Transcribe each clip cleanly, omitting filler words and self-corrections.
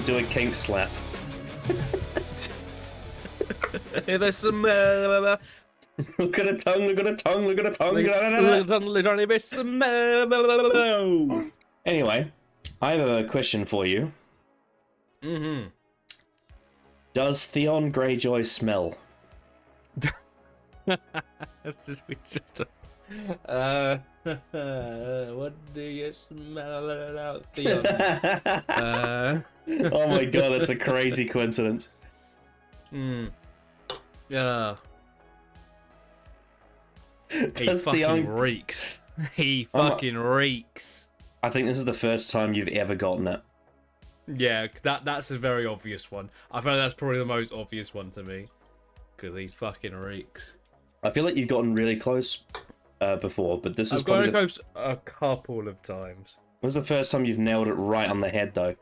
Do a kink slap. There's some. Look at a tongue, look at a tongue, look at a tongue. Anyway, I have a question for you. Mm-hmm. Does Theon Greyjoy smell? What do you smell about Theon? Oh my god, that's a crazy coincidence. Yeah. He Does fucking Theon... reeks. He fucking reeks. I think this is the first time you've ever gotten it. Yeah, that's a very obvious one. I feel like that's probably the most obvious one to me. Because he fucking reeks. I feel like you've gotten really close before, but this is I've gotten close a couple of times. This is the first time you've nailed it right on the head, though.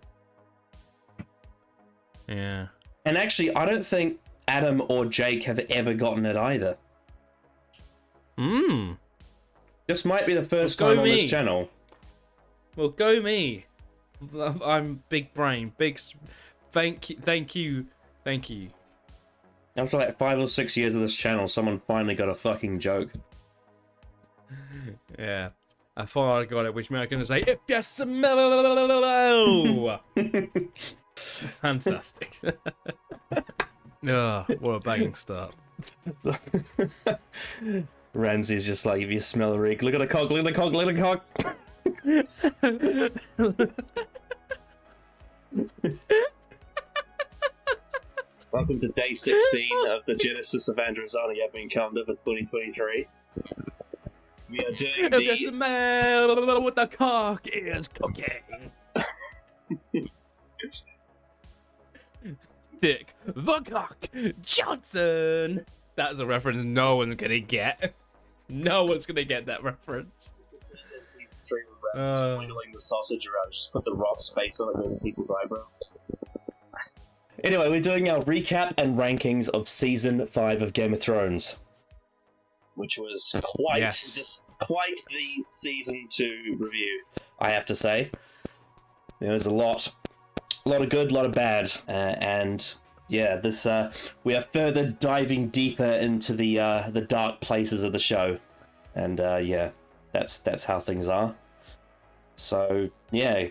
Yeah. And actually, I don't think Adam or Jake have ever gotten it either. This might be the first time on this channel. Well, go me. I'm big brain. Thank you. After like 5 or 6 years of this channel, someone finally got a fucking joke. Yeah. I thought I got it, which meant I was going to say, if you smell. Fantastic. Oh, what a banging start. Ramsey's just like, if you smell a reek, look at a cock, look at a cock, look at a cock. Welcome to day 16 of the Genesis of Androzani I've been calendar for 2023. We are doing if you smell what the cock is cooking. Dick the Cock Johnson. That's a reference no one's gonna get. No one's gonna get that reference. In season 3 with Ramsey wiggling the sausage around, just put the Rock's face on it with people's eyebrows. Anyway, we're doing our recap and rankings of season 5 of Game of Thrones, which was quite the season to review, I have to say. There was a lot of good, a lot of bad, and yeah, this we are further diving deeper into the dark places of the show, and yeah, that's how things are. So yeah,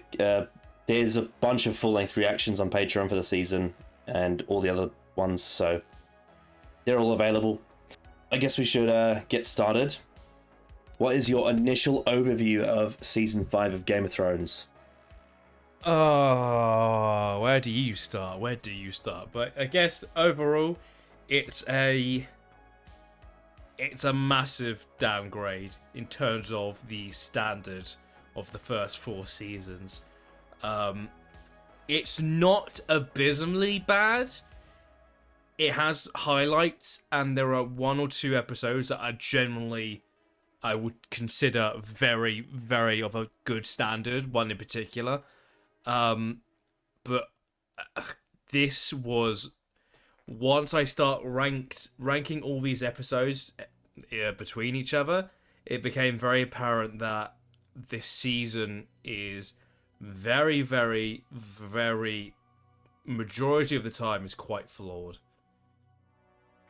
there's a bunch of full-length reactions on Patreon for the season, and all the other ones, so they're all available. I guess we should get started. What is your initial overview of season 5 of Game of Thrones? Oh, where do you start? But I guess overall, it's a massive downgrade in terms of the standard of the first 4 seasons. It's not abysmally bad. It has highlights, and there are 1 or 2 episodes that are generally, I would consider very, very of a good standard. One in particular. But this was, once I start ranking all these episodes between each other, it became very apparent that this season is very, very, very, majority of the time is quite flawed.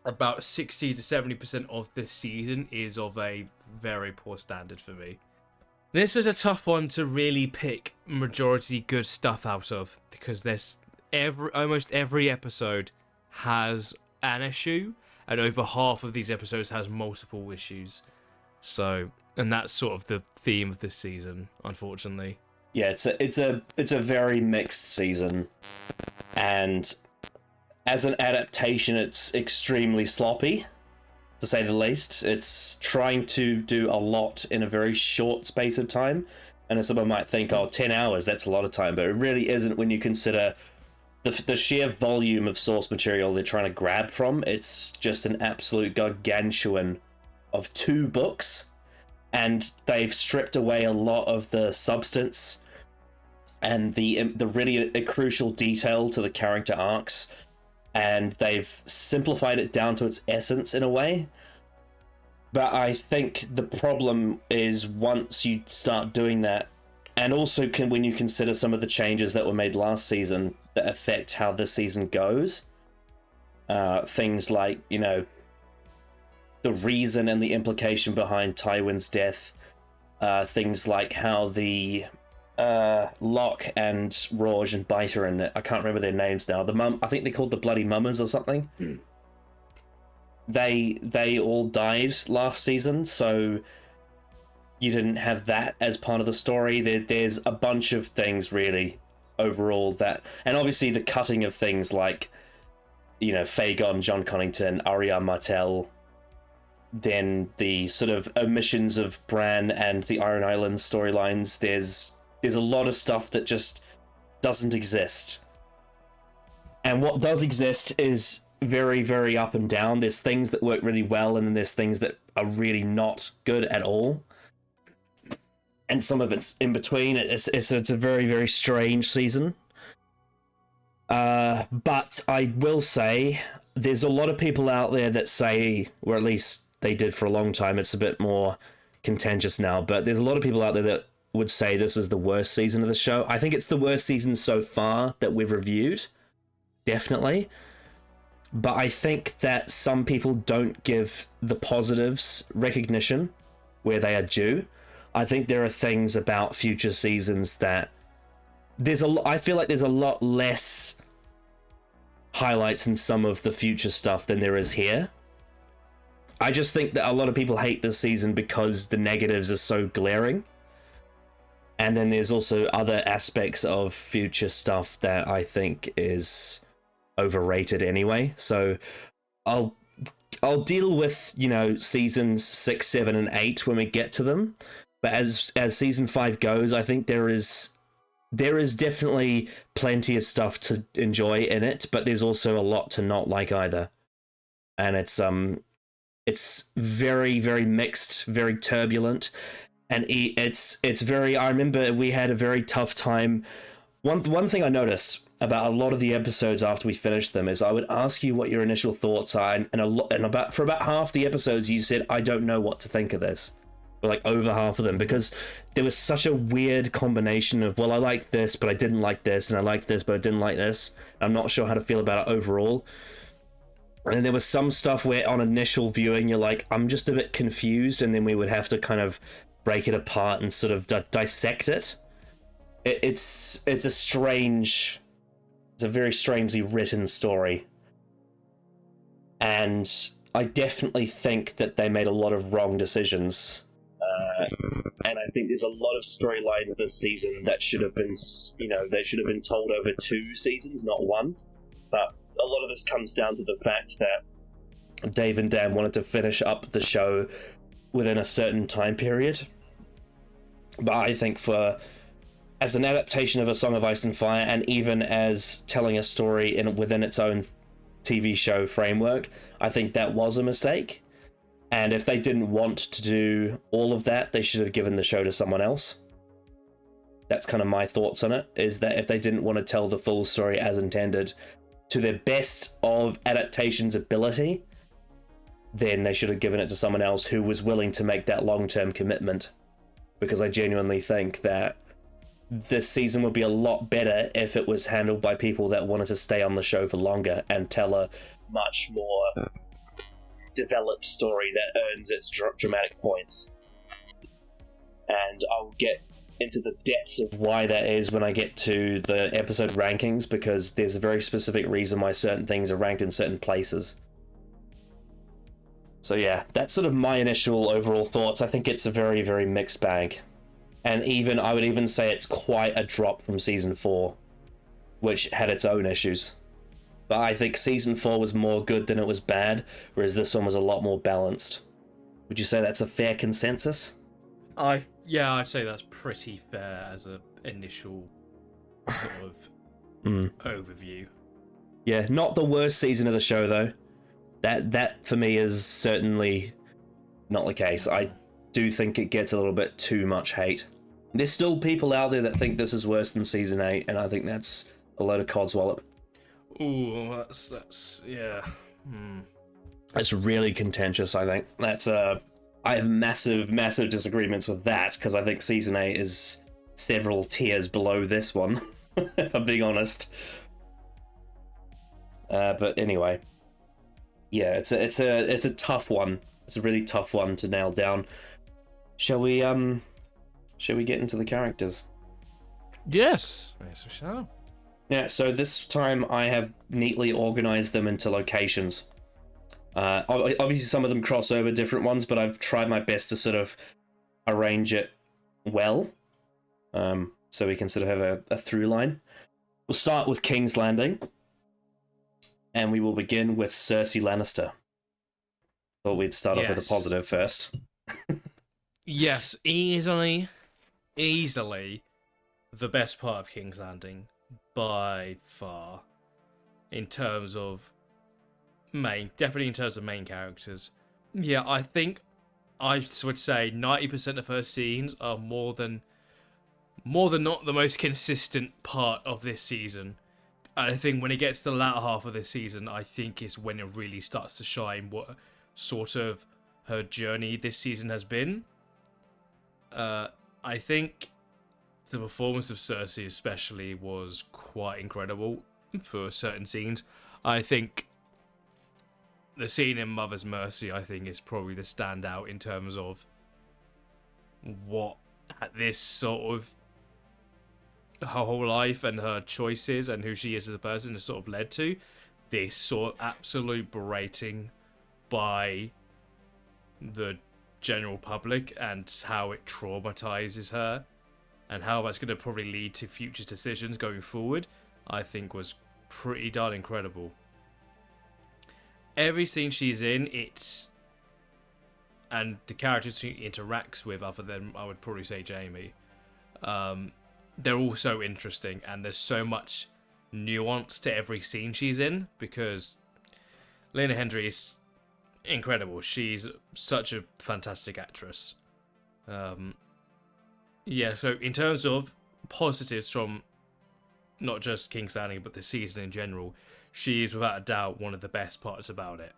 About 60 to 70% of this season is of a very poor standard for me. This was a tough one to really pick majority good stuff out of, because there's almost every episode has an issue, and over half of these episodes has multiple issues. So, and that's sort of the theme of this season, unfortunately. Yeah, it's a very mixed season, and as an adaptation, it's extremely sloppy, to say the least. It's trying to do a lot in a very short space of time, and someone might think, oh, 10 hours, that's a lot of time, but it really isn't when you consider the sheer volume of source material they're trying to grab from, it's just an absolute gargantuan of 2 books, and they've stripped away a lot of the substance and the really crucial detail to the character arcs, and they've simplified it down to its essence in a way. But I think the problem is once you start doing that, and also when you consider some of the changes that were made last season that affect how this season goes, things like, you know, the reason and the implication behind Tywin's death, things like how the Locke and Rorge and Biter, and I can't remember their names now. I think they're called the Bloody Mummers or something. They all died last season, so you didn't have that as part of the story. There's a bunch of things really overall that, and obviously the cutting of things like, you know, Fagon, John Connington, Arya Martell, then the sort of omissions of Bran and the Iron Island storylines. There's a lot of stuff that just doesn't exist. And what does exist is very, very up and down. There's things that work really well, and then there's things that are really not good at all. And some of it's in between. It's a very, very strange season. But I will say, there's a lot of people out there that say, or at least they did for a long time, it's a bit more contentious now, but there's a lot of people out there that would say this is the worst season of the show. I think it's the worst season so far that we've reviewed, definitely. But I think that some people don't give the positives recognition where they are due. I think there are things about future seasons that I feel like there's a lot less highlights in some of the future stuff than there is here. I just think that a lot of people hate this season because the negatives are so glaring. And then there's also other aspects of future stuff that I think is overrated anyway. So I'll deal with, you know, seasons 6, 7, and 8 when we get to them. But as season 5 goes, I think there is definitely plenty of stuff to enjoy in it, but there's also a lot to not like either. And it's very, very mixed, very turbulent, and it's very. I remember we had a very tough time. One thing I noticed about a lot of the episodes after we finished them is I would ask you what your initial thoughts are, and for about half the episodes you said, I don't know what to think of this. Like over half of them, because there was such a weird combination of, well, I like this but I didn't like this, and I like this but I didn't like this. I'm not sure how to feel about it overall. And then there was some stuff where on initial viewing you're like, I'm just a bit confused, and then we would have to kind of break it apart and sort of dissect it. It's a very strangely written story, and I definitely think that they made a lot of wrong decisions. And I think there's a lot of storylines this season that should have been, you know, they should have been told over 2 seasons, not 1. But a lot of this comes down to the fact that Dave and Dan wanted to finish up the show within a certain time period. But I think as an adaptation of A Song of Ice and Fire, and even as telling a story within its own TV show framework, I think that was a mistake. And if they didn't want to do all of that, they should have given the show to someone else. That's kind of my thoughts on it, is that if they didn't want to tell the full story as intended to their best of adaptation's ability, then they should have given it to someone else who was willing to make that long-term commitment. Because I genuinely think that this season would be a lot better if it was handled by people that wanted to stay on the show for longer and tell a much more developed story that earns its dramatic points. And I'll get into the depths of why that is when I get to the episode rankings, because there's a very specific reason why certain things are ranked in certain places. So yeah, that's sort of my initial overall thoughts. I think it's a very, very mixed bag. And I would even say it's quite a drop from season 4, which had its own issues. But I think season 4 was more good than it was bad, whereas this one was a lot more balanced. Would you say that's a fair consensus? Yeah, I'd say that's pretty fair as an initial sort of overview. Yeah, not the worst season of the show though. That for me is certainly not the case. I do think it gets a little bit too much hate. There's still people out there that think this is worse than season 8, and I think that's a load of codswallop. Ooh, that's yeah. It's really contentious, I think. I have massive disagreements with that, because I think season 8 is several tiers below this one, if I'm being honest. But anyway, yeah, it's a tough one. It's a really tough one to nail down. Shall we get into the characters? Yes, we shall. Yeah, so this time I have neatly organized them into locations. Obviously some of them cross over different ones, but I've tried my best to sort of arrange it well, so we can sort of have a through line. We'll start with King's Landing, and we will begin with Cersei Lannister. Thought we'd start off with a positive first. Yes, easily the best part of King's Landing by far, in terms of definitely in terms of main characters. Yeah, I think I would say 90% of her scenes are more than not the most consistent part of this season. And I think when it gets to the latter half of this season, I think is when it really starts to shine what sort of her journey this season has been. I think the performance of Cersei especially was quite incredible for certain scenes. I think the scene in Mother's Mercy, I think, is probably the standout in terms of what this sort of her whole life and her choices and who she is as a person has sort of led to. This sort of absolute berating by the general public and how it traumatizes her and how that's going to probably lead to future decisions going forward, I think was pretty darn incredible. Every scene she's in, and the characters she interacts with, other than, I would probably say, Jaime, they're all so interesting, and there's so much nuance to every scene she's in, because Lena Hendry is incredible. She's such a fantastic actress. Yeah, so in terms of positives from not just King's Landing, but the season in general, she is without a doubt one of the best parts about it.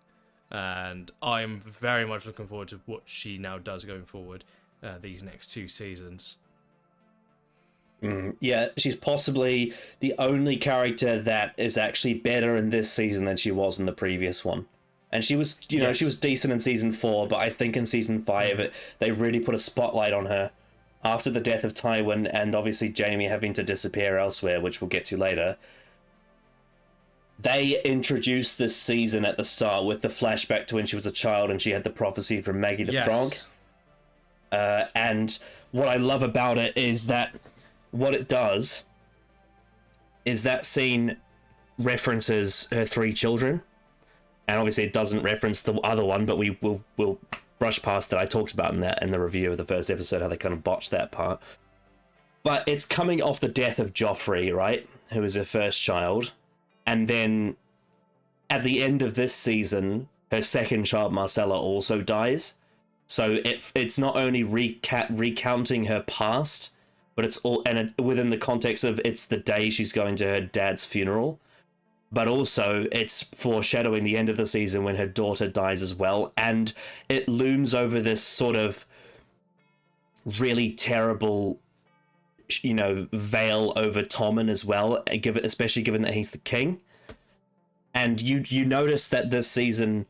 And I'm very much looking forward to what she now does going forward these next 2 seasons. Yeah, she's possibly the only character that is actually better in this season than she was in the previous one. And she was, she was decent in season 4, but I think in season 5, they really put a spotlight on her. After the death of Tywin, and obviously Jaime having to disappear elsewhere, which we'll get to later, they introduced this season at the start with the flashback to when she was a child and she had the prophecy from Maggie the Frog. And what I love about it is that what it does is that scene references her 3 children. And obviously it doesn't reference the other one, but we'll brush past that. I talked about in the review of the first episode how they kind of botched that part. But it's coming off the death of Joffrey, right? Who was her first child. And then at the end of this season, her second child, Marcella, also dies. So it's not only recounting her past, but it's all within the context of it's the day she's going to her dad's funeral. But also, it's foreshadowing the end of the season when her daughter dies as well. And it looms over this sort of really terrible, veil over Tommen as well, especially given that he's the king. And you notice that this season,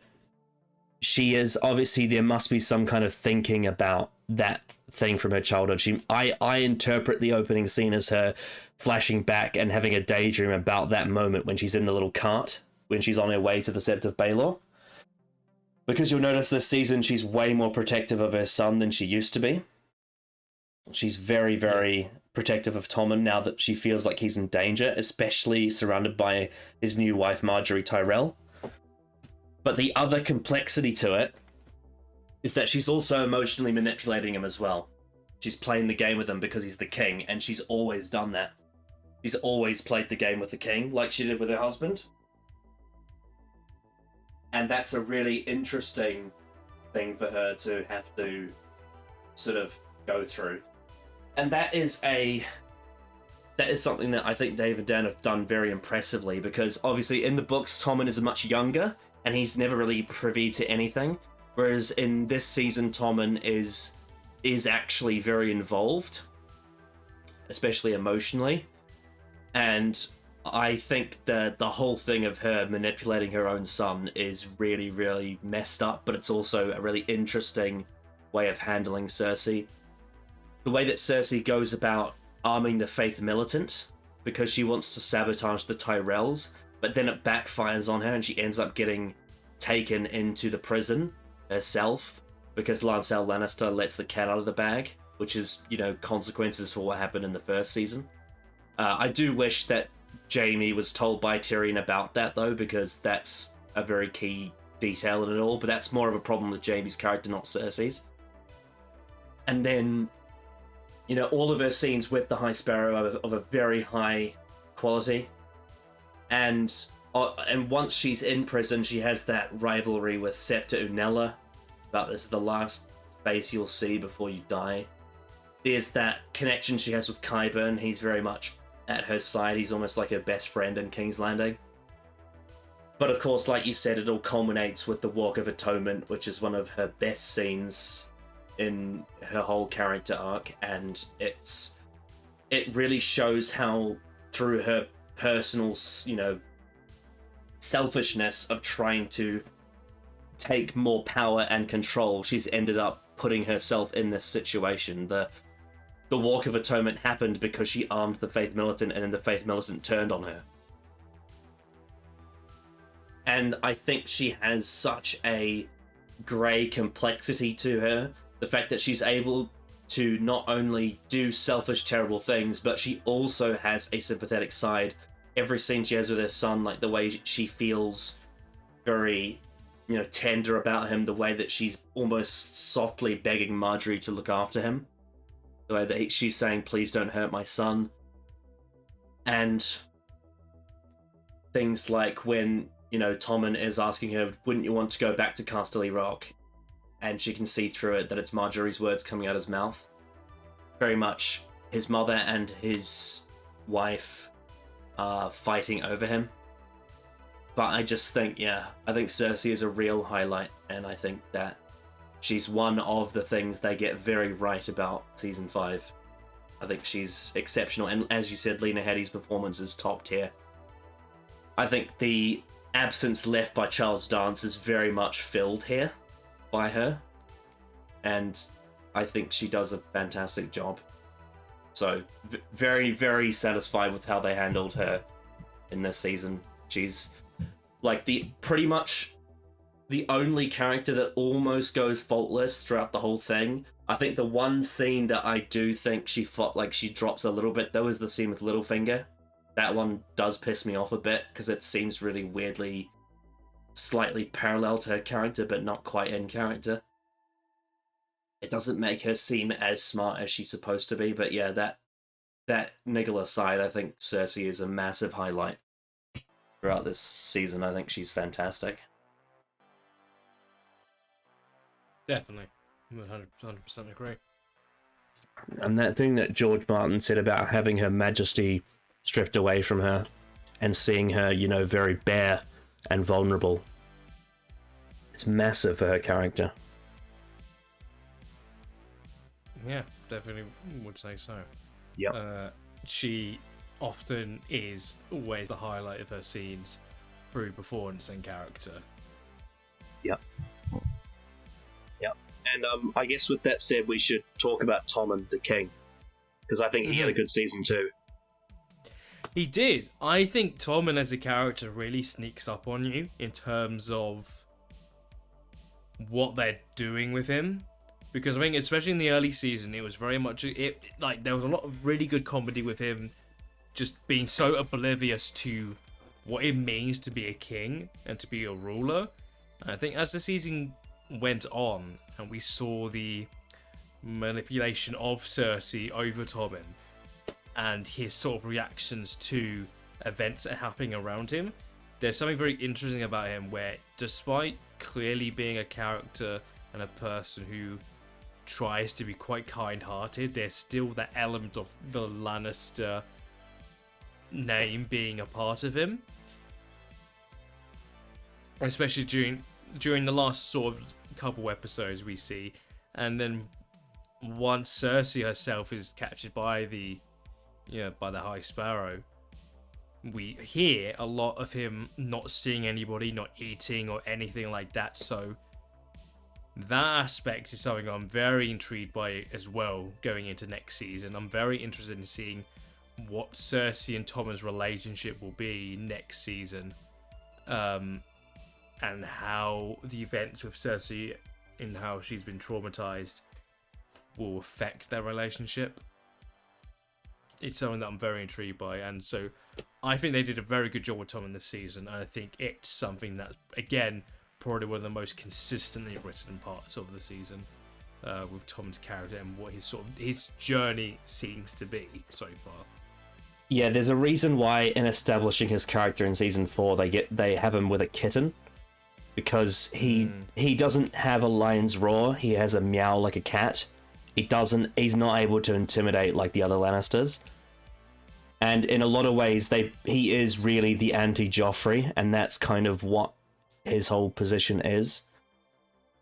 she is, obviously, there must be some kind of thinking about that thing from her childhood. I interpret the opening scene as her flashing back and having a daydream about that moment when she's in the little cart, when she's on her way to the Sept of Baelor. Because you'll notice this season she's way more protective of her son than she used to be. She's very, very protective of Tommen now that she feels like he's in danger, especially surrounded by his new wife, Marjorie Tyrell. But the other complexity to it is that she's also emotionally manipulating him as well. She's playing the game with him because he's the king, and she's always done that. She's always played the game with the king, like she did with her husband. And that's a really interesting thing for her to have to sort of go through. And that is something that I think Dave and Dan have done very impressively, because obviously in the books Tommen is much younger and he's never really privy to anything, whereas in this season Tommen is actually very involved, especially emotionally. And I think that the whole thing of her manipulating her own son is really, really messed up, but it's also a really interesting way of handling Cersei. The way that Cersei goes about arming the Faith Militant, because she wants to sabotage the Tyrells, but then it backfires on her and she ends up getting taken into the prison herself, because Lancel Lannister lets the cat out of the bag, which is, consequences for what happened in the first season. I do wish that Jaime was told by Tyrion about that, though, because that's a very key detail in it all, but that's more of a problem with Jaime's character, not Cersei's. And then, all of her scenes with the High Sparrow are of a very high quality. And once she's in prison, she has that rivalry with Septa Unella, about this is the last face you'll see before you die. There's that connection she has with Qyburn. He's very much at her side. He's almost like her best friend in King's Landing. But of course, like you said, it all culminates with the Walk of Atonement, which is one of her best scenes in her whole character arc, and it really shows how, through her personal, selfishness of trying to take more power and control, she's ended up putting herself in this situation. The Walk of Atonement happened because she armed the Faith Militant, and then the Faith Militant turned on her. And I think she has such a grey complexity to her. The fact that she's able to not only do selfish, terrible things, but she also has a sympathetic side. Every scene she has with her son, like the way she feels very, tender about him, the way that she's almost softly begging Marjorie to look after him, the way that she's saying, please don't hurt my son. And things like when, Tommen is asking her, wouldn't you want to go back to Casterly Rock? And she can see through it that it's Marjorie's words coming out of his mouth. Very much his mother and his wife are fighting over him. But I just think, I think Cersei is a real highlight, and I think that she's one of the things they get very right about Season 5. I think she's exceptional, and as you said, Lena Headey's performance is top tier. I think the absence left by Charles Dance is very much filled here by her, and I think she does a fantastic job. So very, very satisfied with how they handled her in this season. She's like pretty much the only character that almost goes faultless throughout the whole thing. I think the one scene that I do think she fought like she drops a little bit though is the scene with Littlefinger. That one does piss me off a bit because it seems really weirdly slightly parallel to her character, but not quite in character. It doesn't make her seem as smart as she's supposed to be, but that niggle aside, I think Cersei is a massive highlight throughout this season. I think she's fantastic. Definitely. 100% agree. And that thing that George Martin said about having her majesty stripped away from her and seeing her, very bare and vulnerable. It's massive for her character. Yeah, definitely would say so. Yep. She often is always the highlight of her scenes through performance and character. Yep. And I guess with that said, we should talk about Tommen the King, because I think he had a good season too. He did. I think Tommen as a character really sneaks up on you in terms of what they're doing with him. Because I think, especially in the early season, it was very much there was a lot of really good comedy with him just being so oblivious to what it means to be a king and to be a ruler. And I think as the season went on and we saw the manipulation of Cersei over Tommen and his sort of reactions to events that are happening around him, there's something very interesting about him where, despite clearly being a character and a person who tries to be quite kind-hearted, there's still that element of the Lannister name being a part of him, especially during the last sort of couple episodes we see. And then once Cersei herself is captured by the High Sparrow, we hear a lot of him not seeing anybody, not eating or anything like that. So that aspect is something I'm very intrigued by as well going into next season. I'm very interested in seeing what Cersei and Tommen's relationship will be next season, and how the events with Cersei and how she's been traumatized will affect their relationship. It's something that I'm very intrigued by, and so I think they did a very good job with Tommen this season, and I think it's something that's, again, probably one of the most consistently written parts of the season, with Tommen's character and what his journey seems to be so far. Yeah, there's a reason why in establishing his character in season 4 they have him with a kitten, because he doesn't have a lion's roar. He has a meow like a cat. He's not able to intimidate like the other Lannisters. And in a lot of ways, he is really the anti-Joffrey, and that's kind of what his whole position is.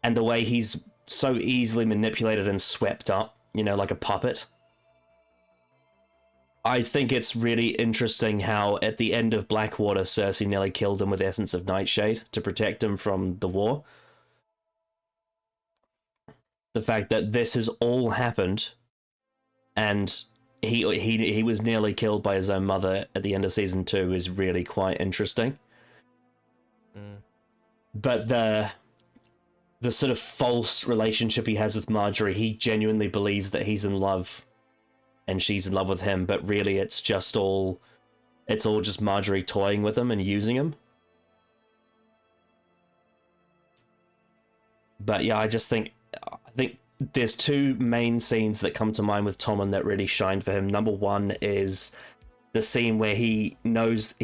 And the way he's so easily manipulated and swept up, like a puppet. I think it's really interesting how at the end of Blackwater, Cersei nearly killed him with Essence of Nightshade to protect him from the war. The fact that this has all happened, and he was nearly killed by his own mother at the end of season 2 is really quite interesting. But the sort of false relationship he has with Marjorie, he genuinely believes that he's in love and she's in love with him, but really it's all just Marjorie toying with him and using him. But yeah, I think there's two main scenes that come to mind with Tommen that really shine for him. Number one is the scene where he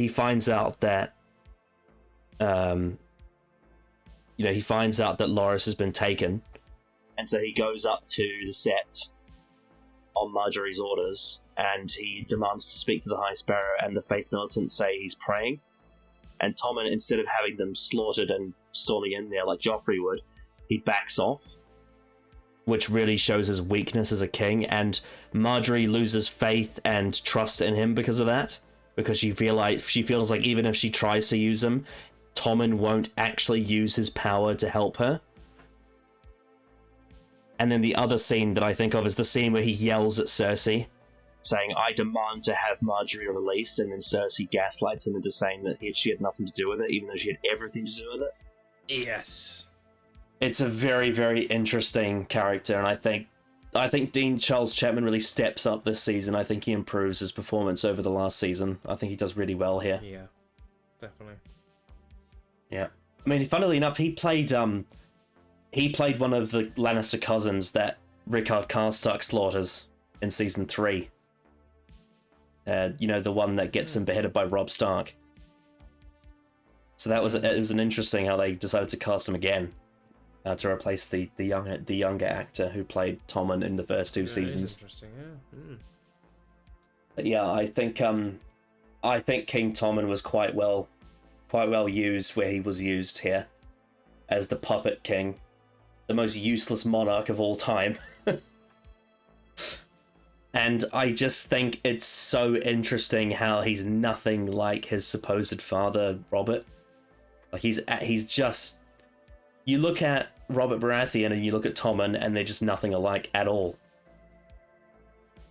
finds out that Loras has been taken, and so he goes up to the set on Marjorie's orders, and he demands to speak to the High Sparrow, and the Faith Militants say he's praying. And Tommen, instead of having them slaughtered and storming in there like Joffrey would, he backs off, which really shows his weakness as a king. And Marjorie loses faith and trust in him because of that, because she feels like even if she tries to use him, Tommen won't actually use his power to help her. And then the other scene that I think of is the scene where he yells at Cersei, saying, "I demand to have Marjorie released," and then Cersei gaslights him into saying that she had nothing to do with it, even though she had everything to do with it. Yes. It's a very, very interesting character, and I think Dean Charles Chapman really steps up this season. I think he improves his performance over the last season. I think he does really well here. Yeah, definitely. Yeah. I mean, funnily enough, he played one of the Lannister cousins that Rickard Karstark slaughters in season 3. The one that gets him beheaded by Robb Stark. So it was an interesting how they decided to cast him again. To replace the younger actor who played Tommen in the first 2 seasons. Interesting, yeah. But yeah, I think King Tommen was quite well used where he was used here as the puppet king, the most useless monarch of all time. And I just think it's so interesting how he's nothing like his supposed father, Robert. Like he's just, you look at Robert Baratheon and you look at Tommen and they're just nothing alike at all.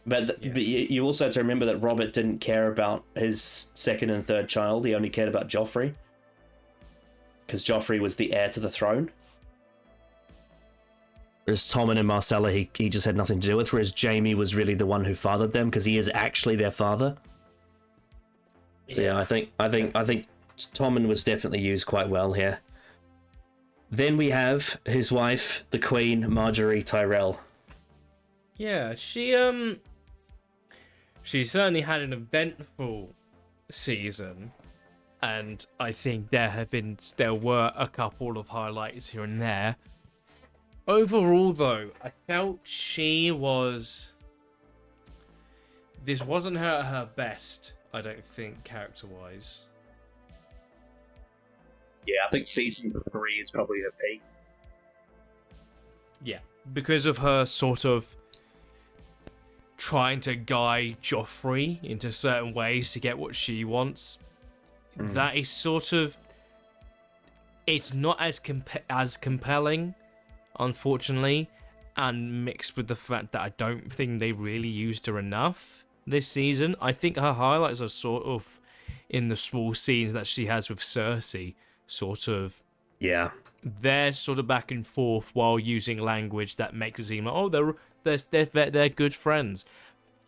But you also have to remember that Robert didn't care about his second and third child. He only cared about Joffrey, because Joffrey was the heir to the throne. Whereas Tommen and Marcella, he just had nothing to do with. Whereas Jaime was really the one who fathered them, because he is actually their father. So yeah, I think Tommen was definitely used quite well here. Then we have his wife, the Queen Marjorie Tyrell. Yeah, she certainly had an eventful season, and I think there were a couple of highlights here and there. Overall, though, I felt this wasn't her best, I don't think, character-wise. Yeah, I think season 3 is probably her peak. Yeah, because of her sort of trying to guide Joffrey into certain ways to get what she wants. That is sort of... It's not as compelling, unfortunately, and mixed with the fact that I don't think they really used her enough this season. I think her highlights are sort of in the small scenes that she has with Cersei, sort of. Yeah. They're sort of back and forth while using language that makes it seem like, oh, they're good friends.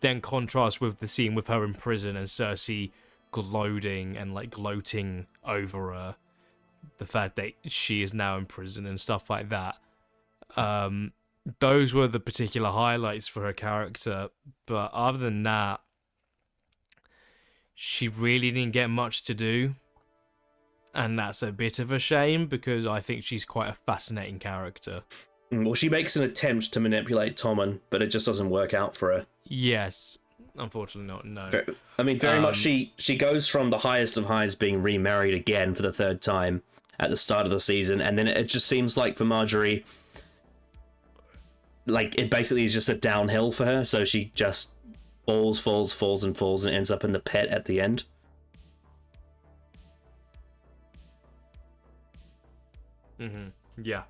Then contrast with the scene with her in prison and Cersei gloating and like gloating over the fact that she is now in prison and stuff like that. Those were the particular highlights for her character, but other than that, she really didn't get much to do. And that's a bit of a shame, because I think she's quite a fascinating character. Well, she makes an attempt to manipulate Tommen, but it just doesn't work out for her. Yes, unfortunately not, no. Very much she goes from the highest of highs being remarried again for the 3rd time at the start of the season, and then it just seems like for Marjorie, like, it basically is just a downhill for her, so she just falls, and ends up in the pit at the end. Yeah.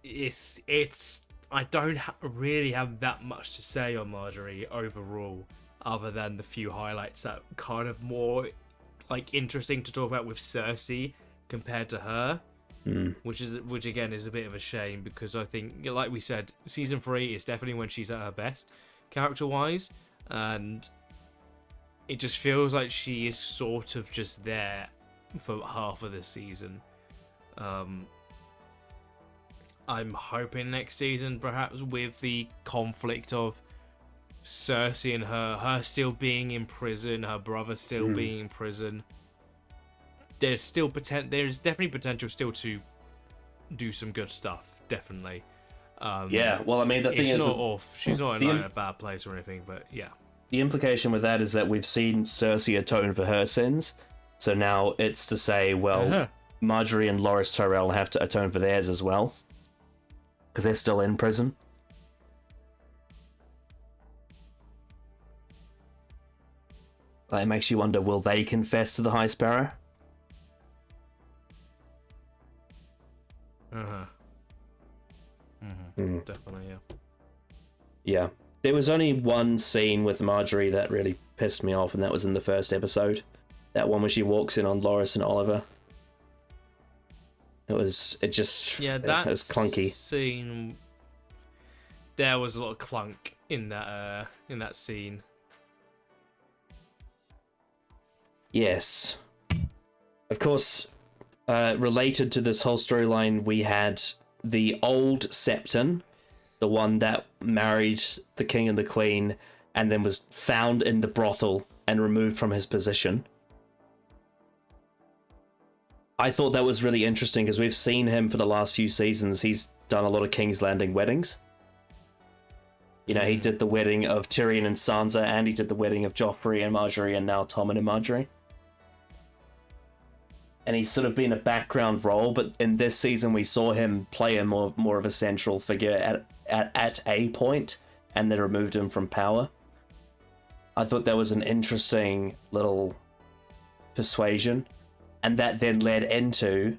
It's I don't really have that much to say on Marjorie overall, other than the few highlights that kind of more like interesting to talk about with Cersei compared to her, which again is a bit of a shame, because I think, like we said, season 3 is definitely when she's at her best character wise, and it just feels like she is sort of just there for half of the season. I'm hoping next season, perhaps with the conflict of Cersei and her still being in prison, her brother still being in prison, there's definitely potential still to do some good stuff, definitely. Yeah, well, I mean, the thing is, not off. She's not in a bad place or anything, but yeah. The implication with that is that we've seen Cersei atone for her sins, so now it's to say, well, Marjorie and Loras Tyrell have to atone for theirs as well, because they're still in prison. That makes you wonder, will they confess to the High Sparrow? Definitely, yeah. Yeah. There was only one scene with Marjorie that really pissed me off, and that was in the first episode. That one where she walks in on Loras and Oliver. It was clunky. Scene, there was a lot of clunk in that scene. Yes. Of course, related to this whole storyline, we had the old Septon, the one that married the king and the queen, and then was found in the brothel and removed from his position. I thought that was really interesting, because we've seen him for the last few seasons. He's done a lot of King's Landing weddings. You know, he did the wedding of Tyrion and Sansa, and he did the wedding of Joffrey and Marjorie, and now Tommen and Marjorie. And he's sort of been a background role, but in this season we saw him play a more of a central figure at a point, and then removed him from power. I thought that was an interesting little persuasion, and that then led into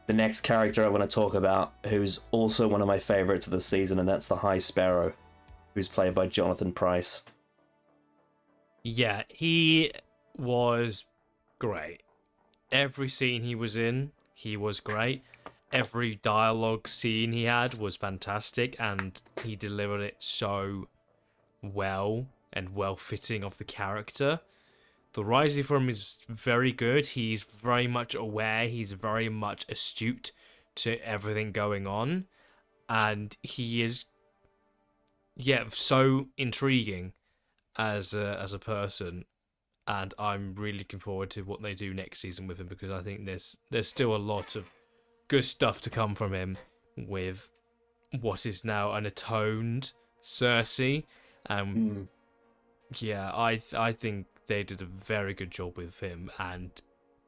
the next character I want to talk about, who's also one of my favorites of the season, and that's the High Sparrow, who's played by Jonathan Pryce. Yeah, he was great. Every scene he was in, he was great. Every dialogue scene he had was fantastic, and he delivered it so well and well-fitting of the character. The writing for him is very good. He's very much aware. He's very much astute to everything going on. And he is, so intriguing as a person. and I'm really looking forward to what they do next season with him, because I think there's still a lot of good stuff to come from him with what is now an atoned Cersei. Yeah, I think they did a very good job with him, and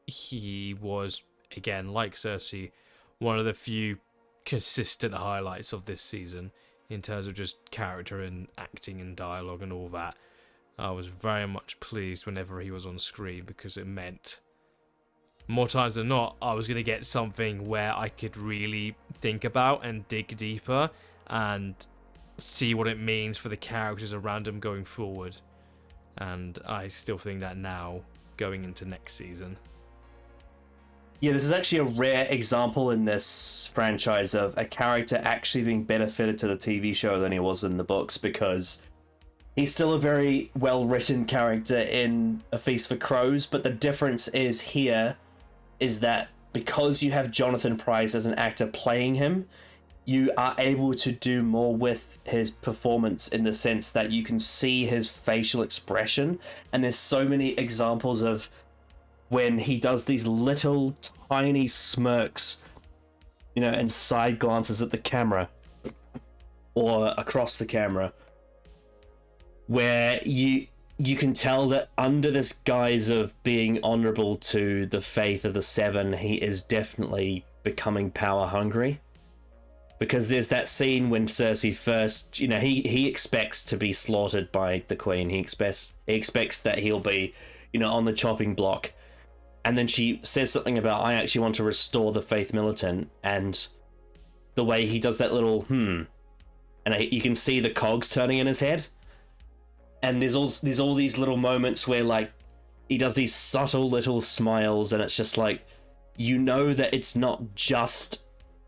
he was, again, like Cersei, one of the few consistent highlights of this season in terms of just character and acting and dialogue and all that. I was very much pleased whenever he was on screen, because it meant more times than not I was going to get something where I could really think about and dig deeper and see what it means for the characters around him going forward. And I still think that now, going into next season. Yeah, this is actually a rare example in this franchise of a character actually being better fitted to the TV show than he was in the books, because he's still a very well-written character in A Feast for Crows, but the difference is here is that because you have Jonathan Pryce as an actor playing him, you are able to do more with his performance, in the sense that you can see his facial expression, and there's so many examples of when he does these little tiny smirks, and side glances at the camera or across the camera, where you can tell that under this guise of being honorable to the faith of the Seven, he is definitely becoming power hungry. Because there's that scene when Cersei first, he expects to be slaughtered by the Queen. He expects that he'll be, on the chopping block. And then she says something about, I actually want to restore the faith militant. And the way he does that little, and you can see the cogs turning in his head. And there's all these little moments where, like, he does these subtle little smiles, and it's just like, that it's not just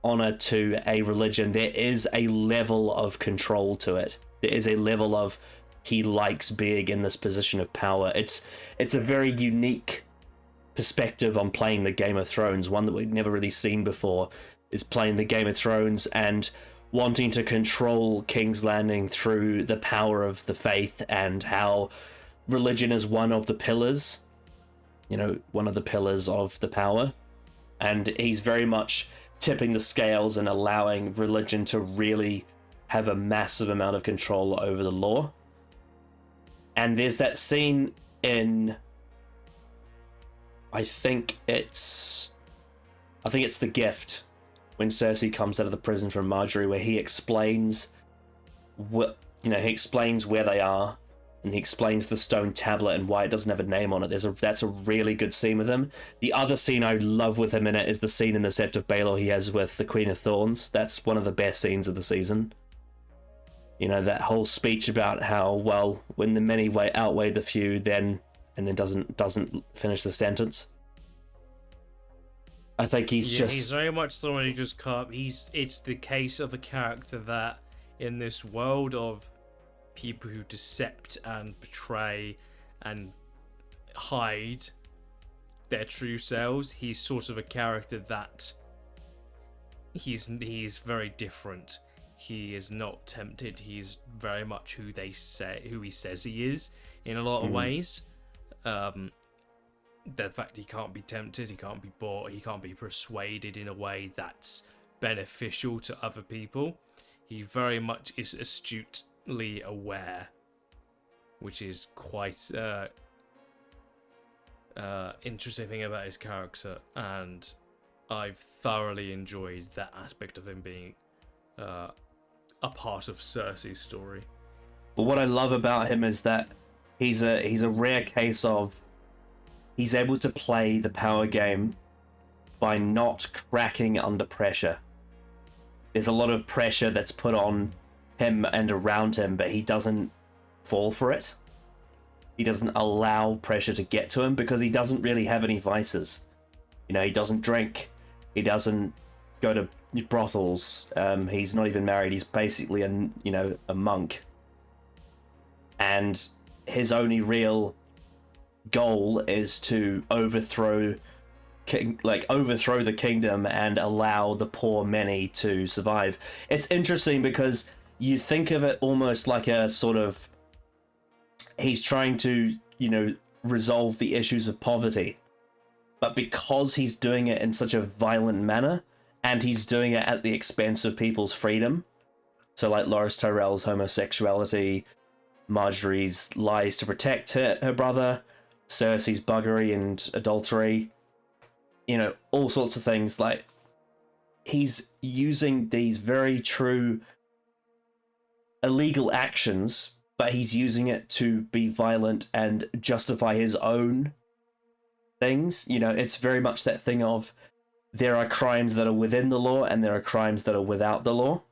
honor to a religion. There is a level of control to it. There is a level of, he likes being in this position of power. It's a very unique perspective on playing the Game of Thrones, one that we've never really seen before, is playing the Game of Thrones and wanting to control King's Landing through the power of the faith, and how religion is one of the pillars, one of the pillars of the power. And he's very much tipping the scales and allowing religion to really have a massive amount of control over the law. And there's that scene in, I think it's The Gift, when Cersei comes out of the prison from Marjorie, where he explains where they are, and he explains the stone tablet and why it doesn't have a name on it. That's a really good scene with him. The other scene I love with him in it is the scene in the Sept of Baelor he has with the Queen of Thorns. That's one of the best scenes of the season. That whole speech about how, well, when the many outweigh the few, and then doesn't finish the sentence. I think he's very much the one who just can't. It's the case of a character that, in this world of people who decept and betray and hide their true selves, he's sort of a character that he's very different. He is not tempted. He's very much who he says he is in a lot of ways. The fact he can't be tempted, he can't be bought, he can't be persuaded in a way that's beneficial to other people. He very much is astutely aware, which is quite interesting thing about his character, and I've thoroughly enjoyed that aspect of him being a part of Cersei's story. But what I love about him is that he's a rare case of, he's able to play the power game by not cracking under pressure. There's a lot of pressure that's put on him and around him, but he doesn't fall for it. He doesn't allow pressure to get to him, because he doesn't really have any vices. He doesn't drink. He doesn't go to brothels. He's not even married. He's basically a monk. And his only real goal is to overthrow the kingdom and allow the poor many to survive. It's interesting because you think of it almost like a sort of, he's trying to resolve the issues of poverty. But because he's doing it in such a violent manner, and he's doing it at the expense of people's freedom, so like Loras Tyrell's homosexuality, Marjorie's lies to protect her brother, Cersei's buggery and adultery, you know, all sorts of things, like, he's using these very true illegal actions, but he's using it to be violent and justify his own things. You know, it's very much that thing of there are crimes that are within the law and there are crimes that are without the law.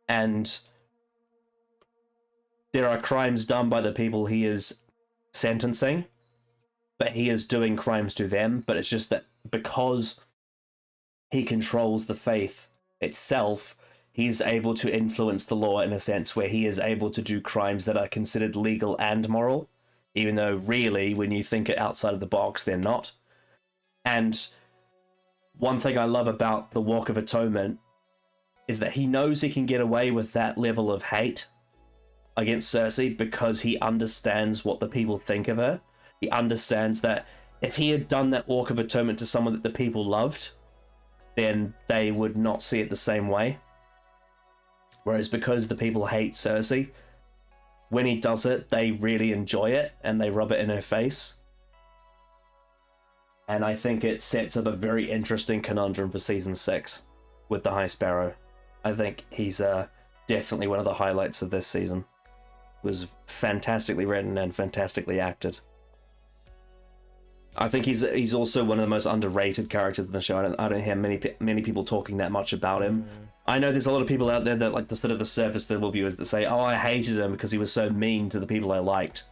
And there are crimes done by the people he is sentencing, but he is doing crimes to them. But it's just that because he controls the faith itself, he's able to influence the law in a sense where he is able to do crimes that are considered legal and moral, even though really, when you think it outside of the box, they're not. And one thing I love about the Walk of Atonement is that he knows he can get away with that level of hate against Cersei because he understands what the people think of her. He understands that if he had done that Walk of Atonement to someone that the people loved, then they would not see it the same way. Whereas because the people hate Cersei, when he does it, they really enjoy it and they rub it in her face. And I think it sets up a very interesting conundrum for Season 6 with the High Sparrow. I think he's definitely one of the highlights of this season. Was fantastically written and fantastically acted. I think he's also one of the most underrated characters in the show. I don't hear many people talking that much about him. I know there's a lot of people out there that like the sort of the surface level viewers that say, "Oh, I hated him because he was so mean to the people I liked."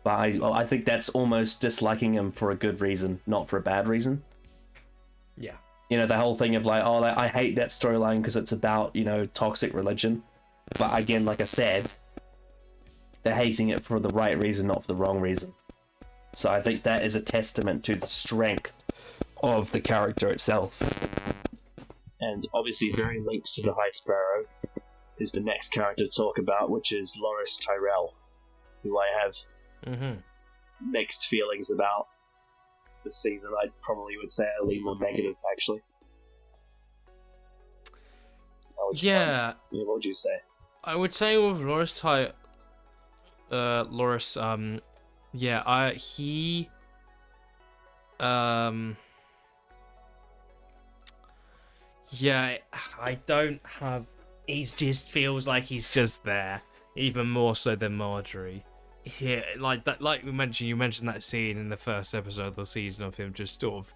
But I think that's almost disliking him for a good reason, not for a bad reason. Yeah. You know, the whole thing of like, oh, I hate that storyline because it's about, you know, toxic religion. But again, like I said, they're hating it for the right reason, not for the wrong reason. So I think that is a testament to the strength of the character itself. And obviously very linked to the High Sparrow is the next character to talk about, which is Loras Tyrell, who I have mixed feelings about this season. I probably would say I lean more negative, actually. Yeah. What would you say? I would say with Loras I don't have. He just feels like he's just there, even more so than Marjorie. Yeah, like that. Like you mentioned that scene in the first episode of the season of him just sort of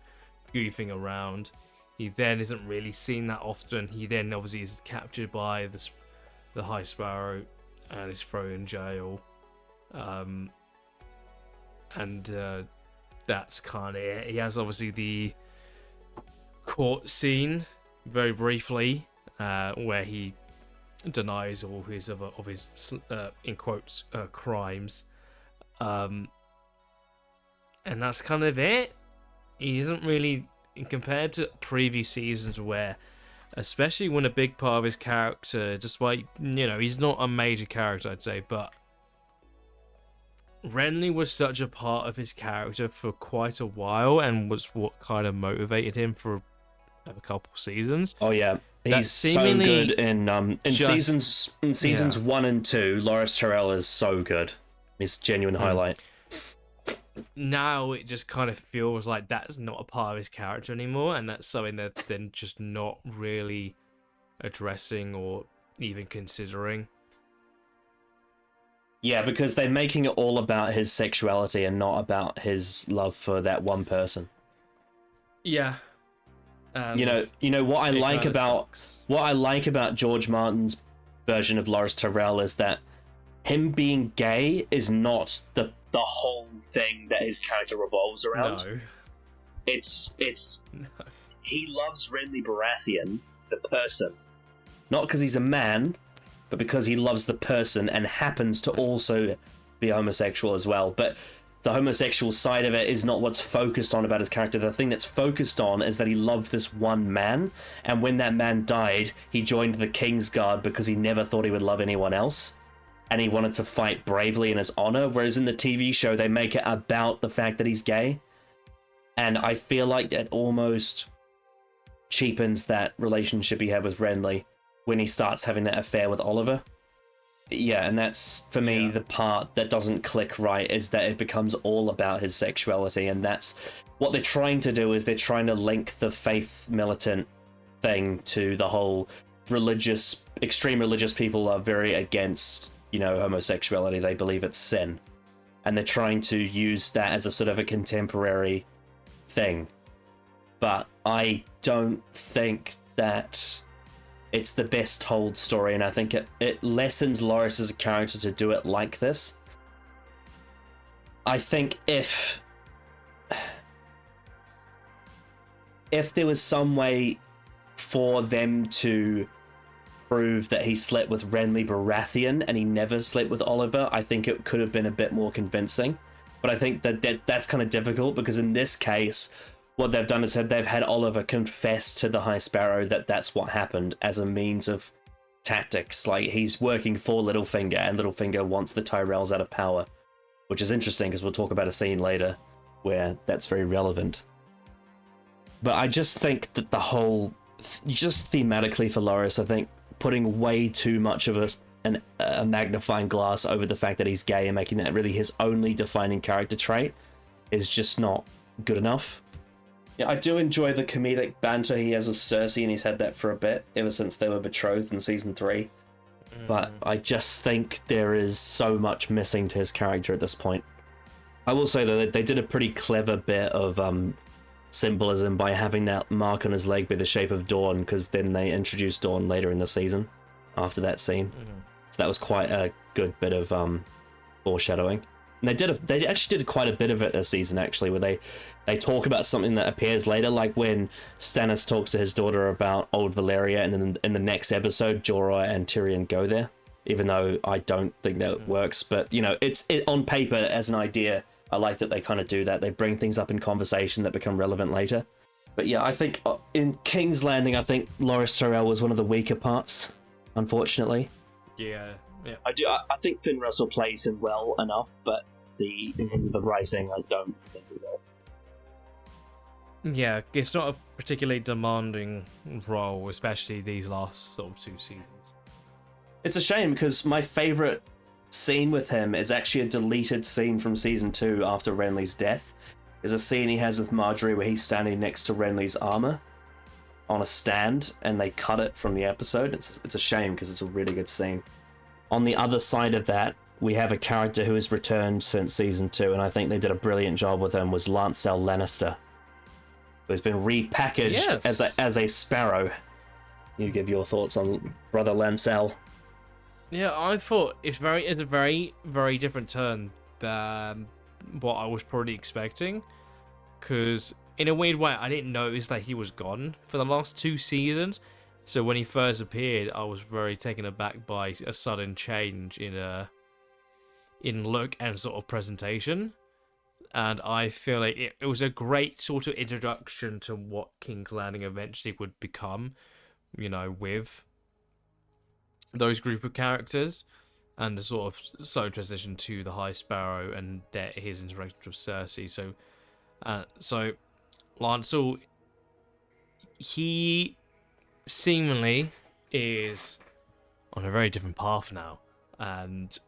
goofing around. He then isn't really seen that often. He then obviously is captured by the High Sparrow and is thrown in jail. That's kind of it. He has obviously the court scene very briefly, where he denies all his in quotes crimes, and that's kind of it. He isn't really, compared to previous seasons where, especially when a big part of his character, despite, you know, he's not a major character, I'd say, but Renly was such a part of his character for quite a while and was what kind of motivated him for a couple seasons. Oh yeah, he's so good in seasons 1 and 2. Loras Tyrell is so good. He's a genuine highlight. Now it just kind of feels like that's not a part of his character anymore, and that's something that they're just not really addressing or even considering. Yeah, because they're making it all about his sexuality and not about his love for that one person. Yeah. You know what I like about George Martin's version of Loras Tyrell is that him being gay is not the whole thing that his character revolves around. No. It's he loves Renly Baratheon, the person, not because he's a man, but because he loves the person and happens to also be homosexual as well. But the homosexual side of it is not what's focused on about his character. The thing that's focused on is that he loved this one man, and when that man died, he joined the Kingsguard because he never thought he would love anyone else. and he wanted to fight bravely in his honor, whereas in the TV show they make it about the fact that he's gay. And I feel like it almost cheapens that relationship he had with Renly when he starts having that affair with Oliver. Yeah, and that's, for me, the part that doesn't click right, is that it becomes all about his sexuality, and that's what they're trying to do, is they're trying to link the faith militant thing to the whole extreme religious people are very against, homosexuality. They believe it's sin. And they're trying to use that as a sort of a contemporary thing. But I don't think that it's the best told story, and I think it lessens Loras as a character to do it like this. I think if there was some way for them to prove that he slept with Renly Baratheon and he never slept with Oliver, I think it could have been a bit more convincing. But I think that's kind of difficult, because in this case, what they've done is they've had Oliver confess to the High Sparrow that that's what happened as a means of tactics. Like, he's working for Littlefinger, and Littlefinger wants the Tyrells out of power, which is interesting because we'll talk about a scene later where that's very relevant. But I just think that the whole, just thematically for Loras, I think putting way too much of a magnifying glass over the fact that he's gay and making that really his only defining character trait is just not good enough. Yeah, I do enjoy the comedic banter he has with Cersei, and he's had that for a bit, ever since they were betrothed in season 3. But I just think there is so much missing to his character at this point. I will say, though, that they did a pretty clever bit of symbolism by having that mark on his leg be the shape of Dawn, because then they introduced Dawn later in the season, after that scene. So that was quite a good bit of foreshadowing. And they actually did quite a bit of it this season, actually, where they talk about something that appears later, like when Stannis talks to his daughter about old Valyria, and then in the next episode, Jorah and Tyrion go there, even though I don't think that works. But, it's on paper as an idea. I like that they kind of do that. They bring things up in conversation that become relevant later. But yeah, I think in King's Landing, I think Loras Tyrell was one of the weaker parts, unfortunately. Yeah. I think Finn Russell plays him well enough, but in terms of the writing, I don't think he does. Yeah, it's not a particularly demanding role, especially these last sort of 2 seasons. It's a shame, because my favourite scene with him is actually a deleted scene from season 2 after Renly's death. There's a scene he has with Marjorie where he's standing next to Renly's armor on a stand, and they cut it from the episode. It's a shame, because it's a really good scene. On the other side of that, we have a character who has returned since season 2, and I think they did a brilliant job with him, was Lancel Lannister, who's been repackaged as a sparrow. You give your thoughts on Brother Lancel. Yeah, I thought it's a very, very different turn than what I was probably expecting, because in a weird way, I didn't notice that he was gone for the last 2 seasons. So when he first appeared, I was very taken aback by a sudden change in look and sort of presentation. And I feel like it was a great sort of introduction to what King's Landing eventually would become, with those group of characters, and the sort of slow transition to the High Sparrow and his interaction with Cersei. So Lancel, he seemingly is on a very different path now, and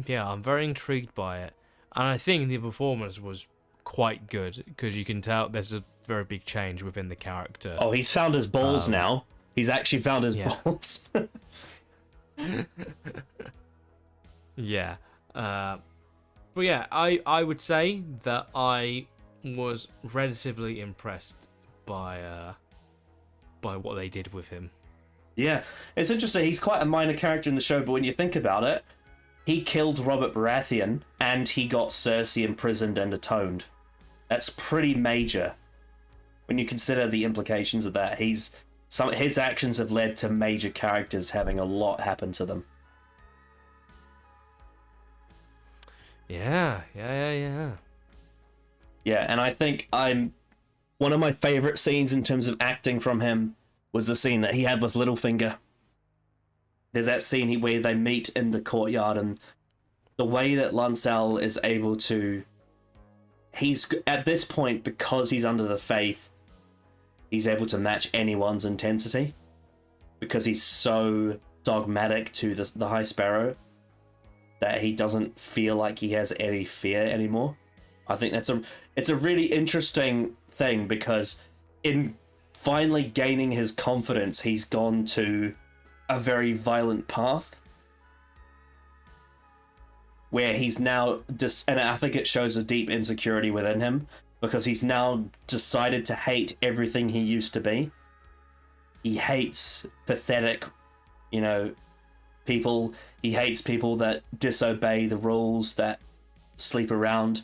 yeah, I'm very intrigued by it, and I think the performance was quite good, because you can tell there's a very big change within the character. Oh, he's found his balls now. He's actually found his balls. Yeah. But yeah, I would say that I was relatively impressed by what they did with him. Yeah, it's interesting. He's quite a minor character in the show, but when you think about it, he killed Robert Baratheon, and he got Cersei imprisoned and atoned. That's pretty major when you consider the implications of that. His actions have led to major characters having a lot happen to them. Yeah. Yeah, and I think one of my favourite scenes in terms of acting from him was the scene that he had with Littlefinger. there's that scene where they meet in the courtyard, and the way that Lancel is able to, he's at this point, because he's under the faith, he's able to match anyone's intensity because he's so dogmatic to the High Sparrow that he doesn't feel like he has any fear anymore. I think it's a really interesting thing, because in finally gaining his confidence, he's gone to a very violent path where he's now and I think it shows a deep insecurity within him, because he's now decided to hate everything he used to be. He hates pathetic, people. He hates people that disobey the rules, that sleep around.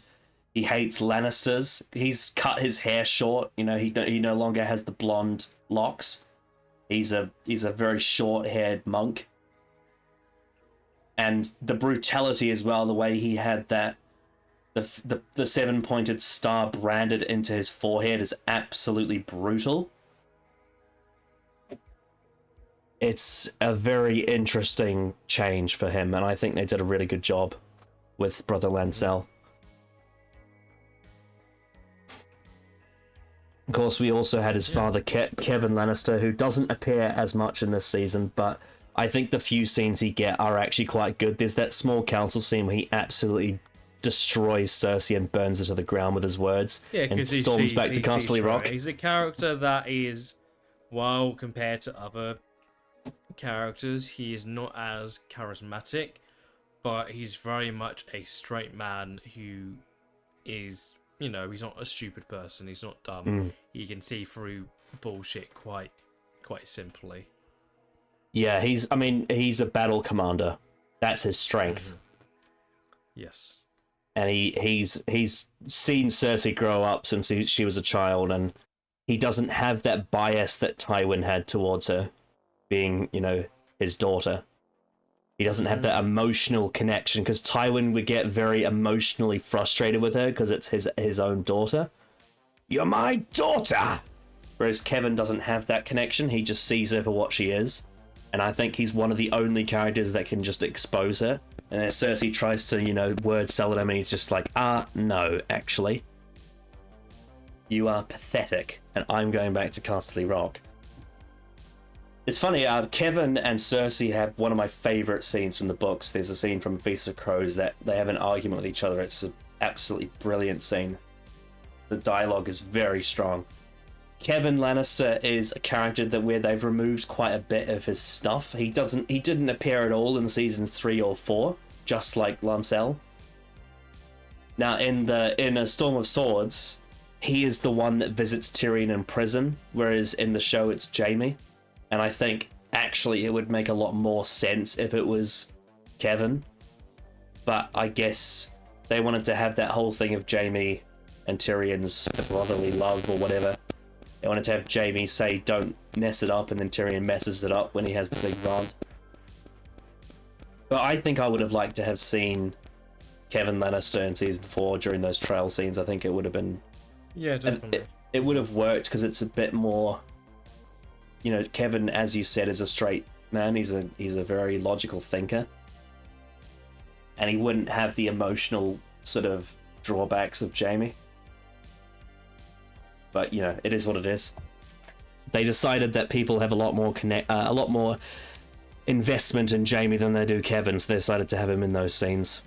He hates Lannisters. He's cut his hair short. He no longer has the blonde locks. He's a very short-haired monk. And the brutality as well, the way he had that the seven-pointed star branded into his forehead is absolutely brutal. It's a very interesting change for him, and I think they did a really good job with Brother Lancel. Of course, we also had his father, Kevin Lannister, who doesn't appear as much in this season, but I think the few scenes he get are actually quite good. There's that small council scene where he absolutely destroys Cersei and burns her to the ground with his words, and storms back to Castle Rock. He's a character that is, while compared to other characters, he is not as charismatic, but he's very much a straight man who is, he's not a stupid person, he's not dumb. He can see through bullshit quite simply. Yeah, he's a battle commander. That's his strength. Yes. And he's seen Cersei grow up since she was a child, and he doesn't have that bias that Tywin had towards her, being, his daughter. He doesn't have that emotional connection, because Tywin would get very emotionally frustrated with her because it's his own daughter. You're my daughter! Whereas Kevin doesn't have that connection. He just sees her for what she is. And I think he's one of the only characters that can just expose her. And as Cersei tries to, word salad him, and he's just like, no, actually. You are pathetic, and I'm going back to Castle Rock. It's funny, Kevin and Cersei have one of my favourite scenes from the books. There's a scene from Feast of Crows that they have an argument with each other. It's an absolutely brilliant scene. The dialogue is very strong. Kevin Lannister is a character where they've removed quite a bit of his stuff. He didn't appear at all in seasons 3 or 4, just like Lancel. Now in A Storm of Swords, he is the one that visits Tyrion in prison, whereas in the show it's Jaime. And I think actually it would make a lot more sense if it was Kevin. But I guess they wanted to have that whole thing of Jaime and Tyrion's brotherly love or whatever. They wanted to have Jaime say, don't mess it up, and then Tyrion messes it up when he has the big rant. But I think I would have liked to have seen Kevin Lannister in season 4 during those trail scenes. I think it would have been... Yeah, definitely. It would have worked, because it's a bit more... Kevin, as you said, is a straight man. He's a very logical thinker. And he wouldn't have the emotional sort of drawbacks of Jaime. But it is what it is. They decided that people have a lot more investment in Jaime than they do Kevin, so they decided to have him in those scenes.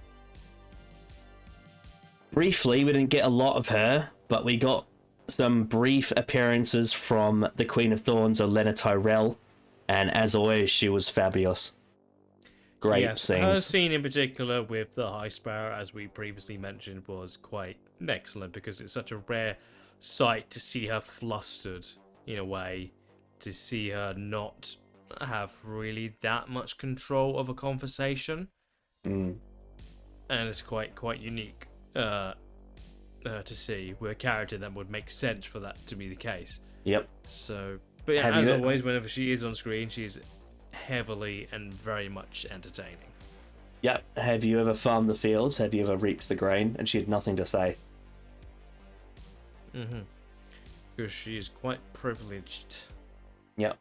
Briefly, we didn't get a lot of her, but we got some brief appearances from the Queen of Thorns, Olenna Tyrell, and as always, she was fabulous. Great scenes. Her scene in particular with the High Sparrow, as we previously mentioned, was quite excellent, because it's such a rare sight to see her flustered in a way, to see her not have really that much control of a conversation. And it's quite unique to see, with a character that would make sense for that to be the case. Yep. So, but yeah, as always, whenever she is on screen, she's heavily and very much entertaining. Yep. Have you ever farmed the fields? Have you ever reaped the grain? And she had nothing to say. Because she is quite privileged. Yep.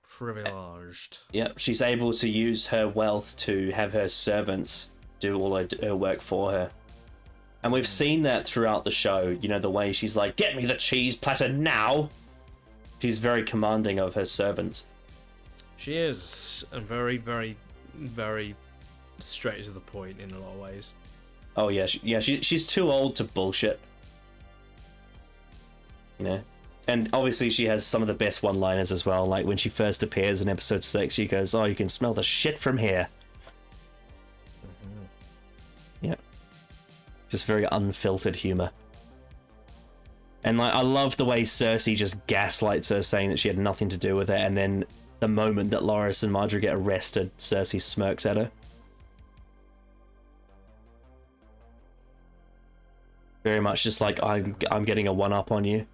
Privileged. Yep, she's able to use her wealth to have her servants do all her work for her. And we've seen that throughout the show, you know, the way she's like, get me the cheese platter now! She's very commanding of her servants. She is, and very, very, very straight to the point in a lot of ways. Oh yeah, she's too old to bullshit. You know? And obviously she has some of the best one-liners as well, like when she first appears in episode 6, she goes, oh, you can smell the shit from here. Yeah. Just very unfiltered humor. And like, I love the way Cersei just gaslights her, saying that she had nothing to do with it, and then the moment that Loras and Marjorie get arrested, Cersei smirks at her. Very much just like, I'm getting a one-up on you.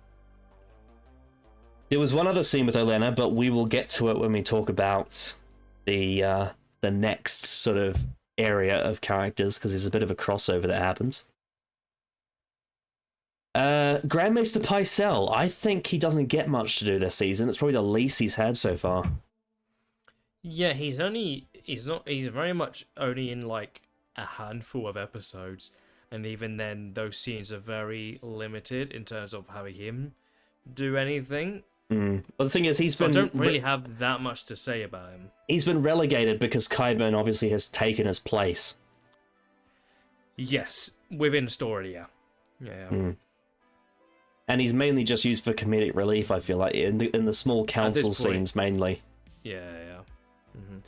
There was one other scene with Olenna, but we will get to it when we talk about the next sort of area of characters, because there's a bit of a crossover that happens. Grandmaster Pycelle, I think he doesn't get much to do this season. It's probably the least he's had so far. Yeah, he's very much only in like a handful of episodes, and even then those scenes are very limited in terms of having him do anything. Well, the thing is, I don't really have that much to say about him. He's been relegated because Qyburn obviously has taken his place. Yes, within story, yeah. Yeah. And he's mainly just used for comedic relief, I feel like, in the small council scenes mainly. Yeah. Mm-hmm.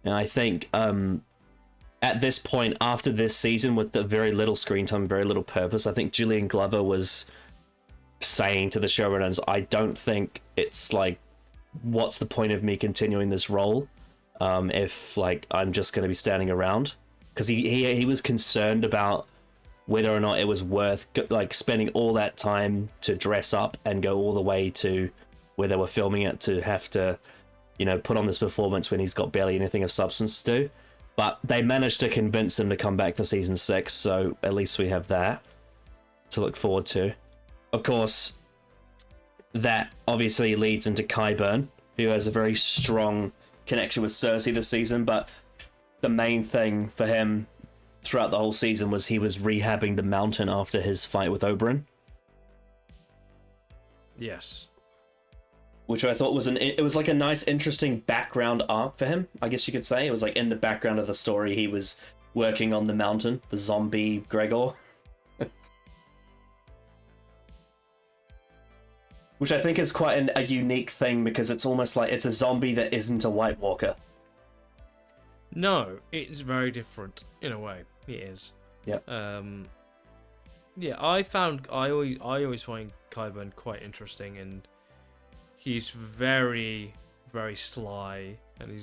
And I think at this point, after this season, with the very little screen time, very little purpose, I think Julian Glover was saying to the showrunners, I don't think it's like, what's the point of me continuing this role if like I'm just going to be standing around? Because he was concerned about whether or not it was worth like spending all that time to dress up and go all the way to where they were filming it to have to, you know, put on this performance when he's got barely anything of substance to do. But they managed to convince him to come back for season 6, so at least we have that to look forward to. Of course, that obviously leads into Qyburn, who has a very strong connection with Cersei this season, but the main thing for him throughout the whole season was he was rehabbing the mountain after his fight with Oberyn. Yes. Which I thought was it was like a nice, interesting background arc for him, I guess you could say. It was like in the background of the story, he was working on the mountain, the zombie Gregor. Which I think is quite a unique thing, because it's almost like it's a zombie that isn't a White Walker. No, it's very different in a way. It is. Yeah. Yeah, I always find Qyburn quite interesting, and he's very, very sly, and he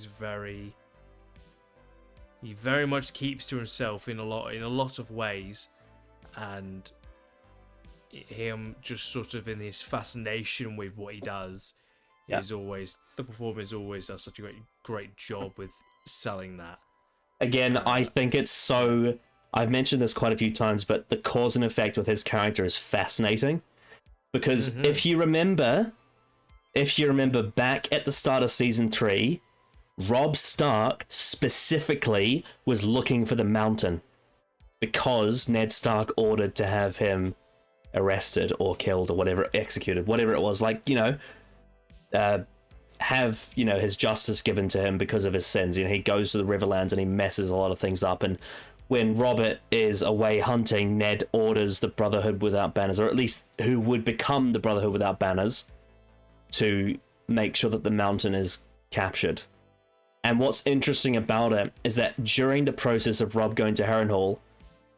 very much keeps to himself in a lot of ways, and him just sort of in his fascination with what he does, the performer always does such a great job with selling that. Again, I think it's so... I've mentioned this quite a few times, but the cause and effect with his character is fascinating. Because if you remember back at the start of season 3, Robb Stark specifically was looking for the mountain because Ned Stark ordered to have him arrested or killed or whatever, executed, whatever it was, like, you know, have, you know, his justice given to him because of his sins. You know, he goes to the Riverlands and he messes a lot of things up, and when Robert is away hunting, Ned orders the Brotherhood Without Banners, or at least who would become the Brotherhood Without Banners, to make sure that the mountain is captured. And what's interesting about it is that during the process of Robb going to Harrenhal,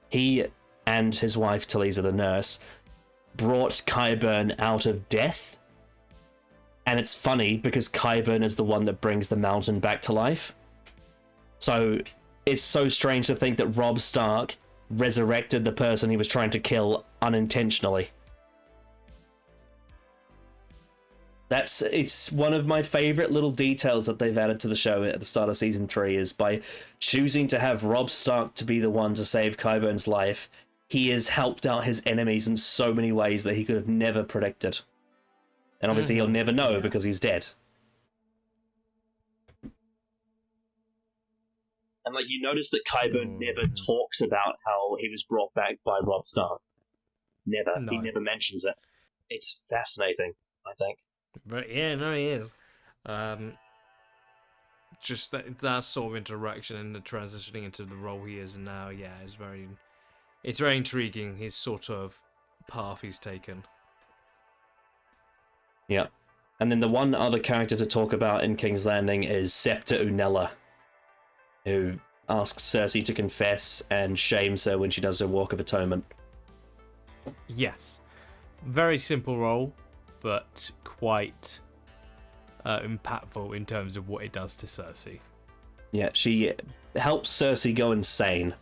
he and his wife Talisa the nurse brought Qyburn out of death. And it's funny because Qyburn is the one that brings the mountain back to life. So it's so strange to think that Robb Stark resurrected the person he was trying to kill unintentionally. It's one of my favorite little details that they've added to the show at the start of season 3, is by choosing to have Robb Stark to be the one to save Qyburn's life, he has helped out his enemies in so many ways that he could have never predicted. And obviously he'll never know because he's dead. And like you notice that Qyburn never talks about how he was brought back by Robb Stark. Never. No. He never mentions it. It's fascinating, I think. But yeah, no, he is. Just that sort of interaction and the transitioning into the role he is now, yeah, it's very intriguing. His sort of path he's taken. Yeah. And then the one other character to talk about in King's Landing is Septa Unella, who asks Cersei to confess and shames her when she does her Walk of Atonement. Yes. Very simple role, but quite impactful in terms of what it does to Cersei. Yeah, she helps Cersei go insane.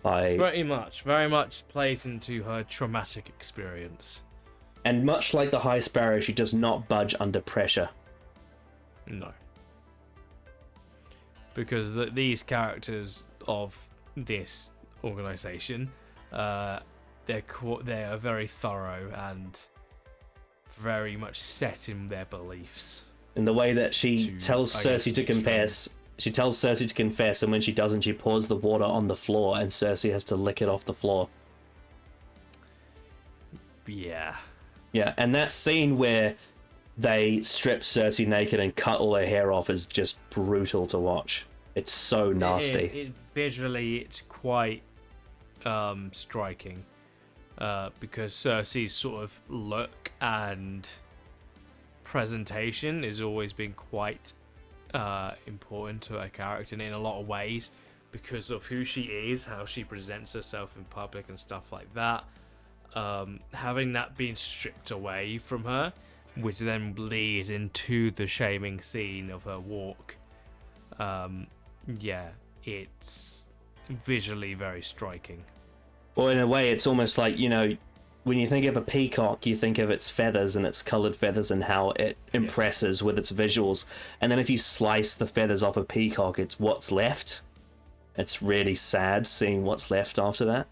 Very much plays into her traumatic experience. And much like the High Sparrow, she does not budge under pressure. No. Because these characters of this organization, they're very thorough and very much set in their beliefs. In the way that she tells Cersei to confess, she tells Cersei to confess, and when she doesn't, she pours the water on the floor, and Cersei has to lick it off the floor. Yeah. Yeah, and that scene where they strip Cersei naked and cut all her hair off is just brutal to watch. It's so nasty. Visually, it's quite striking. Because Cersei's sort of look and presentation has always been quite important to her character in a lot of ways because of who she is, how she presents herself in public and stuff like that. Having that being stripped away from her, which then leads into the shaming scene of her walk. Yeah, it's visually very striking. Well, in a way, it's almost like, you know, when you think of a peacock, you think of its feathers and its coloured feathers and how it impresses with its visuals. And then if you slice the feathers off a peacock, it's what's left. It's really sad seeing what's left after that.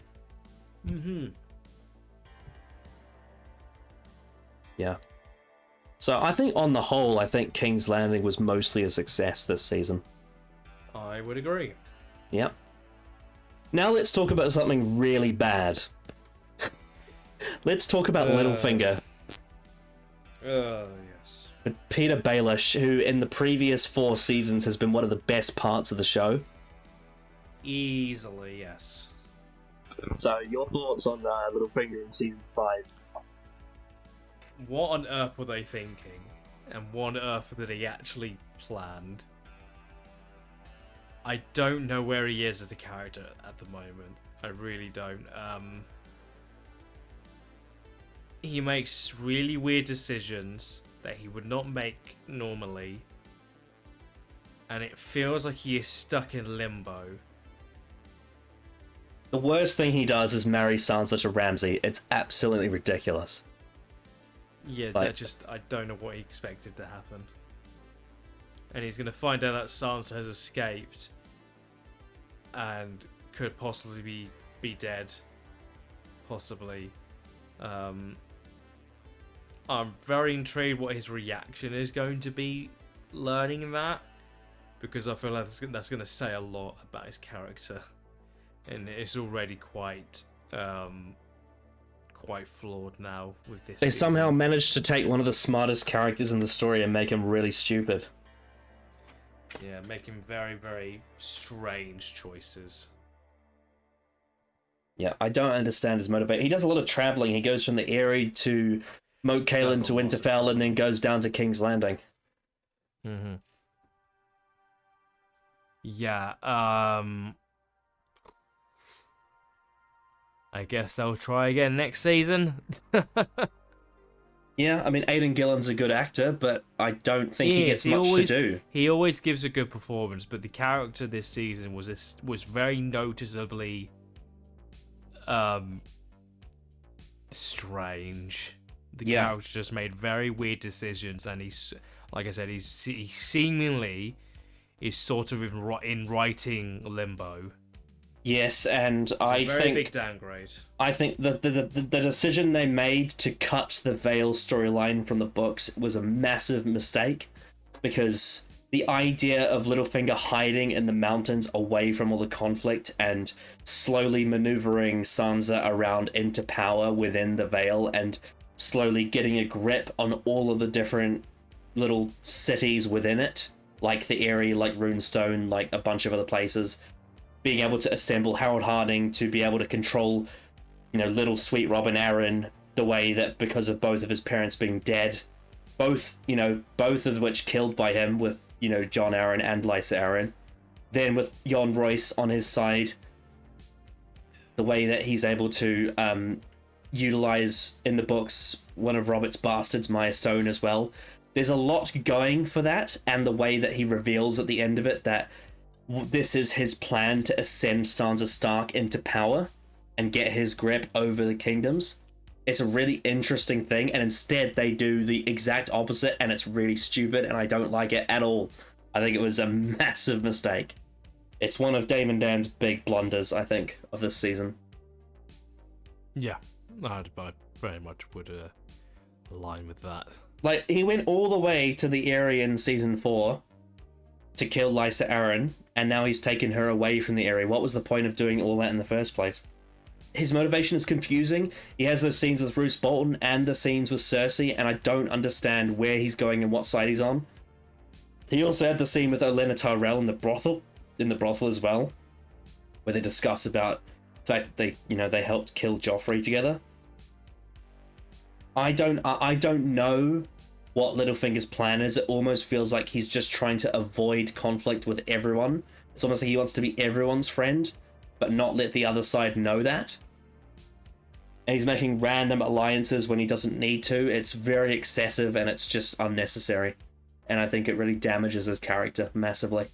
Mm-hmm. Yeah. So I think on the whole, I think King's Landing was mostly a success this season. I would agree. Yep. Now let's talk about something really bad. Let's talk about Littlefinger. Yes. With Peter Baelish, who in the previous 4 seasons has been one of the best parts of the show. Easily, yes. So, your thoughts on Littlefinger in season 5? What on earth were they thinking? And what on earth did he actually planned? I don't know where he is as a character at the moment. I really don't. He makes really weird decisions that he would not make normally. And it feels like he is stuck in limbo. The worst thing he does is marry Sansa to Ramsay. It's absolutely ridiculous. Yeah, Like, I don't know what he expected to happen. And he's going to find out that Sansa has escaped. And could possibly be dead. Possibly. I'm very intrigued what his reaction is going to be learning that. Because I feel like that's going to say a lot about his character. And it's already quite flawed now with this They season. somehow managed to take one of the smartest characters in the story and make him really stupid. Yeah, making very, very strange choices. Yeah, I don't understand his motivation. He does a lot of travelling. He goes from the Eirich to Moat Cailin to Winterfell and then goes down to King's Landing. Mm-hmm. Yeah, I guess they'll try again next season. Yeah, I mean, Aidan Gillen's a good actor, but I don't think he gets much to do. He always gives a good performance, but the character this season was very noticeably strange. The character just made very weird decisions, and he's, like I said, he seemingly is sort of in writing limbo. Yes, and I think very big downgrade. I think the decision they made to cut the Vale storyline from the books was a massive mistake, because the idea of Littlefinger hiding in the mountains away from all the conflict and slowly maneuvering Sansa around into power within the Vale and slowly getting a grip on all of the different little cities within it, like the Eyrie, like Runestone, like a bunch of other places, being able to assemble Harold Harding to be able to control, little sweet Robin Arryn, the way that because of both of his parents being dead, both of which killed by him with, Jon Arryn and Lysa Arryn, then with Jon Royce on his side, the way that he's able to utilize in the books one of Robert's bastards, Maya Stone, as well. There's a lot going for that, and the way that he reveals at the end of it that this is his plan to ascend Sansa Stark into power and get his grip over the kingdoms. It's a really interesting thing, and instead they do the exact opposite, and it's really stupid, and I don't like it at all. I think it was a massive mistake. It's one of Damon Dan's big blunders, I think, of this season. Yeah, I very much would align with that. Like, he went all the way to the area in season 4 to kill Lysa Arryn, and now he's taken her away from the area. What was the point of doing all that in the first place? His motivation is confusing. He has those scenes with Roose Bolton and the scenes with Cersei, and I don't understand where he's going and what side he's on. He also had the scene with Olenna Tyrell in the brothel as well, where they discuss about the fact that they helped kill Joffrey together. I don't know what Littlefinger's plan is. It almost feels like he's just trying to avoid conflict with everyone. It's almost like he wants to be everyone's friend, but not let the other side know that. And he's making random alliances when he doesn't need to. It's very excessive and it's just unnecessary. And I think it really damages his character massively.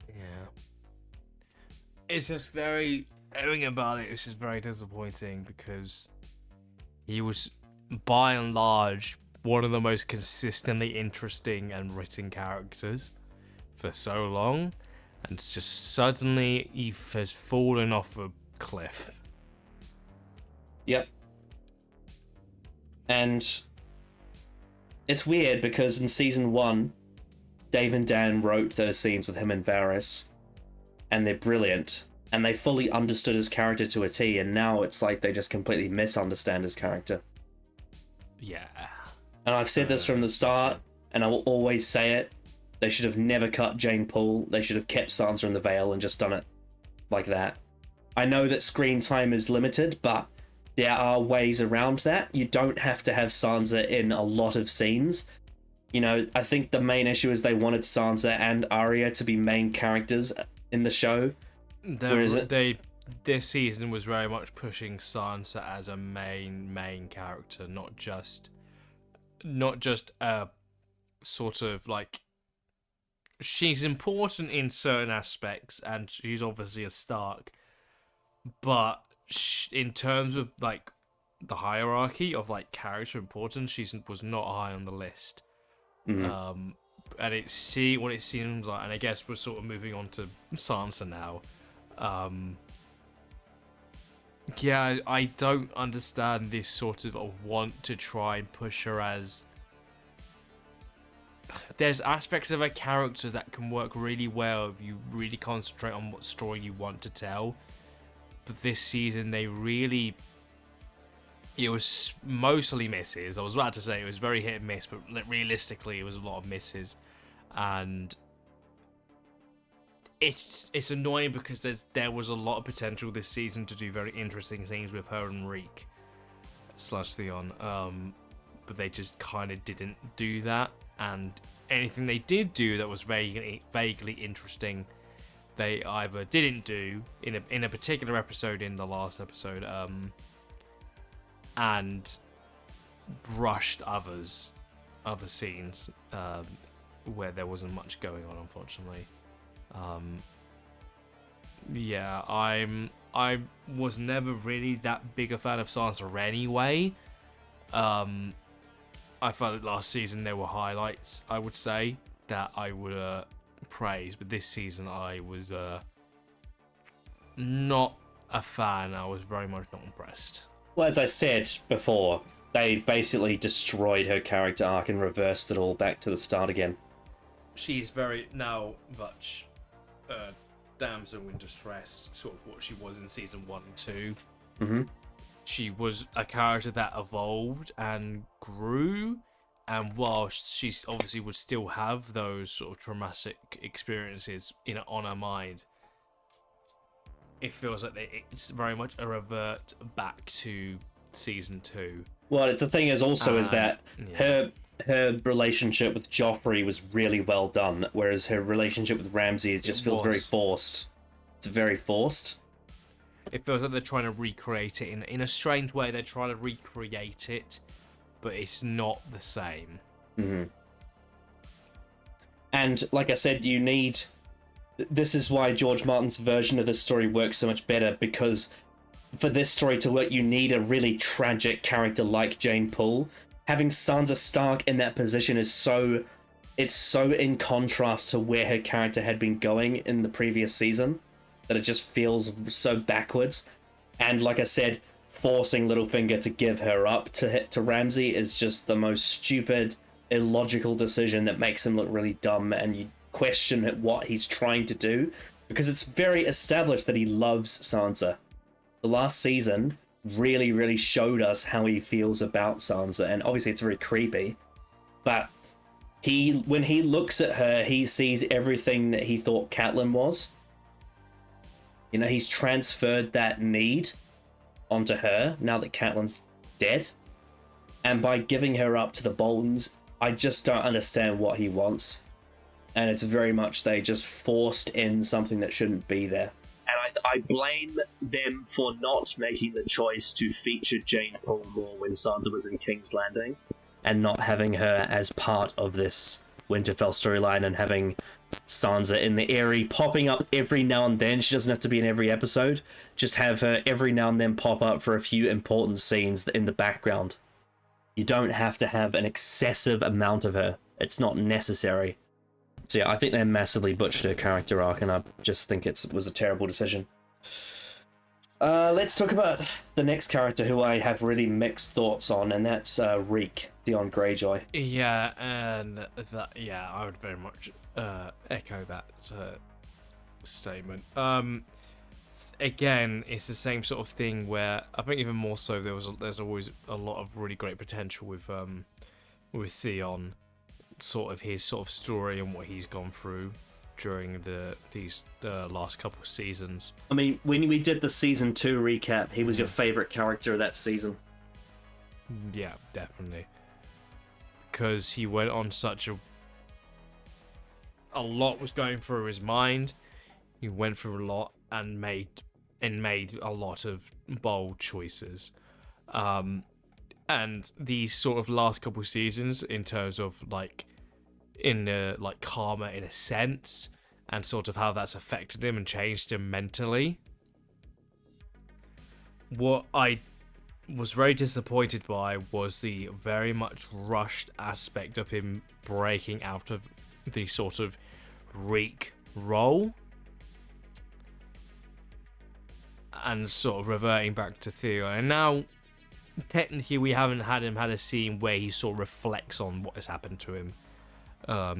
Yeah. It's just everything about it is just very disappointing because he was, by and large, one of the most consistently interesting and written characters for so long, and it's just suddenly he has fallen off a cliff. Yep. And it's weird because in season 1, Dave and Dan wrote those scenes with him and Varys, and they're brilliant, and they fully understood his character to a T, and now it's like they just completely misunderstand his character. Yeah. And I've said this from the start, and I will always say it. They should have never cut Jane Poole. They should have kept Sansa in the Vale and just done it like that. I know that screen time is limited, but there are ways around that. You don't have to have Sansa in a lot of scenes. I think the main issue is they wanted Sansa and Arya to be main characters in the show. This season was very much pushing Sansa as a main character, not just a sort of like, she's important in certain aspects and she's obviously a Stark, but in terms of like the hierarchy of like character importance, she was not high on the list. And what it seems like, and I guess we're sort of moving on to Sansa now. Yeah, I don't understand this sort of want to try and push her as... There's aspects of a character that can work really well if you really concentrate on what story you want to tell. But this season, it was mostly misses. I was about to say it was very hit and miss, but realistically, it was a lot of misses. And it's annoying because there was a lot of potential this season to do very interesting things with her and Reek / Theon, but they just kind of didn't do that. And anything they did do that was vaguely interesting, they either didn't do in a particular episode, in the last episode, and brushed other scenes where there wasn't much going on, unfortunately. Yeah, I was never really that big a fan of Sansa anyway. I felt that last season there were highlights, I would say, that I would praise, but this season I was not a fan. I was very much not impressed. Well, as I said before, They basically destroyed her character arc and reversed it all back to the start again. She's very now much damsel in distress, sort of what she was in season 1 and 2. Mm-hmm. She was a character that evolved and grew, and whilst she obviously would still have those sort of traumatic experiences on her mind, it feels like it's very much a revert back to season 2. Well, the thing is also is that yeah. her relationship with Joffrey was really well done, whereas her relationship with Ramsay just feels very forced. It's very forced. It feels like they're trying to recreate it in a strange way. They're trying to recreate it, but it's not the same. Mm-hmm. And like I said, you need... This is why George Martin's version of this story works so much better, because for this story to work, you need a really tragic character like Jane Poole. Having Sansa Stark in that position is so... It's so in contrast to where her character had been going in the previous season, that it just feels so backwards. And like I said, forcing Littlefinger to give her up to Ramsay is just the most stupid, illogical decision that makes him look really dumb, and you question what he's trying to do, because it's very established that he loves Sansa. The last season really, really showed us how he feels about Sansa, and obviously it's very creepy, but when he looks at her, he sees everything that he thought Catelyn was. You know, he's transferred that need onto her now that Catelyn's dead. And by giving her up to the Boltons, I just don't understand what he wants. And it's very much they just forced in something that shouldn't be there. And I blame them for not making the choice to feature Jane Poole more when Sansa was in King's Landing. And not having her as part of this Winterfell storyline, and having Sansa in the Eirich popping up every now and then. She doesn't have to be in every episode. Just have her every now and then pop up for a few important scenes in the background. You don't have to have an excessive amount of her. It's not necessary. So yeah, I think they massively butchered her character arc, and I just think it was a terrible decision. Let's talk about the next character who I have really mixed thoughts on, and that's Reek, Theon Greyjoy. Yeah, and I would very much echo that statement. Again, it's the same sort of thing where I think even more so there's always a lot of really great potential with Theon, sort of his sort of story and what he's gone through during these last couple of seasons. I mean, when we did the season 2 recap, he was your favorite character of that season. Yeah, definitely, because he went on such a lot was going through his mind. He went through a lot and made a lot of bold choices. And these sort of last couple seasons, in terms of like karma in a sense, and sort of how that's affected him and changed him mentally. What I was very disappointed by was the very much rushed aspect of him breaking out of the sort of Reek role and sort of reverting back to Theo. And now, technically, we haven't had a scene where he sort of reflects on what has happened to him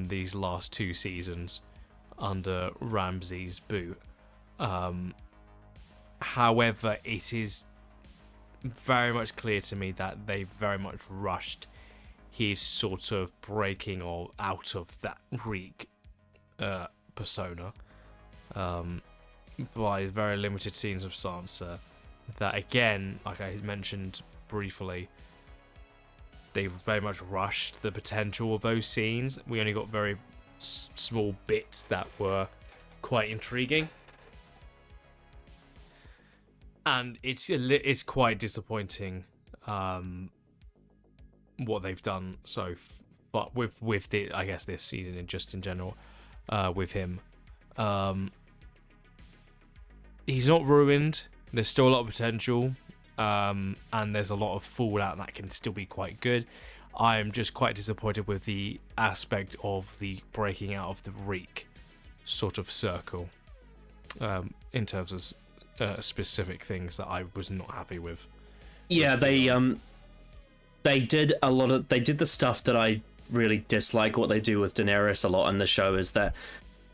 these last 2 seasons under Ramsay's boot. However, it is very much clear to me that they very much rushed his sort of breaking or out of that Reek persona by very limited scenes of Sansa. That again, like I mentioned briefly, they very much rushed the potential of those scenes. We only got very small bits that were quite intriguing, and it's quite disappointing what they've done but with the, I guess, this season and just in general with him. He's not ruined. There's still a lot of potential, and there's a lot of fallout that can still be quite good. I'm just quite disappointed with the aspect of the breaking out of the Reek sort of circle, in terms of specific things that I was not happy with. Yeah, they they did the stuff that I really dislike. What they do with Daenerys a lot in the show is that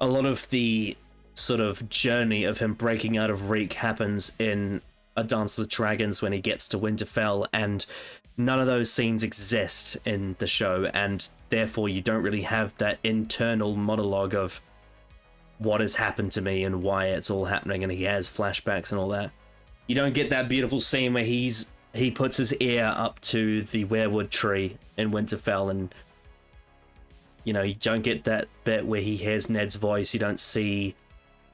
a lot of the sort of journey of him breaking out of Reek happens in A Dance with Dragons when he gets to Winterfell, and none of those scenes exist in the show, and therefore you don't really have that internal monologue of what has happened to me and why it's all happening, and he has flashbacks and all that. You don't get that beautiful scene where he puts his ear up to the weirwood tree in Winterfell, and you know, you don't get that bit where he hears Ned's voice. You don't see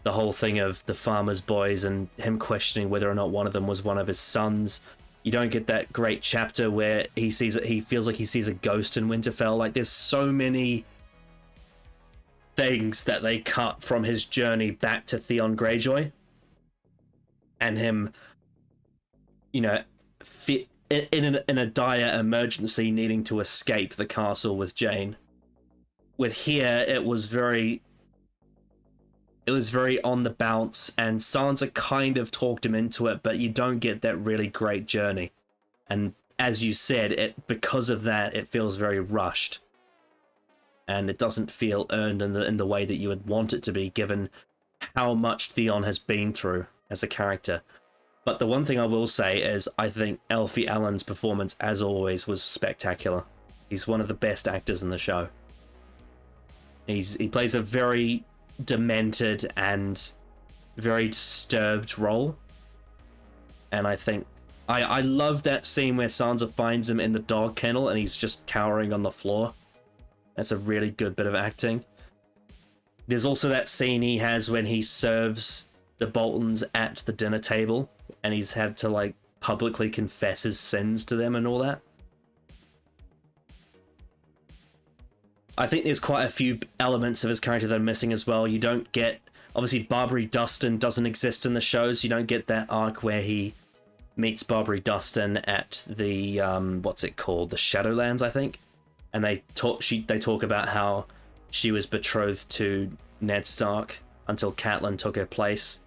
the whole thing of the farmer's boys and him questioning whether or not one of them was one of his sons. You don't get that great chapter where he feels like he sees a ghost in Winterfell. Like, there's so many things that they cut from his journey back to Theon Greyjoy, and him, you know, in a dire emergency needing to escape the castle with Jane. With here, it was very on the bounce, and Sansa kind of talked him into it, but you don't get that really great journey. And as you said, because of that, it feels very rushed, and it doesn't feel earned in the way that you would want it to be, given how much Theon has been through as a character. But the one thing I will say is I think Alfie Allen's performance, as always, was spectacular. He's one of the best actors in the show. He plays a very demented and very disturbed role, and I think I love that scene where Sansa finds him in the dog kennel and he's just cowering on the floor. That's a really good bit of acting. There's also that scene he has when he serves the Boltons at the dinner table, and he's had to like publicly confess his sins to them and all that. I think there's quite a few elements of his character that are missing as well. You don't get, obviously, Barbary Dustin doesn't exist in the shows. You don't get that arc where he meets Barbary Dustin at the what's it called, the Shadowlands, I think, and they talk about how she was betrothed to Ned Stark until Catelyn took her place,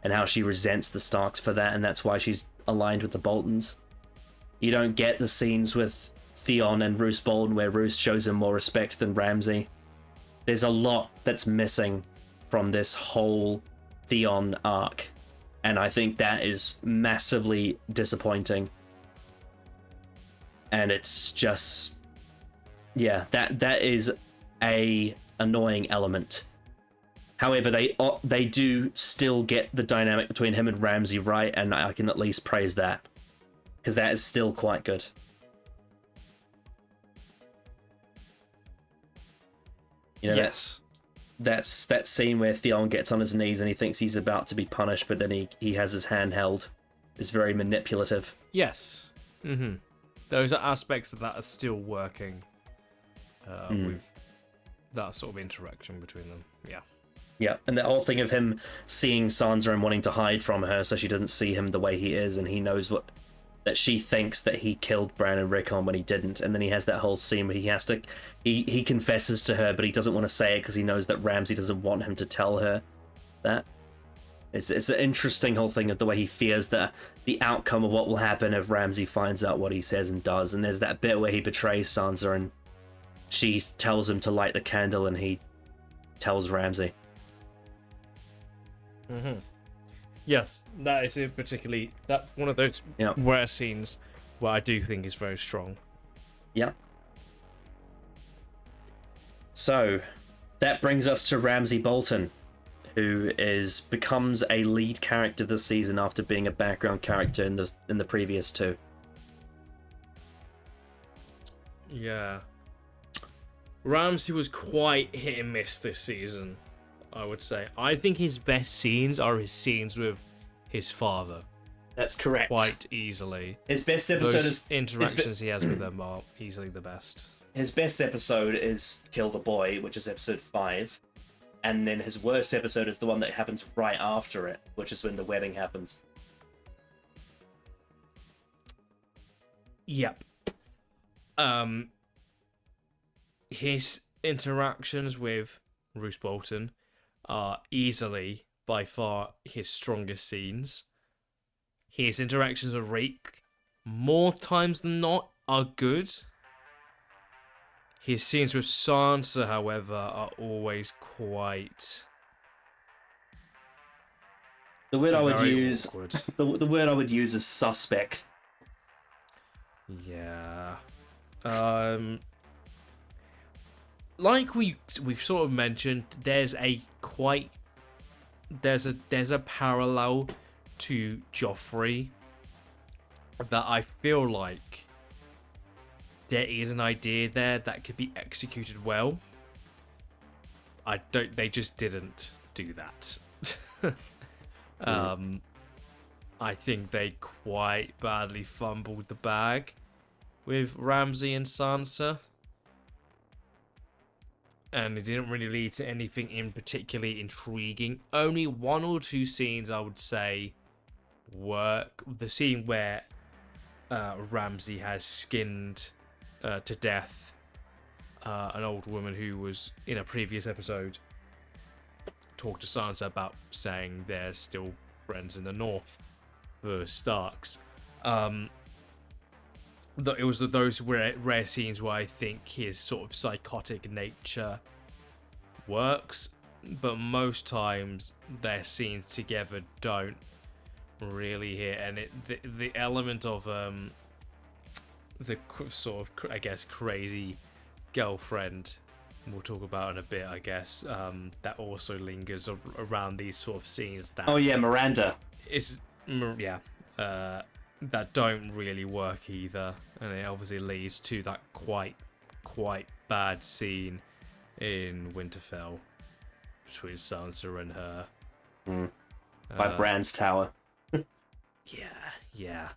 and how she resents the Starks for that, and that's why she's aligned with the Boltons. You don't get the scenes with Theon and Roose Bolton where Roose shows him more respect than Ramsay. There's a lot that's missing from this whole Theon arc, and I think that is massively disappointing. And it's just, yeah, that is a annoying element. However, they do still get the dynamic between him and Ramsay right, and I can at least praise that, because that is still quite good. You know, yes. That's that scene where Theon gets on his knees and he thinks he's about to be punished, but then he has his hand held. Is very manipulative. Yes. Mm-hmm. Those are aspects of that are still working with that sort of interaction between them. Yeah. Yeah, and the whole thing of him seeing Sansa and wanting to hide from her so she doesn't see him the way he is, and he knows that she thinks that he killed Bran and Rickon when he didn't, and then he has that whole scene where he confesses to her, but he doesn't want to say it because he knows that Ramsay doesn't want him to tell her that. It's an interesting whole thing of the way he fears that the outcome of what will happen if Ramsay finds out what he says and does, and there's that bit where he betrays Sansa and she tells him to light the candle and he tells Ramsay. Mm-hmm. Yes, that is particularly one of those rare scenes where I do think is very strong. Yeah. So that brings us to Ramsay Bolton, who becomes a lead character this season after being a background character in the previous two. Yeah. Ramsay was quite hit and miss this season, I would say. I think his best scenes are his scenes with his father. That's correct. Quite easily. His best episode Those interactions he has with them are easily the best. His best episode is Kill the Boy, which is episode 5. And then his worst episode is the one that happens right after it, which is when the wedding happens. Yep. His interactions with Roose Bolton are easily, by far, his strongest scenes. His interactions with Reek, more times than not, are good. His scenes with Sansa, however, are always quite... The word I would very use, awkward. the word I would use is suspect. Yeah. Like we've sort of mentioned, there's a parallel to Joffrey that I feel like there is an idea there that could be executed well. They just didn't do that. I think they quite badly fumbled the bag with Ramsay and Sansa. And it didn't really lead to anything in particularly intriguing. Only one or two scenes I would say work. The scene where Ramsay has skinned to death an old woman who was in a previous episode talked to Sansa about saying they're still friends in the north for Starks. It was those rare scenes where I think his sort of psychotic nature works, but most times their scenes together don't really hit, and the element of the sort of, I guess, crazy girlfriend we'll talk about in a bit, I guess, that also lingers around these sort of scenes that... Oh yeah, Miranda. That don't really work either, and it obviously leads to that quite bad scene in Winterfell between Sansa and her. By Bran's Tower. Yeah.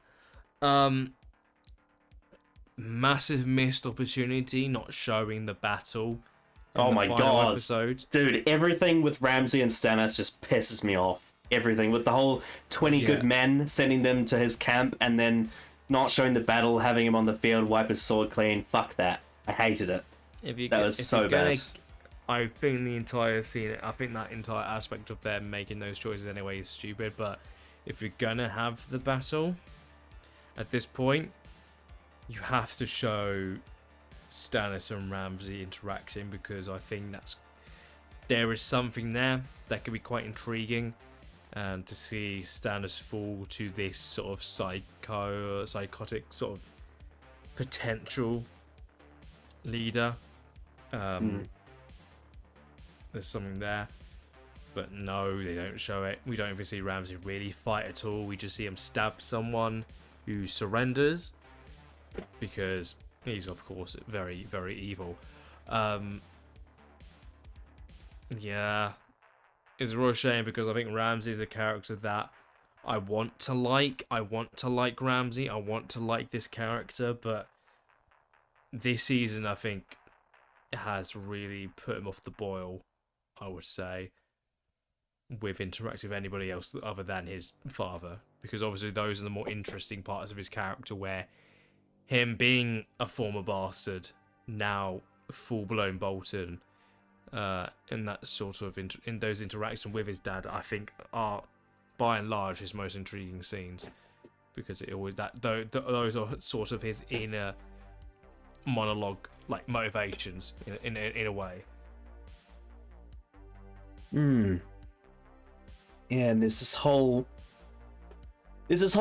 Massive missed opportunity not showing the battle in Oh the my final god. episode. Dude, everything with Ramsay and Stannis just pisses me off. Everything with the whole 20 good men, sending them to his camp and then not showing the battle, having him on the field, wipe his sword clean. Fuck that. I hated it. That was so bad. I think the entire scene, I think that entire aspect of them making those choices anyway is stupid, but if you're gonna have the battle at this point, you have to show Stannis and Ramsay interacting, because I think there is something there that could be quite intriguing, and to see Stannis fall to this sort of psychotic sort of potential leader. There's something there, but no, they don't show it. We don't even see Ramsay really fight at all. We just see him stab someone who surrenders, because he's of course very, very evil. It's a real shame, because I think Ramsay is a character that I want to like. I want to like Ramsay. I want to like this character, but this season I think has really put him off the boil, I would say, with interacting with anybody else other than his father, because obviously those are the more interesting parts of his character, where him being a former bastard, now full-blown Bolton, and that sort of in those interactions with his dad, I think are by and large his most intriguing scenes, because it always those are sort of his inner monologue, like motivations in a way. Yeah, and there's this whole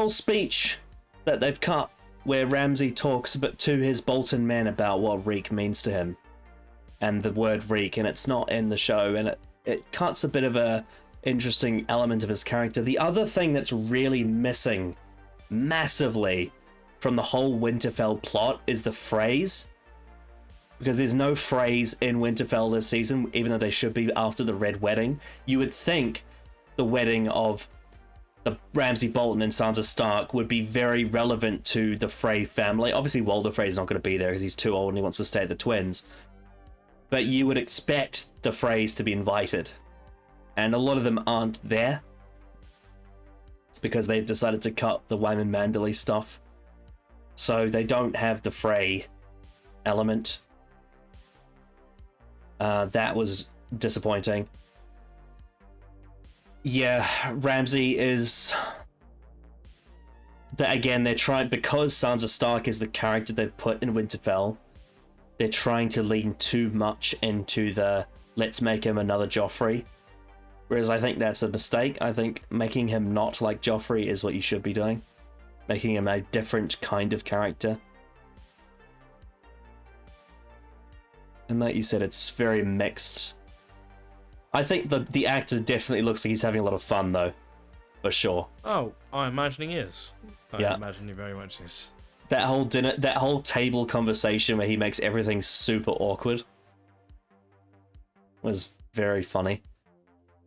speech that they've cut where Ramsay talks to his Bolton men about what reek means to him, and the word reek, and it's not in the show, and it cuts a bit of a interesting element of his character. The other thing that's really missing massively from the whole Winterfell plot is the phrase, because there's no phrase in Winterfell this season, even though they should be after the Red Wedding. You would think the wedding of the Ramsay Bolton and Sansa Stark would be very relevant to the Frey family. Obviously, Walder Frey's not going to be there because he's too old and he wants to stay at the Twins. But you would expect the Freys to be invited. And a lot of them aren't there, because they've decided to cut the Wyman Manderley stuff. So they don't have the Frey element. That was disappointing. Yeah, Ramsay is... that again, they're trying, because Sansa Stark is the character they've put in Winterfell, they're trying to lean too much into the let's make him another Joffrey. Whereas I think that's a mistake. I think making him not like Joffrey is what you should be doing. Making him a different kind of character. And like you said, it's very mixed. I think the actor definitely looks like he's having a lot of fun, though. For sure. Oh, I imagine he is. Yeah. I imagine he very much is. That whole dinner, that whole table conversation where he makes everything super awkward was very funny.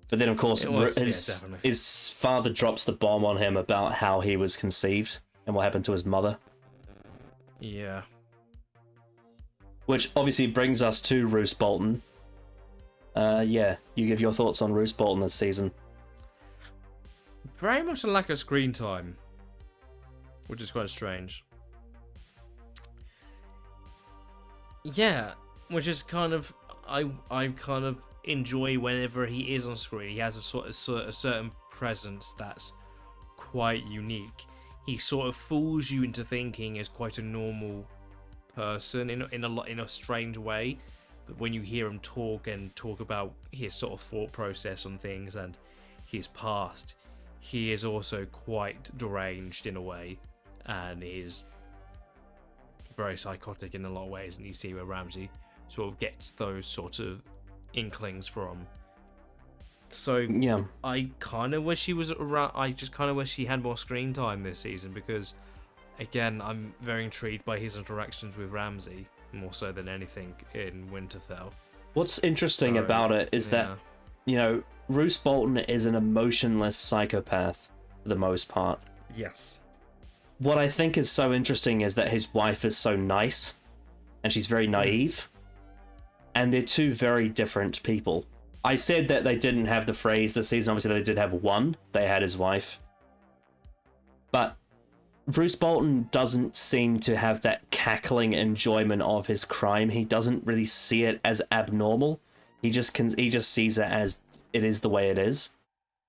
But then, of course, his father drops the bomb on him about how he was conceived and what happened to his mother. Yeah. Which obviously brings us to Roose Bolton. Yeah, you give your thoughts on Roose Bolton this season. Very much a lack of screen time, which is quite strange. Yeah, which is kind of I kind of enjoy whenever he is on screen. He has a certain presence that's quite unique. He sort of fools you into thinking as quite a normal person in a strange way, but when you hear him talk about his sort of thought process on things and his past, he is also quite deranged in a way, and is very psychotic in a lot of ways, and you see where Ramsay sort of gets those sort of inklings from. So yeah, I kind of wish he was around. I just kind of wish he had more screen time this season, because again, I'm very intrigued by his interactions with Ramsay, more so than anything in Winterfell. What's interesting about it is that, you know, Roose Bolton is an emotionless psychopath for the most part. Yes. What I think is so interesting is that his wife is so nice, and she's very naive, and they're two very different people. I said that they didn't have the phrase this season. Obviously, they did have one. They had his wife. But Roose Bolton doesn't seem to have that cackling enjoyment of his crime. He doesn't really see it as abnormal. He just sees it as it is the way it is.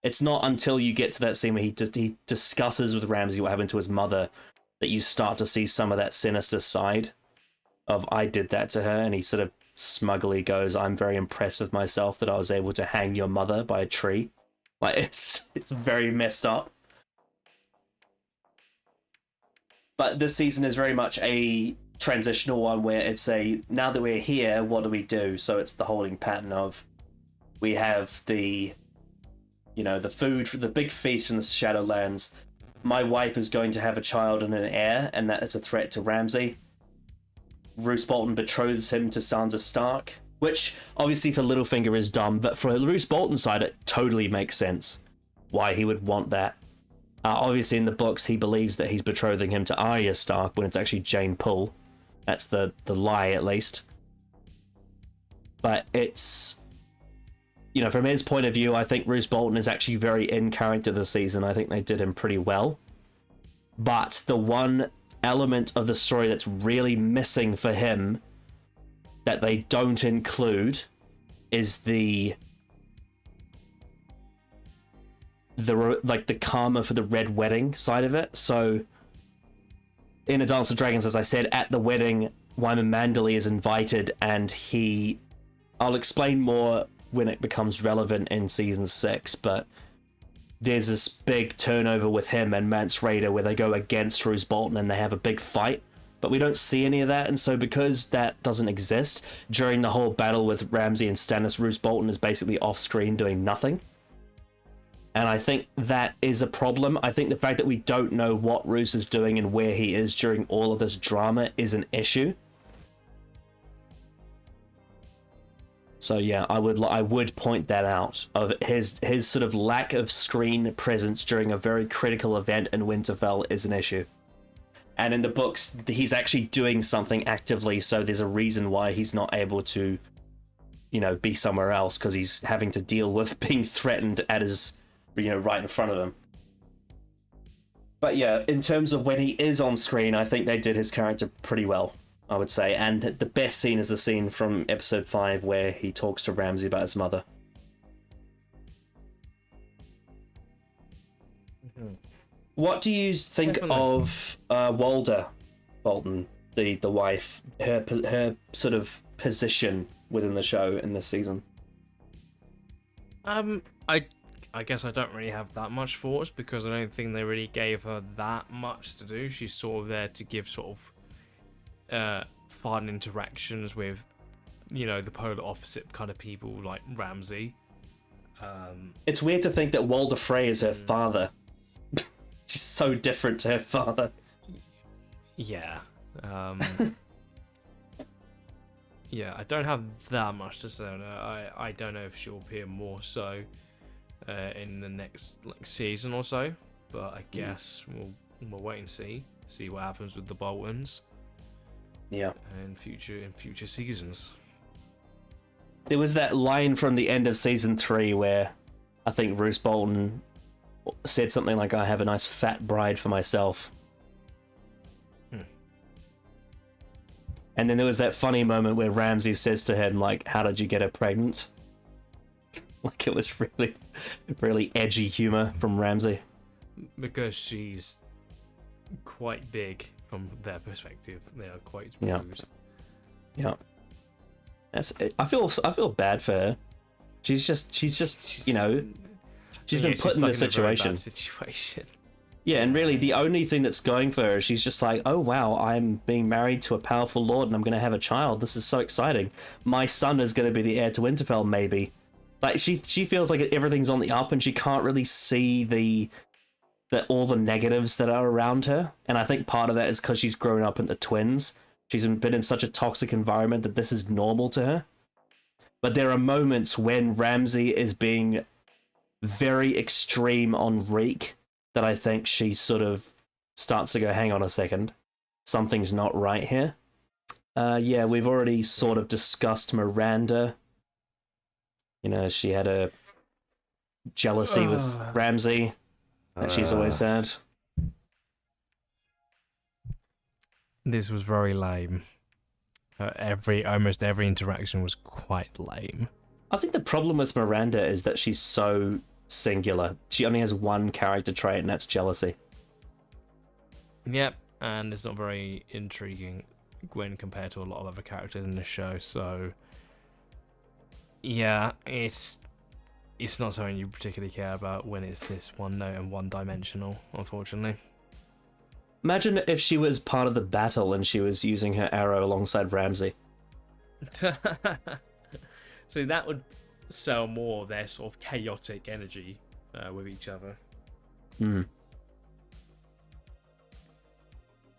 It's not until you get to that scene where he discusses with Ramsay what happened to his mother that you start to see some of that sinister side of I did that to her, and he sort of smugly goes, I'm very impressed with myself that I was able to hang your mother by a tree. Like, it's very messed up. But this season is very much a transitional one where it's now that we're here, what do we do? So it's the holding pattern of, we have the food for the big feast in the Shadowlands. My wife is going to have a child and an heir, and that is a threat to Ramsay. Roose Bolton betroths him to Sansa Stark, which obviously for Littlefinger is dumb, but for Roose Bolton's side it totally makes sense why he would want that. Obviously in the books he believes that he's betrothing him to Arya Stark when it's actually Jane Poole. That's the lie, at least. But it's, from his point of view, I think Roose Bolton is actually very in character this season. I think they did him pretty well. But the one element of the story that's really missing for him that they don't include is the karma for the Red Wedding side of it. So in A Dance with Dragons, as I said, at the wedding, Wyman Manderley is invited, and I'll explain more when it becomes relevant in season 6, but there's this big turnover with him and Mance Rayder where they go against Roose Bolton and they have a big fight, but we don't see any of that. And so because that doesn't exist during the whole battle with Ramsay and Stannis, Roose Bolton is basically off screen doing nothing. And I think that is a problem. I think the fact that we don't know what Roose is doing and where he is during all of this drama is an issue. So yeah, I would point that out, of his sort of lack of screen presence during a very critical event in Winterfell is an issue. And in the books, he's actually doing something actively, so there's a reason why he's not able to, be somewhere else, because he's having to deal with being threatened at his, right in front of him. But yeah, in terms of when he is on screen, I think they did his character pretty well, I would say. And the best scene is the scene from episode 5 where he talks to Ramsay about his mother. What do you think Definitely. of Walder Bolton, the wife, her sort of position within the show in this season? I guess I don't really have that much thoughts because I don't think they really gave her that much to do. She's sort of there to give sort of fun interactions with, you know, the polar opposite kind of people like Ramsay. It's weird to think that Walder Frey is her father. She's so different to her father. Yeah. Yeah, I don't have that much to say on her. I don't know if she'll appear more so in the next season or so, but I guess we'll wait and see what happens with the Boltons. Yeah. In future seasons. There was that line from the end of season 3 where I think Roose Bolton said something like, "I have a nice fat bride for myself." And then there was that funny moment where Ramsay says to him, like, "How did you get her pregnant?" Like, it was really, really edgy humor from Ramsay. Because she's quite big from their perspective. They are quite Yeah. rude. Yeah. I feel bad for her. She's just you know, she's been put in this situation. Yeah, and really the only thing that's going for her is she's just like, "Oh wow, I'm being married to a powerful lord and I'm going to have a child. This is so exciting. My son is going to be the heir to Winterfell, maybe." Like she feels like everything's on the up and she can't really see all the negatives that are around her. And I think part of that is because she's grown up in the twins. She's been in such a toxic environment that this is normal to her. But there are moments when Ramsay is being very extreme on Reek that I think she sort of starts to go, "Hang on a second, something's not right here." Yeah, we've already sort of discussed Miranda. You know, she had a jealousy with Ramsay that she's always had. This was very lame. Almost every interaction was quite lame. I think the problem with Miranda is that she's so singular. She only has one character trait, and that's jealousy. Yep, and it's not very intriguing when compared to a lot of other characters in the show. So, yeah, it's not something you particularly care about when it's this one note and one dimensional, unfortunately. Imagine if she was part of the battle and she was using her arrow alongside Ramsay. So that would sell more of their sort of chaotic energy with each other.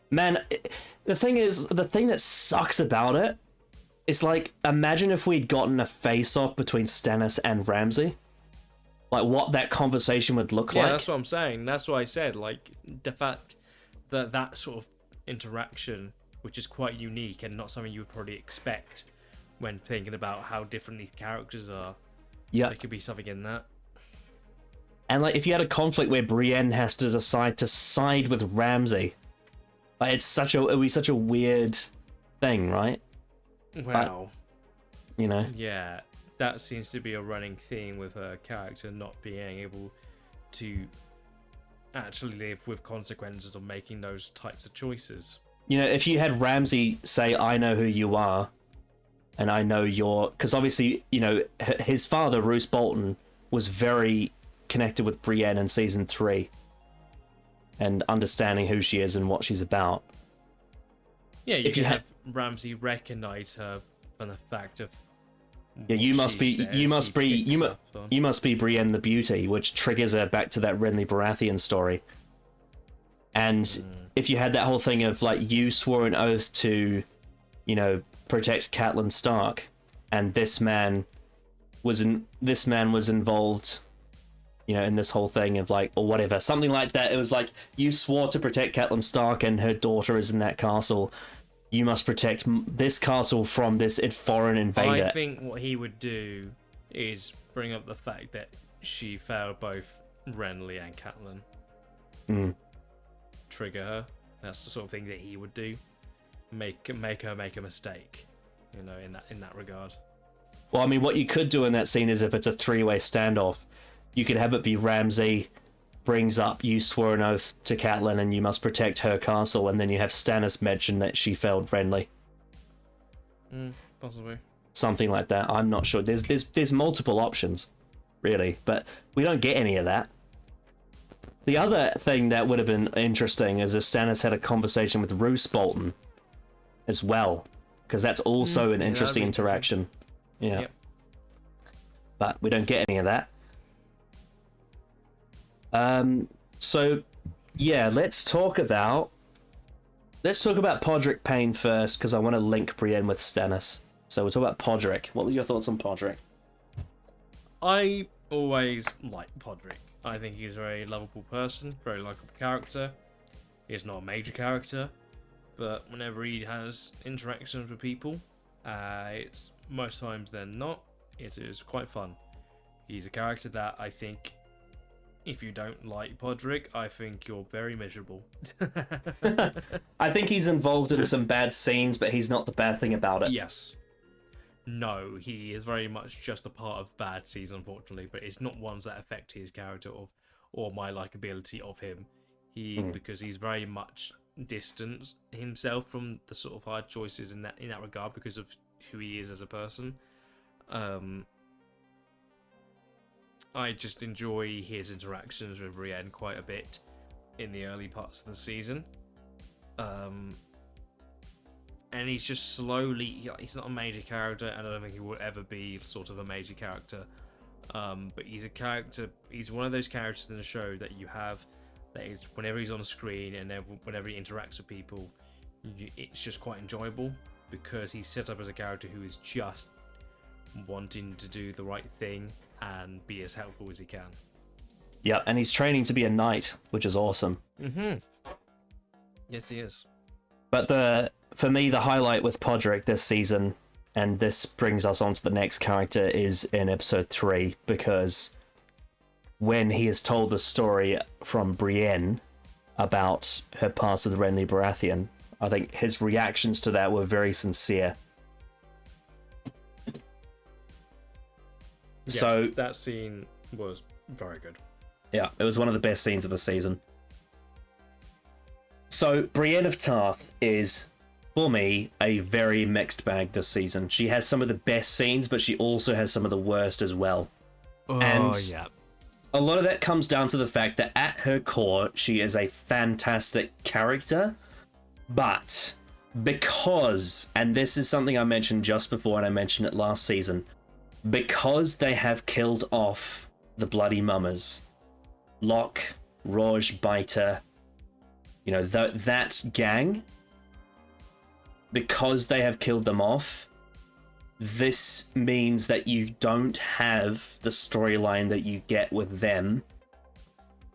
Man, the thing that sucks about it is, like, imagine if we'd gotten a face-off between Stannis and Ramsay. Like, what that conversation would look like. Yeah, that's what I'm saying. That's what I said. Like, the fact that sort of interaction, which is quite unique and not something you would probably expect when thinking about how different these characters are. Yeah. There could be something in that. And, like, if you had a conflict where Brienne has to decide to side with Ramsay, like, it would be such a weird thing, right? Wow. You know? Yeah, that seems to be a running theme with her character not being able to actually live with consequences of making those types of choices. You know, if you had Ramsay say, "I know who you are, and I know you're..." Because obviously, you know, his father, Roose Bolton, was very connected with Brienne in season 3. And understanding who she is and what she's about. Yeah, you have Ramsay recognize her from the fact of... Yeah, you must be Brienne the Beauty, which triggers her back to that Renly Baratheon story. And if you had that whole thing of, like, you swore an oath to, you know, protect Catelyn Stark, and this man was involved, you know, in this whole thing of, like, or whatever, something like that. It was like, you swore to protect Catelyn Stark, and her daughter is in that castle. You must protect this castle from this foreign invader. I think what he would do is bring up the fact that she failed both Renly and Catelyn. Trigger her. That's the sort of thing that he would do. Make her make a mistake, you know, in that regard. Well, I mean, what you could do in that scene is, if it's a 3-way standoff, you could have it be Ramsay, brings up you swore an oath to Catelyn and you must protect her castle, and then you have Stannis mention that she failed Renly. Possibly. Something like that. I'm not sure. There's multiple options, really, but we don't get any of that. The other thing that would have been interesting is if Stannis had a conversation with Roose Bolton as well, because that's also an interesting interaction. Yeah. Yep. But we don't get any of that. So yeah, let's talk about Podrick Payne first, because I want to link Brienne with Stannis. So we'll talk about Podrick. What were your thoughts on Podrick? I always liked Podrick. I think he's a very lovable person, very likable character. He's not a major character, but whenever he has interactions with people, it's most times than not, it is quite fun. He's a character that I think, if you don't like Podrick, I think you're very miserable. I think he's involved in some bad scenes, but he's not the bad thing about it. Yes. No, he is very much just a part of bad scenes, unfortunately, but it's not ones that affect his character or my likability of him. Because he's very much distanced himself from the sort of hard choices in that regard because of who he is as a person. I just enjoy his interactions with Brienne quite a bit in the early parts of the season. And he's just slowly... He's not a major character, and I don't think he will ever be sort of a major character. But he's a character... He's one of those characters in the show that you have... That is, whenever he's on screen and whenever he interacts with people, it's just quite enjoyable. Because he's set up as a character who is just wanting to do the right thing and be as helpful as he can. Yeah, and he's training to be a knight, which is awesome. Yes, he is. But for me, the highlight with Podrick this season, and this brings us on to the next character, is in episode 3, because when he is told the story from Brienne about her past with Renly Baratheon, I think his reactions to that were very sincere. Yes, so that scene was very good. Yeah, it was one of the best scenes of the season. So Brienne of Tarth is, for me, a very mixed bag this season. She has some of the best scenes, but she also has some of the worst as well. Yeah. A lot of that comes down to the fact that at her core, she is a fantastic character, but because, and this is something I mentioned just before and I mentioned it last season, because they have killed off the Bloody Mummers, Locke, Roj, Biter, you know, that gang, because they have killed them off, this means that you don't have the storyline that you get with them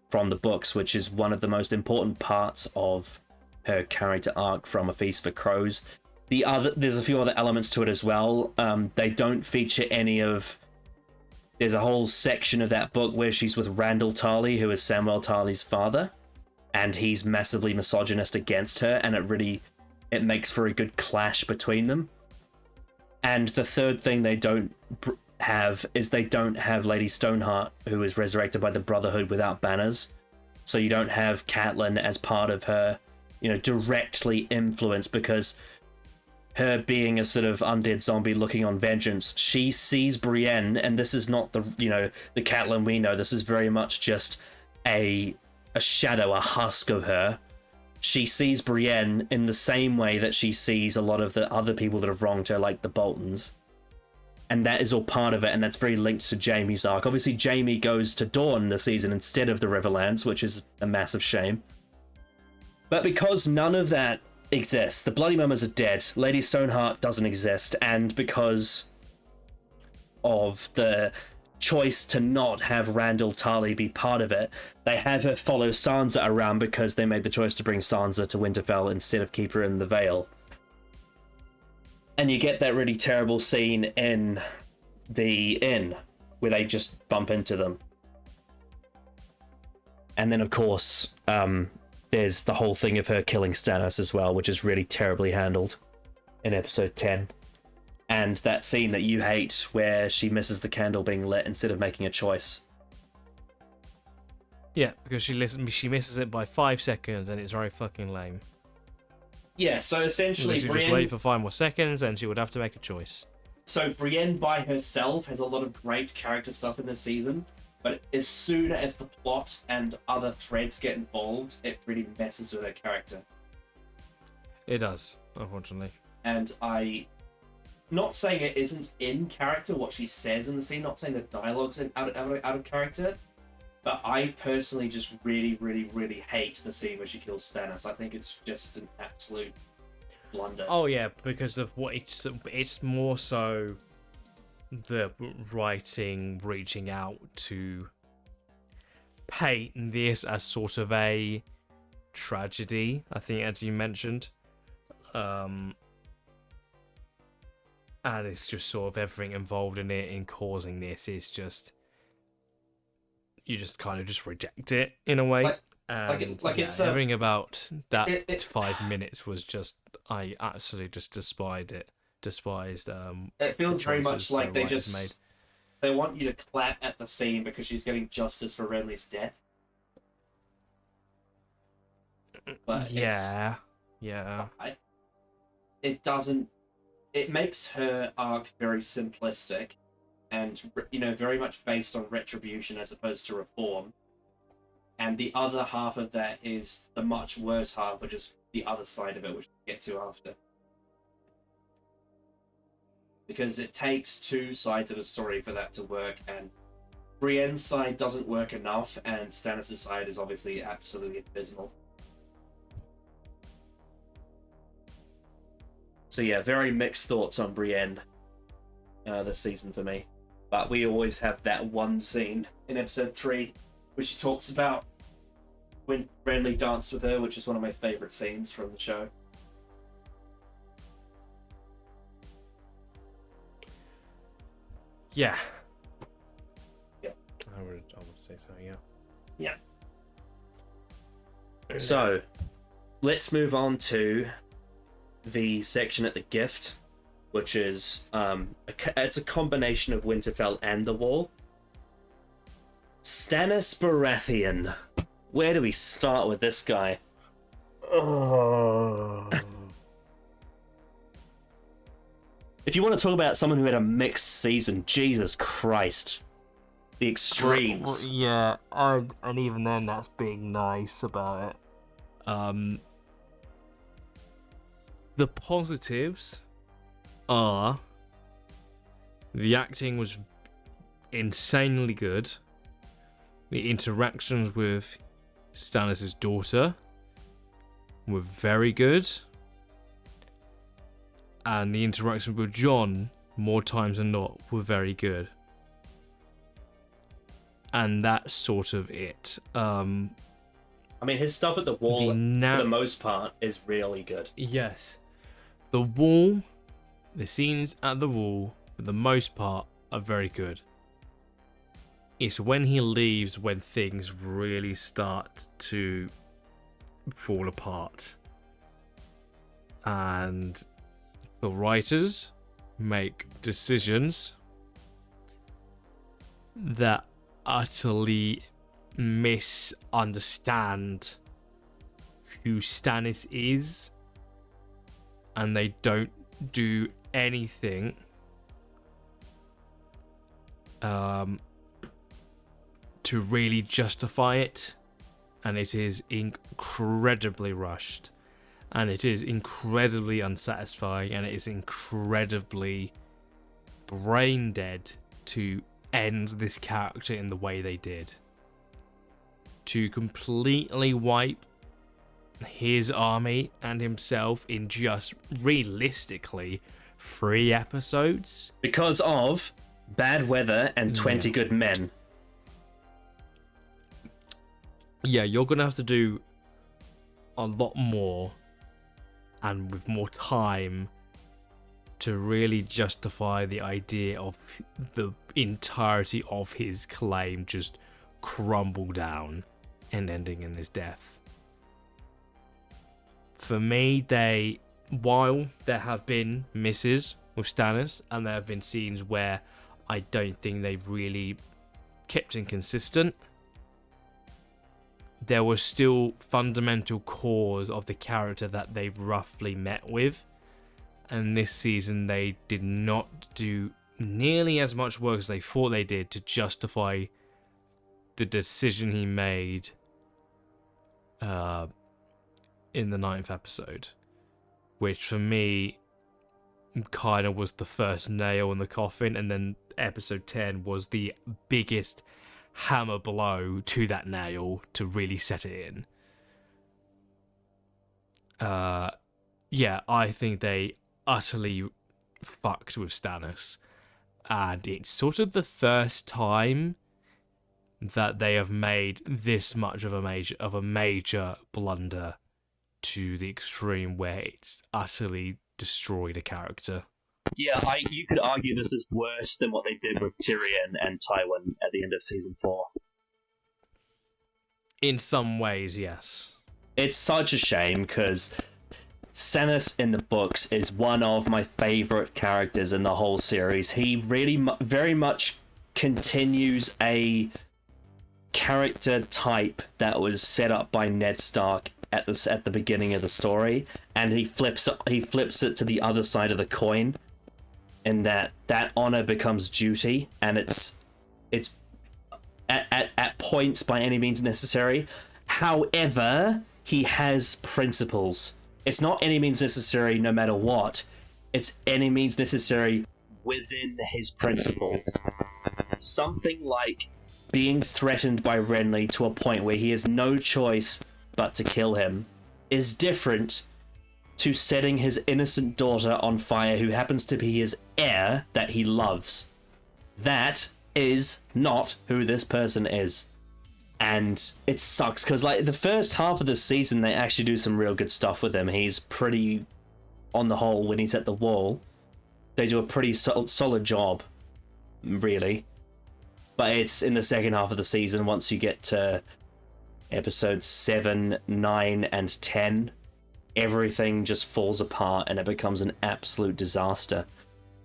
from the books, which is one of the most important parts of her character arc from A Feast for Crows. There's a few other elements to it as well. They don't feature any of... There's a whole section of that book where she's with Randall Tarly, who is Samwell Tarly's father, and he's massively misogynist against her, and it makes for a good clash between them. And the third thing they don't have is they don't have Lady Stoneheart, who is resurrected by the Brotherhood without banners. So you don't have Catelyn as part of her, you know, directly influenced, because her being a sort of undead zombie looking on vengeance, she sees Brienne, and this is not the, you know, the Catelyn we know. This is very much just a shadow, a husk of her. She sees Brienne in the same way that she sees a lot of the other people that have wronged her, like the Boltons. And that is all part of it, and that's very linked to Jaime's arc. Obviously, Jaime goes to Dorne this season instead of the Riverlands, which is a massive shame. But because none of that exists, the Bloody Mummers are dead, Lady Stoneheart doesn't exist, and because of the choice to not have Randall Tarly be part of it, they have her follow Sansa around because they made the choice to bring Sansa to Winterfell instead of keep her in the Vale. And you get that really terrible scene in the inn where they just bump into them. And then, of course, there's the whole thing of her killing Stannis as well, which is really terribly handled in episode 10. And that scene that you hate where she misses the candle being lit instead of making a choice. Yeah, because she misses it by 5 seconds, and it's very fucking lame. Yeah, so essentially, She Brienne... just wait for 5 more seconds, and she would have to make a choice. So Brienne by herself has a lot of great character stuff in this season, but as soon as the plot and other threads get involved, it really messes with her character. It does, unfortunately. And not saying it isn't in character, what she says in the scene, not saying the dialogue's out of character, but I personally just really, really, really hate the scene where she kills Stannis. I think it's just an absolute blunder. Oh yeah, because of what it's more so the writing reaching out to paint this as sort of a tragedy, I think, as you mentioned. And it's just sort of everything involved in it in causing this is just, you just kind of just reject it in a way. It's everything about that 5 minutes was just, I absolutely just despised it. It feels very much like they want you to clap at the scene because she's getting justice for Renly's death. But yeah. It doesn't. It makes her arc very simplistic, and very much based on retribution as opposed to reform. And the other half of that is the much worse half, which is the other side of it, which we'll get to after. Because it takes two sides of a story for that to work, and Brienne's side doesn't work enough, and Stannis' side is obviously absolutely abysmal. So yeah, very mixed thoughts on Brienne this season for me. But we always have that one scene in episode 3 where she talks about when Renly danced with her, which is one of my favourite scenes from the show. Yeah. Yeah. I would say so, yeah. Yeah. So, let's move on to the section at the Gift, which is it's a combination of Winterfell and the Wall. Stannis Baratheon. Where do we start with this guy? If you want to talk about someone who had a mixed season, Jesus Christ. The extremes. Yeah, and even then that's being nice about it. The positives are the acting was insanely good. The interactions with Stannis' daughter were very good. And the interactions with Jon, more times than not, were very good. And that's sort of it. I mean, his stuff at the Wall, for the most part, is really good. Yes. The Wall, the scenes at the Wall, for the most part, are very good. It's when he leaves when things really start to fall apart. And the writers make decisions that utterly misunderstand who Stannis is, and they don't do anything to really justify it, and it is incredibly rushed, and it is incredibly unsatisfying, and it is incredibly brain dead to end this character in the way they did. To completely wipe his army and himself in just realistically 3 episodes. Because of bad weather and 20 good men. Yeah, you're going to have to do a lot more and with more time to really justify the idea of the entirety of his claim just crumble down and ending in his death. For me, while there have been misses with Stannis, and there have been scenes where I don't think they've really kept him consistent, there were still fundamental cores of the character that they've roughly met with. And this season, they did not do nearly as much work as they thought they did to justify the decision he made in the 9th episode. Which, for me, kind of was the first nail in the coffin. And then episode 10 was the biggest hammer blow to that nail to really set it in. Yeah, I think they utterly fucked with Stannis, and it's sort of the first time that they have made this much of a major blunder to the extreme where it's utterly destroyed a character. Yeah, you could argue this is worse than what they did with Tyrion and Tywin at the end of season 4. In some ways, yes. It's such a shame, because Stannis in the books is one of my favourite characters in the whole series. He really very much continues a character type that was set up by Ned Stark at the beginning of the story, and he flips it to the other side of the coin, in that honor becomes duty, and it's at points by any means necessary. However, he has principles. It's not any means necessary no matter what. It's any means necessary within his principles. Something like being threatened by Renly to a point where he has no choice but to kill him is different to setting his innocent daughter on fire, who happens to be his heir that he loves. That is not who this person is. And it sucks, because like the first half of the season, they actually do some real good stuff with him. He's pretty, on the whole, when he's at the wall, they do a pretty solid job, really. But it's in the second half of the season, once you get to episodes 7, 9, and 10, everything just falls apart and it becomes an absolute disaster.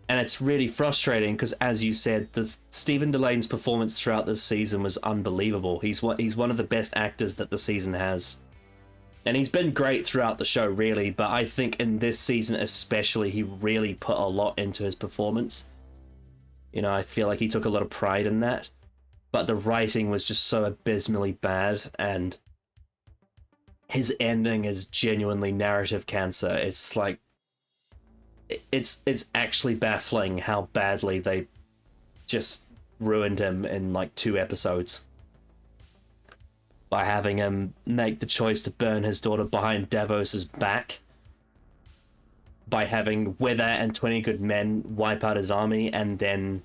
And it's really frustrating because, as you said, Stephen Delane's performance throughout this season was unbelievable. He's one of the best actors that the season has. And he's been great throughout the show, really, but I think in this season especially, he really put a lot into his performance. You know, I feel like he took a lot of pride in that. But the writing was just so abysmally bad, and his ending is genuinely narrative cancer. It's like, it's actually baffling how badly they just ruined him in like 2 episodes by having him make the choice to burn his daughter behind Davos's back, by having Wither and 20 good men wipe out his army, and then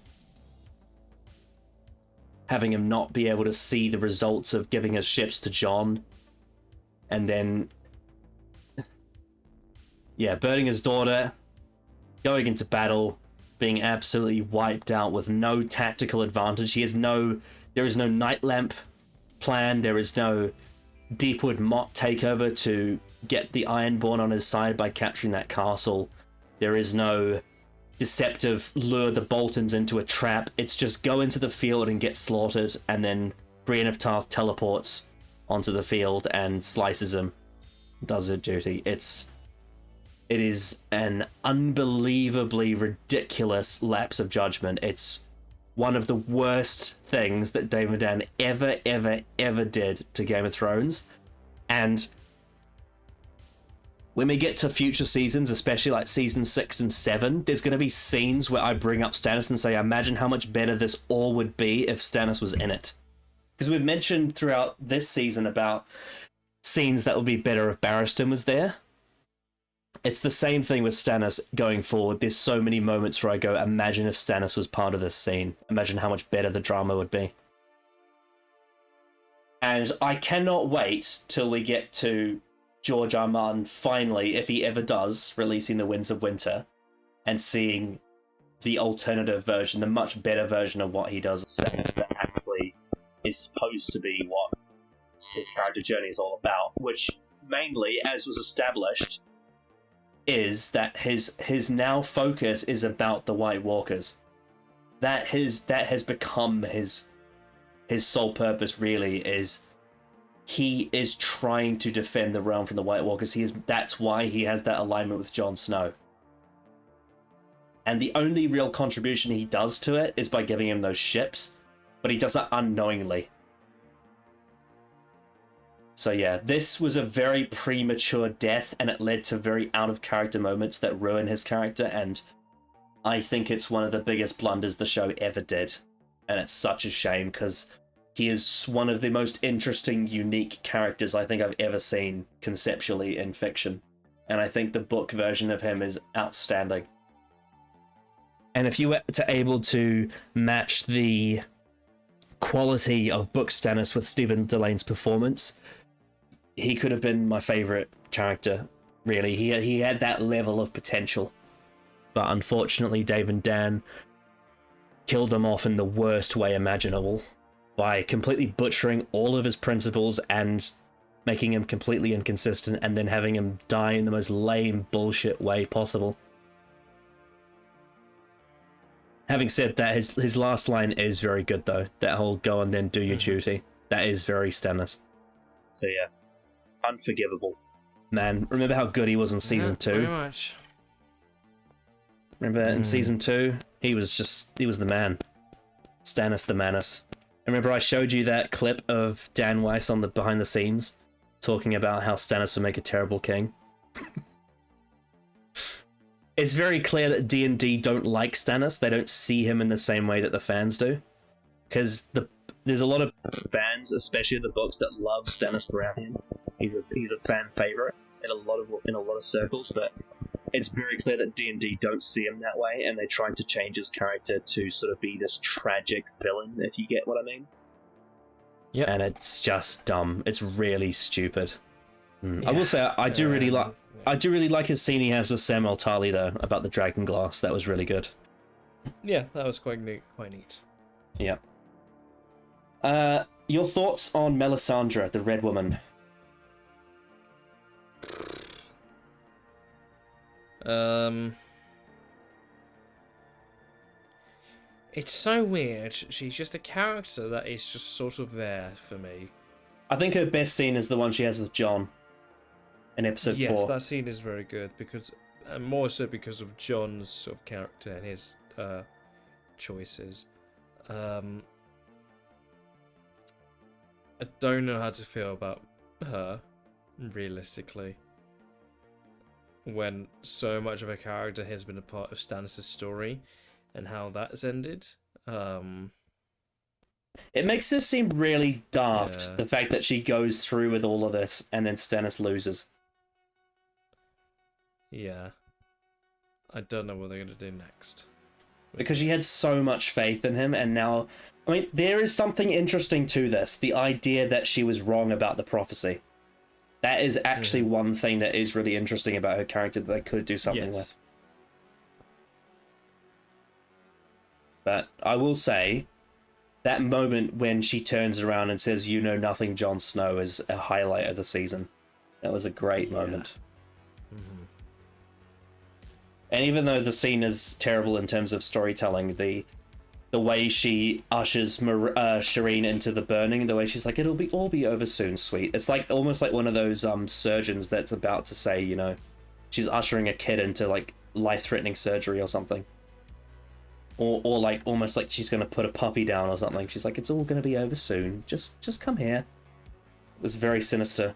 having him not be able to see the results of giving his ships to Jon, and then burning his daughter, going into battle, being absolutely wiped out with no tactical advantage. There is no night lamp plan. There is no Deepwood Motte takeover to get the Ironborn on his side by capturing that castle. There is no deceptive lure the Boltons into a trap. It's just go into the field and get slaughtered, and then Brienne of Tarth teleports onto the field and slices him. Does her duty. It is an unbelievably ridiculous lapse of judgment. It's one of the worst things that Dave Madan ever did to Game of Thrones. And when we get to future seasons, especially like season 6 and 7, there's going to be scenes where I bring up Stannis and say, imagine how much better this all would be if Stannis was in it. Because we've mentioned throughout this season about scenes that would be better if Barristan was there. It's the same thing with Stannis going forward. There's so many moments where I go, imagine if Stannis was part of this scene. Imagine how much better the drama would be. And I cannot wait till we get to George R. Martin finally, if he ever does, releasing The Winds of Winter and seeing the alternative version, the much better version of what he does. Stannis that actually is supposed to be what his character journey is all about, which mainly, as was established, is that his now focus is about the White Walkers. That has become his sole purpose, really, is he is trying to defend the realm from the White Walkers. That's why he has that alignment with Jon Snow. And the only real contribution he does to it is by giving him those ships, but he does that unknowingly. So yeah, this was a very premature death, and it led to very out-of-character moments that ruin his character, and I think it's one of the biggest blunders the show ever did. And it's such a shame, because he is one of the most interesting, unique characters I think I've ever seen conceptually in fiction. And I think the book version of him is outstanding. And if you were able to match the quality of book Stannis with Stephen Delane's performance, he could have been my favorite character, really. He had that level of potential. But unfortunately, Dave and Dan killed him off in the worst way imaginable by completely butchering all of his principles and making him completely inconsistent, and then having him die in the most lame bullshit way possible. Having said that, his last line is very good, though. That whole "go and then do your duty." That is very Stannis. So yeah, unforgivable. Man, remember how good he was in season 2? Very much. Remember that in season 2? He was the man. Stannis the Manus. Remember I showed you that clip of Dan Weiss on the behind the scenes talking about how Stannis would make a terrible king? It's very clear that D&D don't like Stannis. They don't see him in the same way that the fans do. Because there's a lot of fans, especially the books, that love Stannis Baratheon. He's a fan favorite in a lot of circles, but it's very clear that D&D don't see him that way, and they tried to change his character to sort of be this tragic villain, if you get what I mean. Yeah, and it's just dumb. It's really stupid. I will say I do really like his scene he has with Samuel Tarly though about the dragon glass. That was really good. Yeah, that was quite neat. Yeah. Your thoughts on Melisandre, the Red Woman? It's so weird. She's just a character that is just sort of there for me. I think her best scene is the one she has with Jon in episode 4. Yes, that scene is very good, because more so because of Jon's sort of character and his choices. I don't know how to feel about her, realistically, when so much of her character has been a part of Stannis' story and how that's ended. It makes her seem really daft, Yeah. the fact that she goes through with all of this and then Stannis loses. Yeah. I don't know what they're going to do next. Because she had so much faith in him, and now... I mean, there is something interesting to this. The idea that she was wrong about the prophecy. That is actually one thing that is really interesting about her character that they could do something with. But I will say, that moment when she turns around and says, "You know nothing, Jon Snow," is a highlight of the season. That was a great moment. And even though the scene is terrible in terms of storytelling, the way she ushers Shireen into the burning, the way she's like, "It'll all be over soon, sweet." It's like almost like one of those surgeons that's about to say, you know, she's ushering a kid into like life-threatening surgery or something. Or like almost like she's gonna put a puppy down or something. She's like, "It's all gonna be over soon. Just come here." It was very sinister.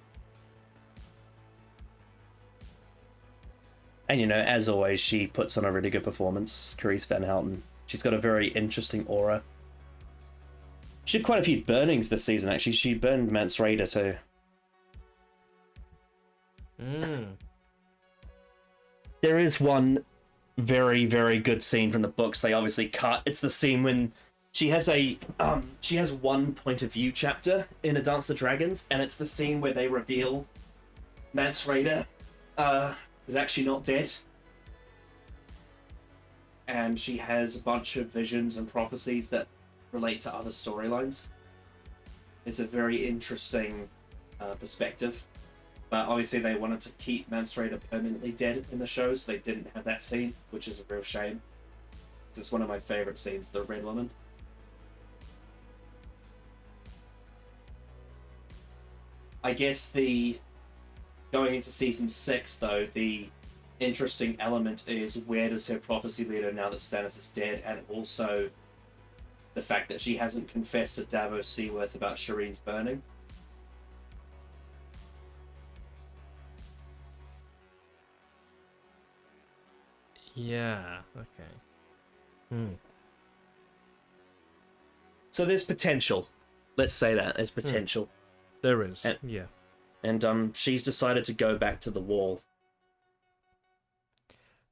And, you know, as always, she puts on a really good performance, Carice Van Houten. She's got a very interesting aura. She had quite a few burnings this season, actually. She burned Mance Rayder, too. There is one very, very good scene from the books they obviously cut. It's the scene when she has one point of view chapter in A Dance with Dragons, and it's the scene where they reveal Mance Rayder is actually not dead. And she has a bunch of visions and prophecies that relate to other storylines. It's a very interesting perspective. But obviously they wanted to keep Mance Rayder permanently dead in the show, so they didn't have that scene, which is a real shame. It's one of my favourite scenes, the Red Woman. I guess going into season 6, though, the interesting element is where does her prophecy lead her now that Stannis is dead, and also the fact that she hasn't confessed to Davos Seaworth about Shireen's burning. Yeah. Okay. So there's potential. Let's say that there's potential. There is. Yeah. And she's decided to go back to the Wall.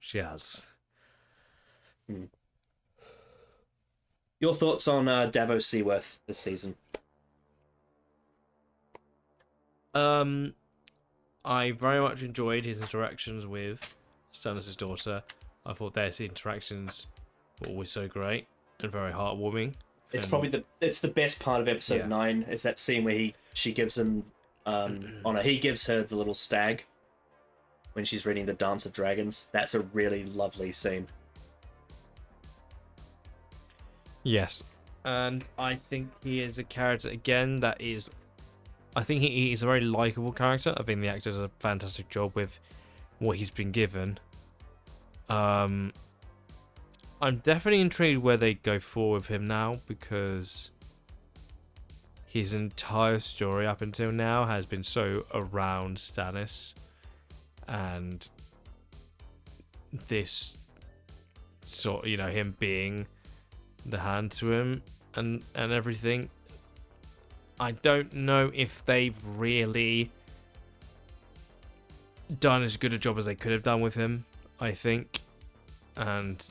She has. Your thoughts on Davos Seaworth this season? I very much enjoyed his interactions with Stannis' daughter. I thought their interactions were always so great and very heartwarming. It's probably it's the best part of episode 9 is that scene where she gives him he gives her the little stag when she's reading the Dance of Dragons. That's a really lovely scene. Yes, and I think he is a character again that is. I think he's a very likable character. I think the actor does a fantastic job with what he's been given. I'm definitely intrigued where they go forward with him now, because his entire story up until now has been so around Stannis, and this sort, him being the hand to him and everything. I don't know if they've really done as good a job as they could have done with him, I think. And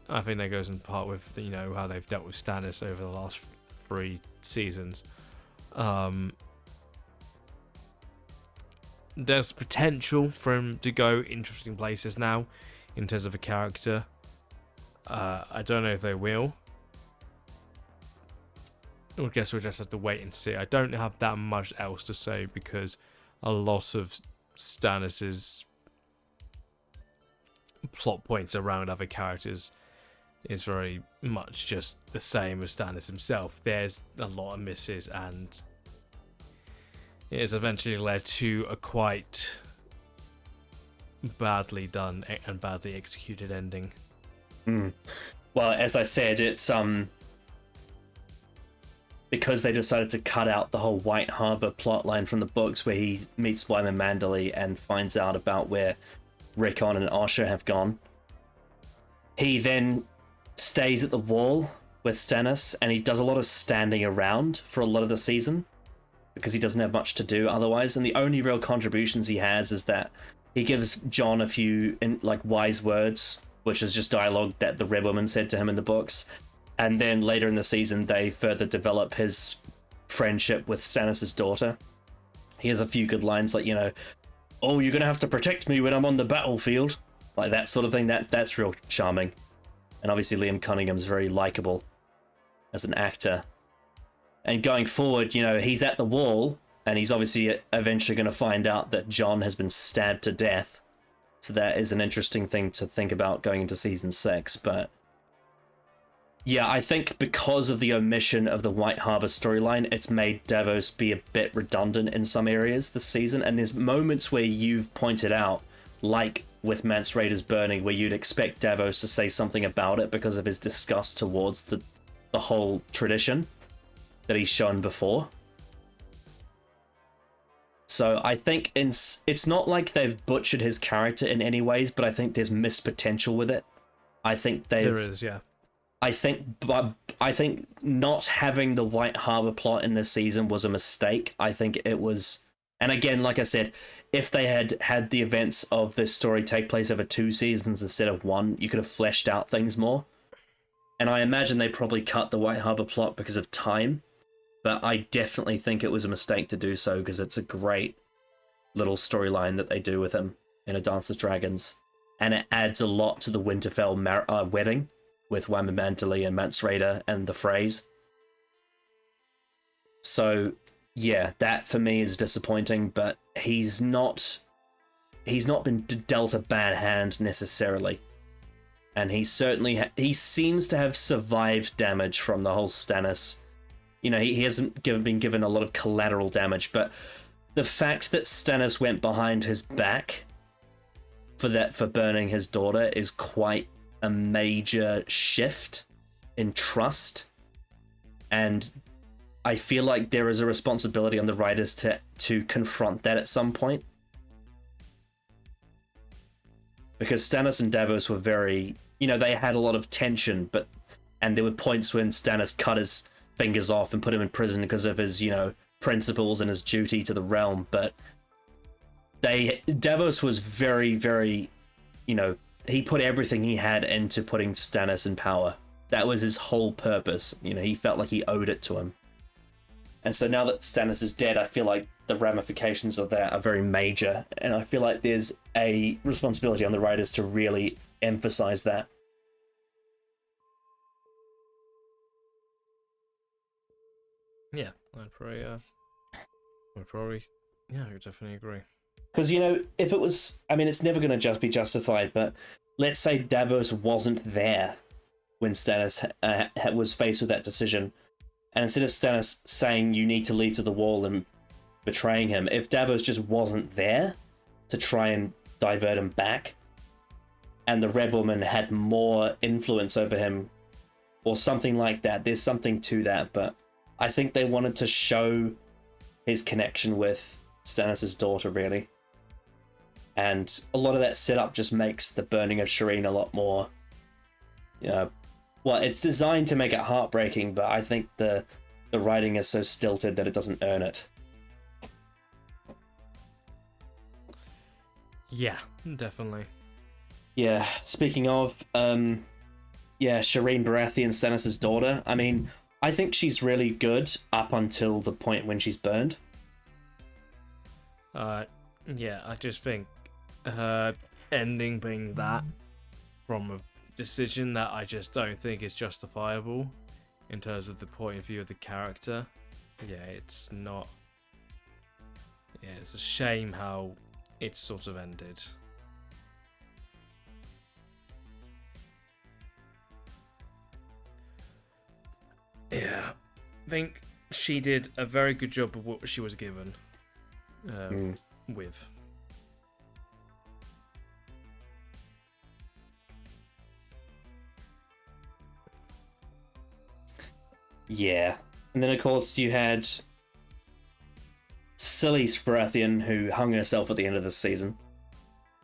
I think that goes in part with, how they've dealt with Stannis over the last 3 seasons. There's potential for him to go interesting places now in terms of a character. I don't know if they will. I guess we'll just have to wait and see. I don't have that much else to say because a lot of Stannis's plot points around other characters is very much just the same as Stannis himself. There's a lot of misses, and it has eventually led to a quite badly done and badly executed ending. Well, as I said, it's because they decided to cut out the whole White Harbor plotline from the books, where he meets Wyman Manderley and finds out about where Rickon and Asha have gone. He then stays at the Wall with Stannis, and he does a lot of standing around for a lot of the season because he doesn't have much to do otherwise. And the only real contributions he has is that he gives Jon a few wise words, which is just dialogue that the Red Woman said to him in the books. And then later in the season, they further develop his friendship with Stannis' daughter. He has a few good lines like, oh, you're going to have to protect me when I'm on the battlefield. Like that sort of thing. That's real charming. And obviously Liam Cunningham's very likable as an actor. And going forward, he's at the Wall, and he's obviously eventually going to find out that Jon has been stabbed to death. So that is an interesting thing to think about going into season 6, but yeah, I think because of the omission of the White Harbor storyline, it's made Davos be a bit redundant in some areas this season. And there's moments where you've pointed out, like with Mance Rayder's burning, where you'd expect Davos to say something about it because of his disgust towards the whole tradition that he's shown before. So I think it's not like they've butchered his character in any ways, but I think there's missed potential with it. I think there is, yeah. I think not having the White Harbor plot in this season was a mistake. I think it was, and again, like I said, if they had the events of this story take place over 2 seasons instead of 1, you could have fleshed out things more. And I imagine they probably cut the White Harbor plot because of time, but I definitely think it was a mistake to do so because it's a great little storyline that they do with him in A Dance with Dragons, and it adds a lot to the Winterfell wedding with Wyman Manderley and Mance Rayder and the Freys. So yeah, that for me is disappointing, but he's not been dealt a bad hand necessarily. And he certainly he seems to have survived damage from the whole Stannis. He hasn't been given a lot of collateral damage, but the fact that Stannis went behind his back for burning his daughter is quite a major shift in trust, and I feel like there is a responsibility on the writers to confront that at some point, because Stannis and Davos were very, they had a lot of tension, and there were points when Stannis cut his fingers off and put him in prison because of his principles and his duty to the realm, but Davos was very, very, he put everything he had into putting Stannis in power. That was his whole purpose. He felt like he owed it to him. And so now that Stannis is dead, I feel like the ramifications of that are very major, and I feel like there's a responsibility on the writers to really emphasize that. Yeah, I'd probably, yeah, I would definitely agree. Because, if it was, it's never going to just be justified, but let's say Davos wasn't there when Stannis was faced with that decision, and instead of Stannis saying you need to leave to the wall and betraying him, if Davos just wasn't there to try and divert him back, and the Red Woman had more influence over him, or something like that, there's something to that, but I think they wanted to show his connection with Stannis' daughter, really. And a lot of that setup just makes the burning of Shireen a lot more, well, it's designed to make it heartbreaking, but I think the writing is so stilted that it doesn't earn it. Yeah, definitely. Yeah, speaking of, Shireen Baratheon, Stannis' daughter, I think she's really good up until the point when she's burned. Yeah, I just think her ending being that from a decision that I just don't think is justifiable in terms of the point of view of the character. Yeah, it's not. Yeah, it's a shame how it sort of ended. Yeah, I think she did a very good job of what she was given with. Yeah. And then, of course, you had silly Baratheon, who hung herself at the end of the season.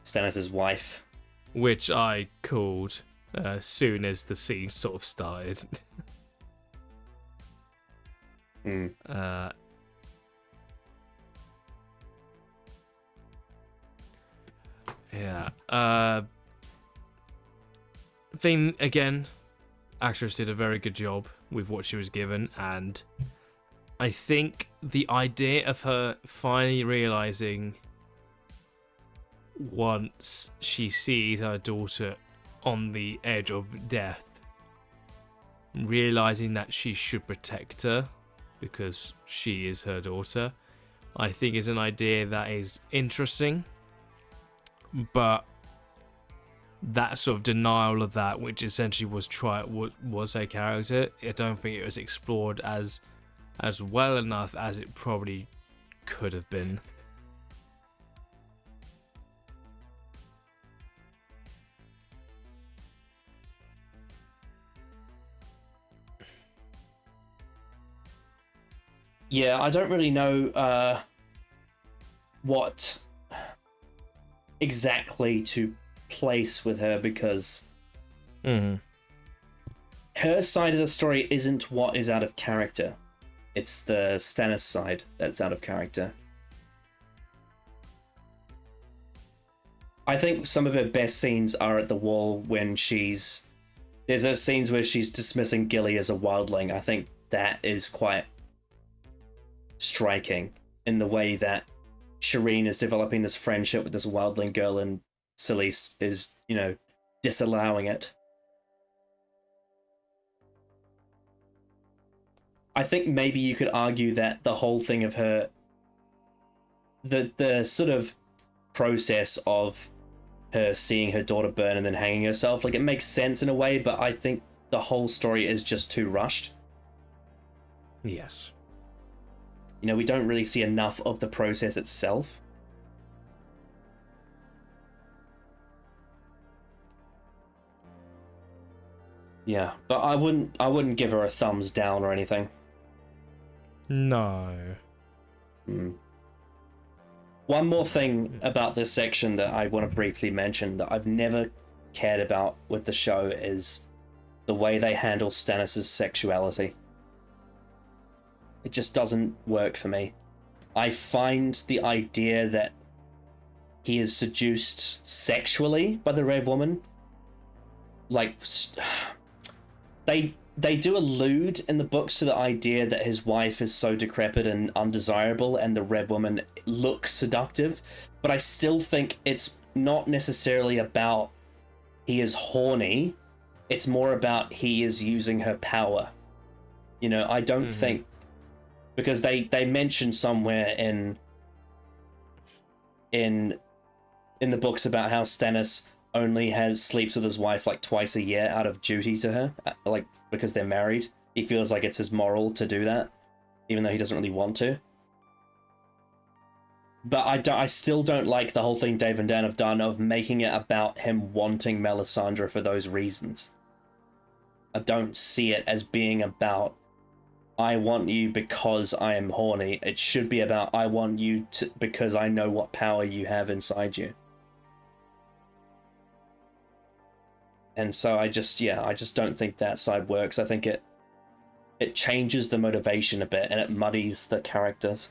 Stannis' wife. Which I called as soon as the scene sort of started. Yeah. Thing again, actress did a very good job with what she was given, and I think the idea of her finally realizing once she sees her daughter on the edge of death, realizing that she should protect her because she is her daughter, I think is an idea that is interesting, but that sort of denial of that, which essentially was her character, I don't think it was explored as well enough as it probably could have been. Yeah, I don't really know what exactly to place with her, because her side of the story isn't what is out of character. It's the Stannis side that's out of character. I think some of her best scenes are at the wall when there's those scenes where she's dismissing Gilly as a wildling. I think that is quite striking in the way that Shireen is developing this friendship with this wildling girl, and Selyse is, disallowing it. I think maybe you could argue that the whole thing of her, the sort of process of her seeing her daughter burn and then hanging herself, it makes sense in a way, but I think the whole story is just too rushed. Yes. You know, we don't really see enough of the process itself. Yeah, but I wouldn't give her a thumbs down or anything. No. One more thing about this section that I want to briefly mention that I've never cared about with the show is the way they handle Stannis' sexuality. It just doesn't work for me. I find the idea that he is seduced sexually by the Red Woman, like, they do allude in the books to the idea that his wife is so decrepit and undesirable and the Red Woman looks seductive, but I still think it's not necessarily about he is horny, it's more about he is using her power. You know, I don't think, because they mention somewhere in the books about how Stannis only sleeps with his wife like twice a year out of duty to her, like because they're married. He feels like it's his moral to do that, even though he doesn't really want to. But I still don't like the whole thing Dave and Dan have done of making it about him wanting Melisandre for those reasons. I don't see it as being about, I want you because I am horny. It should be about, I want you because I know what power you have inside you. And so I just don't think that side works. I think it changes the motivation a bit and it muddies the characters.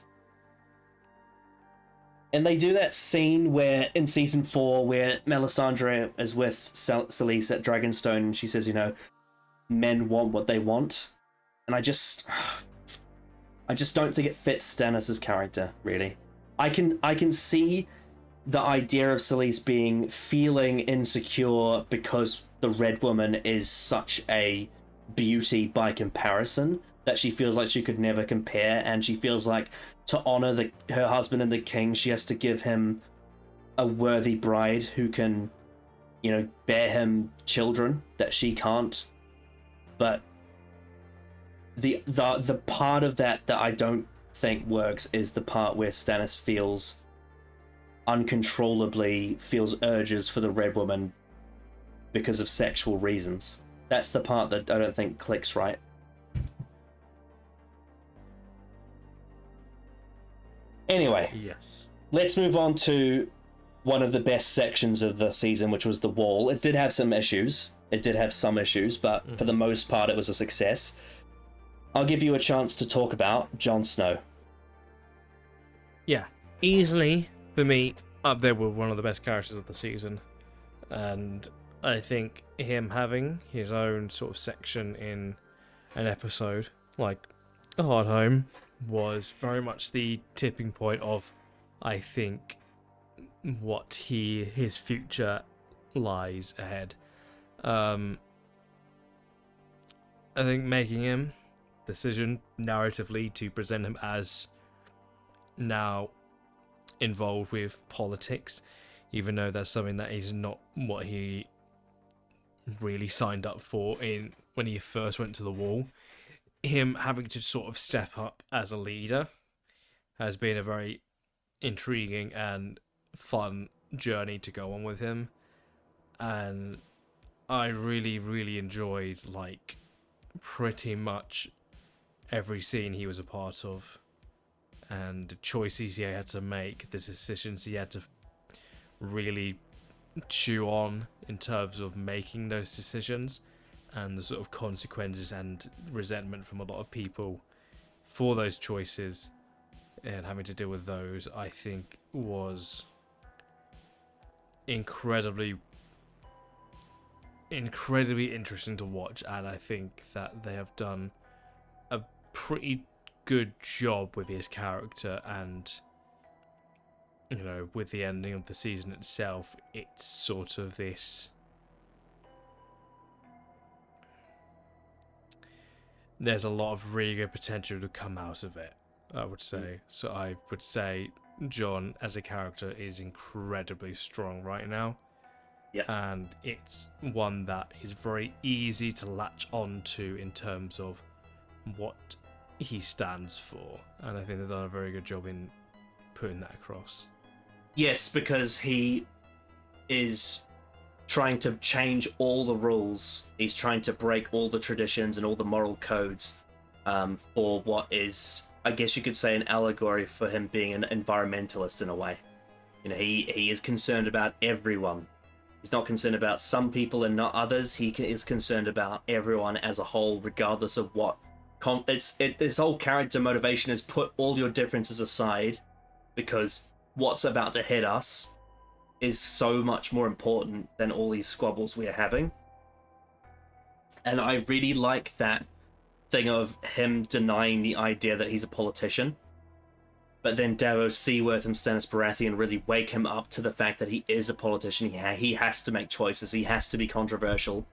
And they do that scene where in season 4 where Melisandre is with Selyse at Dragonstone and she says, you know, men want what they want. And I just don't think it fits Stannis' character, really. I can see the idea of Selyse feeling insecure because the Red Woman is such a beauty by comparison that she feels like she could never compare, and she feels like to honor her husband and the king, she has to give him a worthy bride who can, you know, bear him children that she can't. But the part of that I don't think works is the part where Stannis feels urges for the Red Woman because of sexual reasons. That's the part that I don't think clicks right. Anyway, Yes. let's move on to one of the best sections of the season, which was the wall. It did have some issues. But for the most part, it was a success. I'll give you a chance to talk about Jon Snow. Yeah, easily for me up there with one of the best characters of the season, and I think him having his own sort of section in an episode like A Hard Home was very much the tipping point of, I think, what his future lies ahead. I think making him decision narratively to present him as now involved with politics, even though that's something that is not what he really signed up for when he first went to the wall. Him having to sort of step up as a leader has been a very intriguing and fun journey to go on with him, and I really, really enjoyed like pretty much every scene he was a part of, and the choices he had to make, the decisions he had to really chew on in terms of making those decisions, and the sort of consequences and resentment from a lot of people for those choices and having to deal with those, I think was incredibly interesting to watch. And I think that they have done a pretty good job with his character, and you know, with the ending of the season itself, it's sort of this, there's a lot of really good potential to come out of it, I would say. So I would say Jon as a character is incredibly strong right now. Yeah. And it's one that is very easy to latch on to in terms of what he stands for, and I think they've done a very good job in putting that across. Yes, because he is trying to change all the rules. He's trying to break all the traditions and all the moral codes for what is, I guess you could say, an allegory for him being an environmentalist in a way. You know, he is concerned about everyone. He's not concerned about some people and not others. He is concerned about everyone as a whole, regardless of what. This whole character motivation is put all your differences aside, because what's about to hit us is so much more important than all these squabbles we are having. And I really like that thing of him denying the idea that he's a politician, but then Davos Seaworth and Stannis Baratheon really wake him up to the fact that he is a politician. He has to make choices. He has to be controversial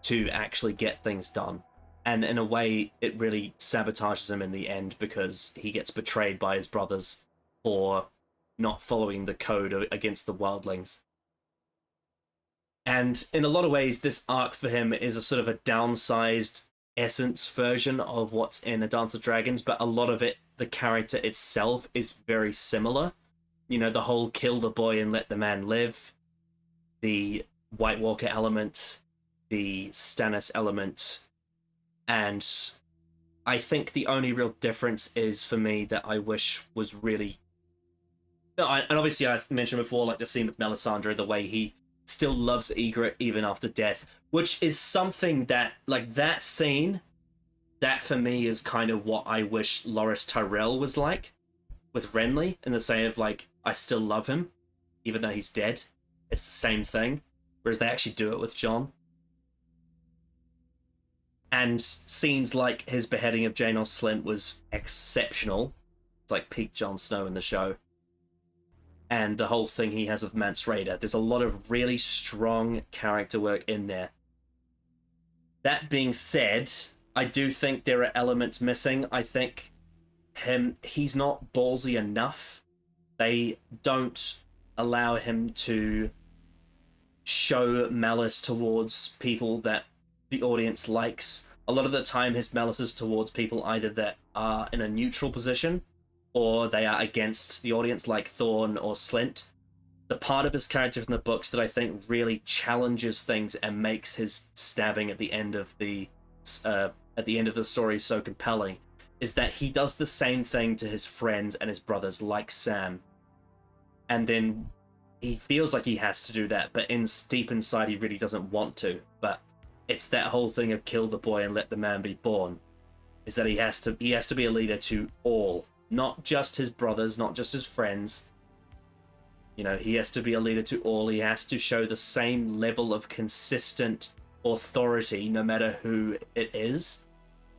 to actually get things done. And in a way, it really sabotages him in the end, because he gets betrayed by his brothers for not following the code against the wildlings. And in a lot of ways, this arc for him is a sort of a downsized essence version of what's in A Dance with Dragons, but a lot of it, the character itself, is very similar. You know, the whole kill the boy and let the man live, the White Walker element, the Stannis element, and I think the only real difference is, for me, that I wish was really... And obviously I mentioned before, like the scene with Melisandre, the way he still loves Ygritte even after death, which is something that, like, that scene, that for me is kind of what I wish Loras Tyrell was like with Renly, in the same of, like, I still love him even though he's dead. It's the same thing, whereas they actually do it with Jon. And scenes like his beheading of Janos Slynt was exceptional. It's like peak Jon Snow in the show. And the whole thing he has with Mance Rayder. There's a lot of really strong character work in there. That being said, I do think there are elements missing. I think he's not ballsy enough. They don't allow him to show malice towards people that the audience likes. A lot of the time his malice is towards people either that are in a neutral position or they are against the audience, like Thorne or Slynt. The part of his character from the books that I think really challenges things and makes his stabbing at the end of the story so compelling is that he does the same thing to his friends and his brothers, like Sam. And then he feels like he has to do that, but deep inside he really doesn't want to. But it's that whole thing of kill the boy and let the man be born, is that he has to be a leader to all, not just his brothers, not just his friends. You know, he has to be a leader to all. He has to show the same level of consistent authority no matter who it is.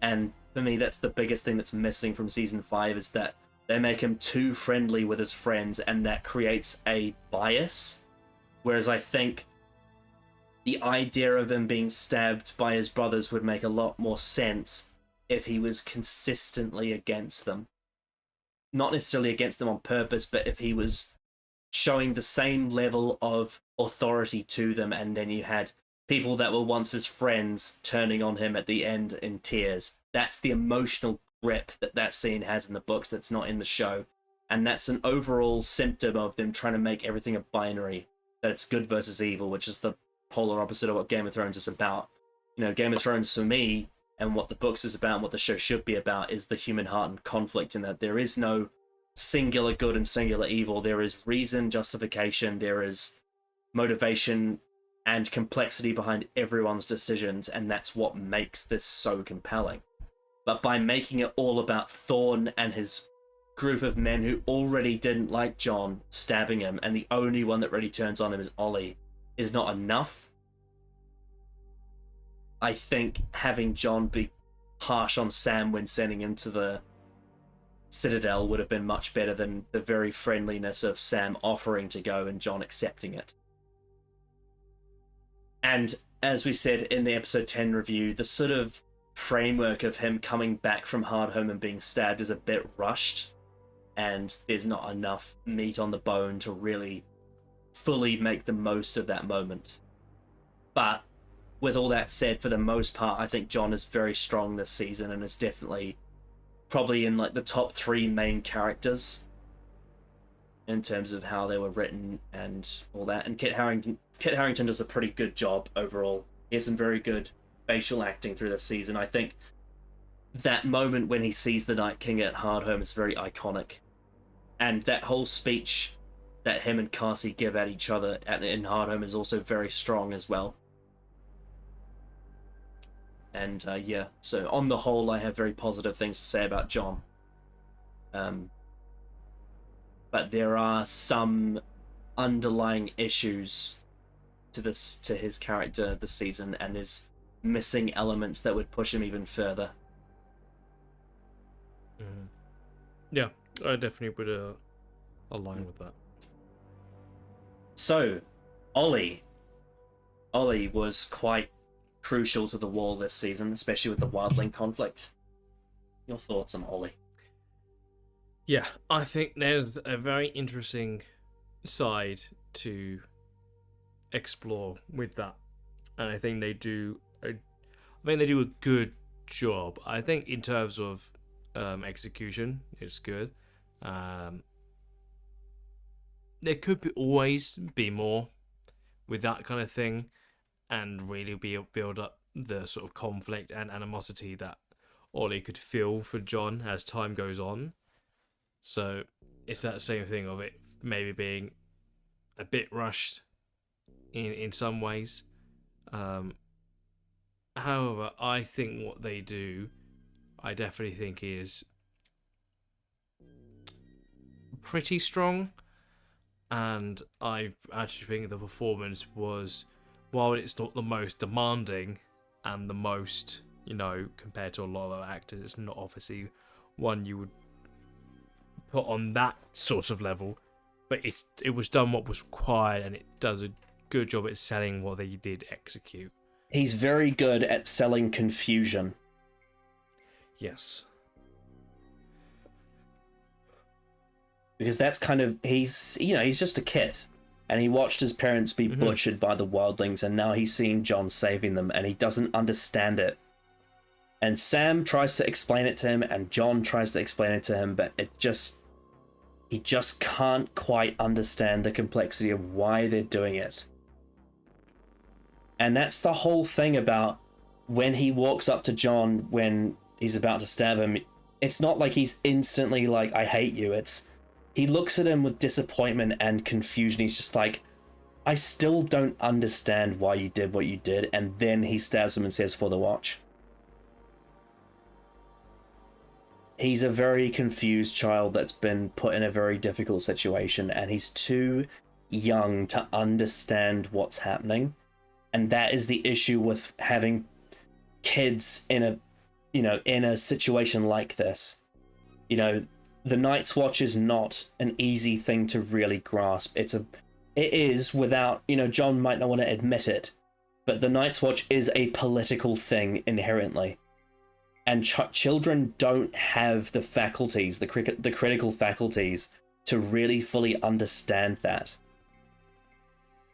And for me, that's the biggest thing that's missing from season 5, is that they make him too friendly with his friends, and that creates a bias. Whereas I think the idea of him being stabbed by his brothers would make a lot more sense if he was consistently against them. Not necessarily against them on purpose, but if he was showing the same level of authority to them, and then you had people that were once his friends turning on him at the end in tears. That's the emotional grip that scene has in the books that's not in the show. And that's an overall symptom of them trying to make everything a binary, that it's good versus evil, which is the polar opposite of what Game of Thrones is about. You know, Game of Thrones for me, and what the books is about and what the show should be about, is the human heart and conflict, in that there is no singular good and singular evil. There is reason, justification, there is motivation and complexity behind everyone's decisions, and that's what makes this so compelling. But by making it all about Thorne and his group of men who already didn't like Jon stabbing him, and the only one that really turns on him is Ollie, is not enough. I think having Jon be harsh on Sam when sending him to the Citadel would have been much better than the very friendliness of Sam offering to go and Jon accepting it. And as we said in the episode 10 review, the sort of framework of him coming back from Hardhome and being stabbed is a bit rushed, and there's not enough meat on the bone to really fully make the most of that moment. But with all that said, for the most part, I think Jon is very strong this season and is definitely probably in like the top 3 main characters in terms of how they were written and all that. And Kit Harington does a pretty good job overall. He has some very good facial acting through this season. I think that moment when he sees the Night King at Hardhome is very iconic. And that whole speech that him and Cassie give at each other in Hardhome is also very strong as well. And yeah, so on the whole, I have very positive things to say about John. But there are some underlying issues to his character this season, and there's missing elements that would push him even further. Yeah, I definitely would align with that. So, Ollie was quite crucial to the Wall this season, especially with the Wildling conflict. Your thoughts on Ollie? Yeah, I think there's a very interesting side to explore with that, and I think they do a good job. I think in terms of execution, it's good. There could always be more with that kind of thing, and really build up the sort of conflict and animosity that Ollie could feel for John as time goes on. So it's that same thing of it maybe being a bit rushed in some ways. However, I think what they do, I definitely think is pretty strong, and I actually think the performance was, while it's not the most demanding and the most, compared to a lot of actors, it's not obviously one you would put on that sort of level, but it was done what was required, and it does a good job at selling what they did execute. He's very good at selling confusion. Yes. Because that's kind of, he's just a kid. And he watched his parents be butchered by the wildlings, and now he's seeing John saving them, and he doesn't understand it. And Sam tries to explain it to him, and John tries to explain it to him, but he just can't quite understand the complexity of why they're doing it. And that's the whole thing about when he walks up to John when he's about to stab him. It's not like he's instantly like, I hate you. He looks at him with disappointment and confusion. He's just like, I still don't understand why you did what you did. And then he stabs him and says, for the watch. He's a very confused child that's been put in a very difficult situation, and he's too young to understand what's happening. And that is the issue with having kids in a situation like this. The Night's Watch is not an easy thing to really grasp. It is without, John might not want to admit it, but the Night's Watch is a political thing inherently. And children don't have the faculties, the critical faculties, to really fully understand that.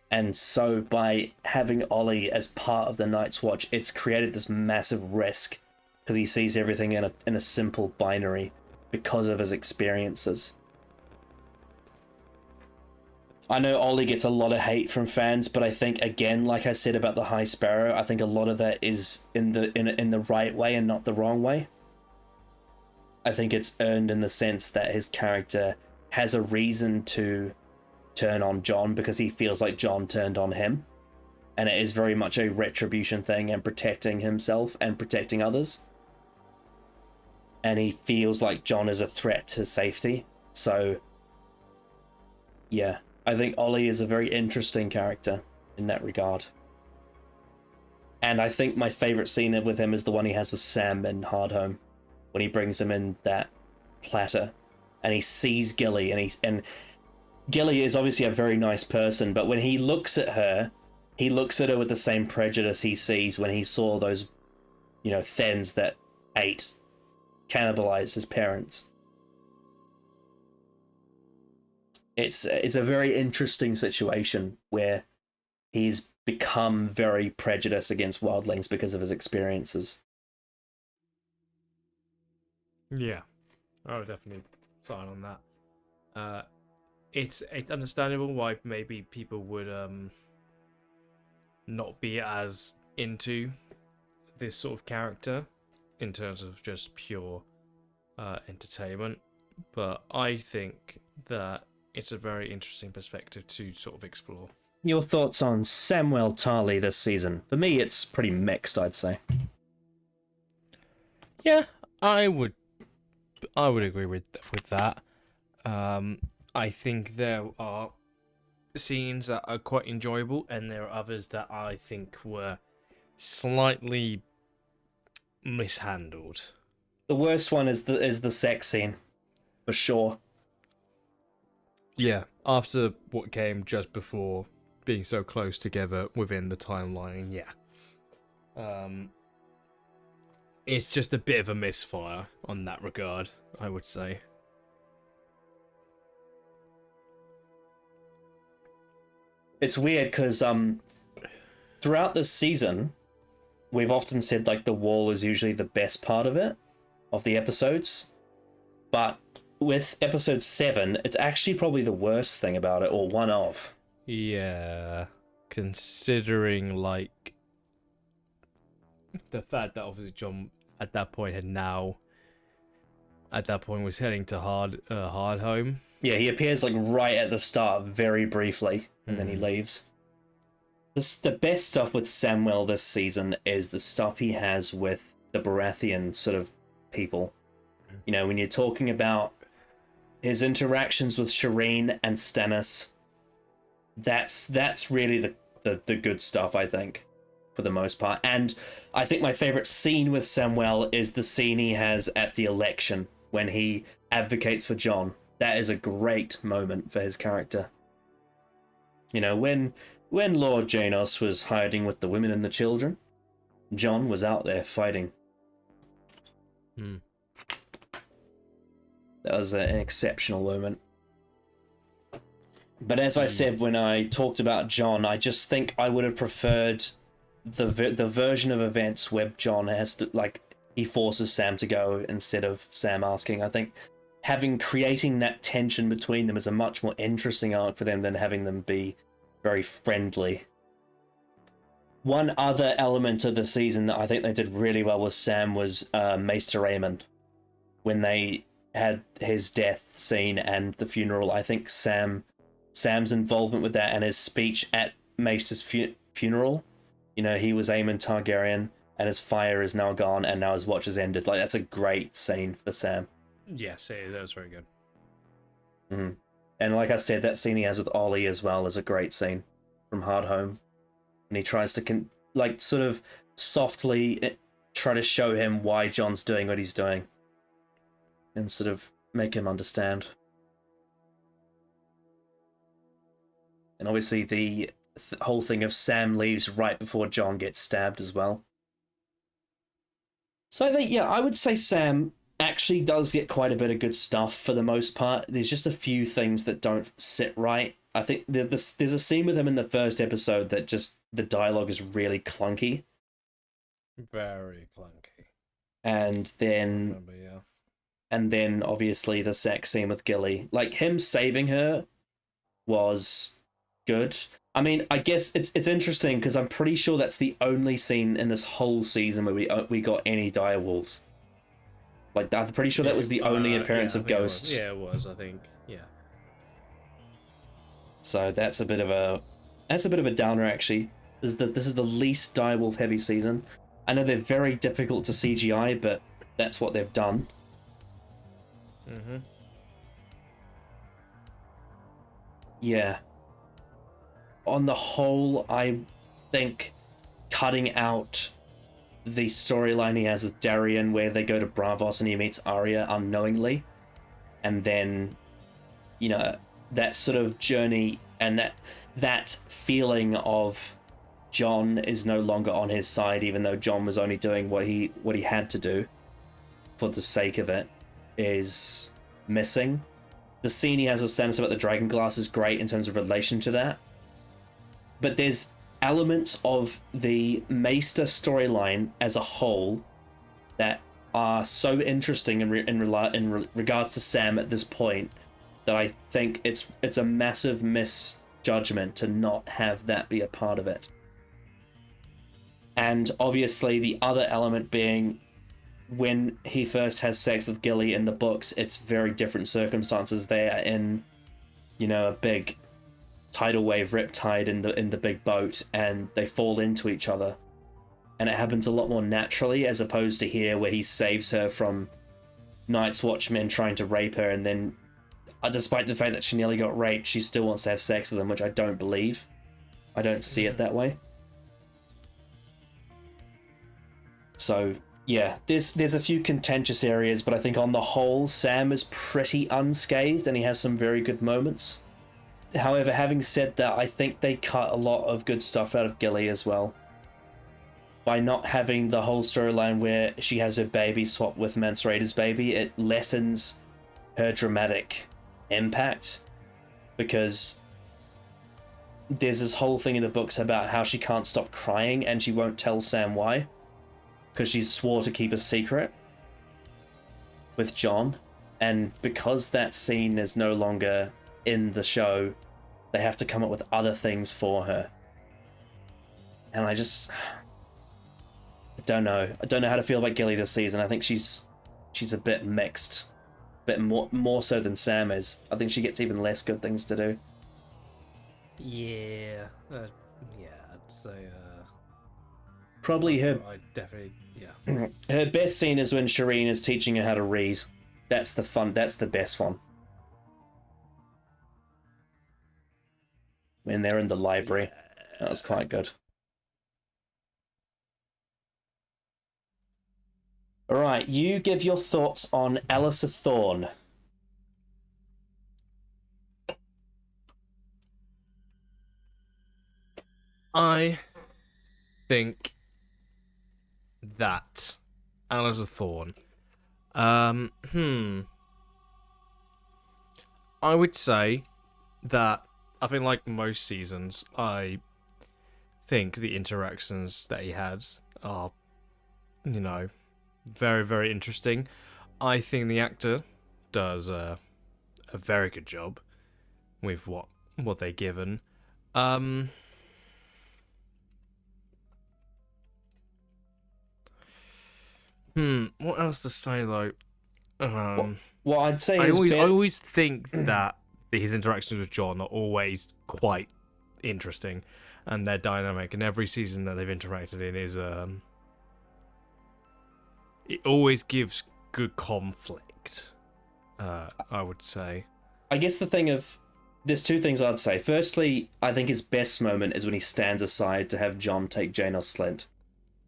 And so by having Ollie as part of the Night's Watch, it's created this massive risk, because he sees everything in a simple binary because of his experiences. I know Ollie gets a lot of hate from fans, but I think, again, like I said about the High Sparrow, I think a lot of that is in the right way and not the wrong way. I think it's earned in the sense that his character has a reason to turn on John because he feels like John turned on him. And it is very much a retribution thing and protecting himself and protecting others. And he feels like John is a threat to safety. So, yeah. I think Ollie is a very interesting character in that regard. And I think my favourite scene with him is the one he has with Sam in Hardhome, when he brings him in that platter and he sees Gilly, and Gilly is obviously a very nice person, but when he looks at her with the same prejudice he sees when he saw those, Thens that cannibalized his parents. It's a very interesting situation where he's become very prejudiced against wildlings because of his experiences. Yeah, I would definitely sign on that. It's understandable why maybe people would not be as into this sort of character in terms of just pure entertainment, but I think that it's a very interesting perspective to sort of explore. Your thoughts on Samuel Tarly this season? For me, it's pretty mixed, I'd say. Yeah, I would agree with that. I think there are scenes that are quite enjoyable, and there are others that I think were slightly mishandled. The worst one is the sex scene, for sure. Yeah, after what came just before being so close together within the timeline, yeah. It's just a bit of a misfire on that regard, I would say. It's weird because throughout this season, we've often said like the wall is usually the best part of it, of the episodes, but with episode 7, it's actually probably the worst thing about it, or one of. Yeah, considering like the fact that obviously John at that point was heading to hard home. Yeah, he appears like right at the start, very briefly, and then he leaves. The best stuff with Samuel this season is the stuff he has with the Baratheon sort of people. You know, when you're talking about his interactions with Shireen and Stannis, that's really the good stuff, I think, for the most part. And I think my favorite scene with Samuel is the scene he has at the election when he advocates for Jon. That is a great moment for his character. You know, when Lord Janos was hiding with the women and the children, Jon was out there fighting. That was an exceptional moment. But as I said when I talked about Jon, I just think I would have preferred the version of events where Jon has to, like, he forces Sam to go instead of Sam asking. I think creating that tension between them is a much more interesting arc for them than having them be very friendly. One other element of the season that I think they did really well with Sam was Maester Raymond. When they had his death scene and the funeral, I think Sam's involvement with that and his speech at Maester's funeral, you know, he was Aemon Targaryen and his fire is now gone and now his watch has ended. Like, that's a great scene for Sam. Yes, that was very good. Mm-hmm. And like I said, that scene he has with Ollie as well is a great scene from Hard Home. And he tries to sort of softly try to show him why Jon's doing what he's doing and sort of make him understand. And obviously the whole thing of Sam leaves right before Jon gets stabbed as well. So I think, yeah, I would say Sam actually does get quite a bit of good stuff for the most part. There's just a few things that don't sit right. I think there's a scene with him in the first episode that just, the dialogue is really clunky. Very clunky. And then... yeah. And then, obviously, the sex scene with Gilly. Like, him saving her was good. I mean, I guess it's interesting, because I'm pretty sure that's the only scene in this whole season where we got any direwolves. Like, I'm pretty sure that was the only appearance of ghosts. It was, I think. Yeah. So that's a bit of a downer, actually. This is the least direwolf-heavy season. I know they're very difficult to CGI, but that's what they've done. Mm-hmm. Yeah. On the whole, I think cutting out the storyline he has with Darien, where they go to Bravos and he meets Arya unknowingly, and then, you know, that sort of journey and that feeling of Jon is no longer on his side, even though Jon was only doing what he had to do for the sake of it, is missing. The scene he has with Stannis about the dragon glass is great in terms of relation to that. But there's elements of the Maester storyline as a whole that are so interesting in regards to Sam at this point that I think it's a massive misjudgment to not have that be a part of it. And obviously the other element being when he first has sex with Gilly in the books, it's very different circumstances. They are in, a big tidal wave riptide in the big boat, and they fall into each other. And it happens a lot more naturally, as opposed to here where he saves her from Night's Watchmen trying to rape her, and then despite the fact that she nearly got raped, she still wants to have sex with him, which I don't believe. I don't see it that way. So yeah, there's a few contentious areas, but I think on the whole, Sam is pretty unscathed, and he has some very good moments. However, having said that, I think they cut a lot of good stuff out of Gilly as well. By not having the whole storyline where she has her baby swapped with Mance Rayder's baby, it lessens her dramatic impact. Because there's this whole thing in the books about how she can't stop crying and she won't tell Sam why. Because she swore to keep a secret with John. And because that scene is no longer in the show, they have to come up with other things for her. And I don't know. I don't know how to feel about Gilly this season. I think she's a bit mixed. A bit more so than Sam is. I think she gets even less good things to do. Yeah. I'd say... Probably her... I definitely... Yeah. Her best scene is when Shireen is teaching her how to read. That's the best one. When they're in the library. That was quite good. Alright, you give your thoughts on Alice Thorne. I think that Alice Thorne. I would say that I think, like most seasons, I think the interactions that he has are, very, very interesting. I think the actor does a very good job with what they're given. What else to say though? Well, I'd say I always think that his interactions with John are always quite interesting, and they're dynamic. And every season that they've interacted in is it always gives good conflict. I would say. I guess there's two things I'd say. Firstly, I think his best moment is when he stands aside to have John take Janos Slint.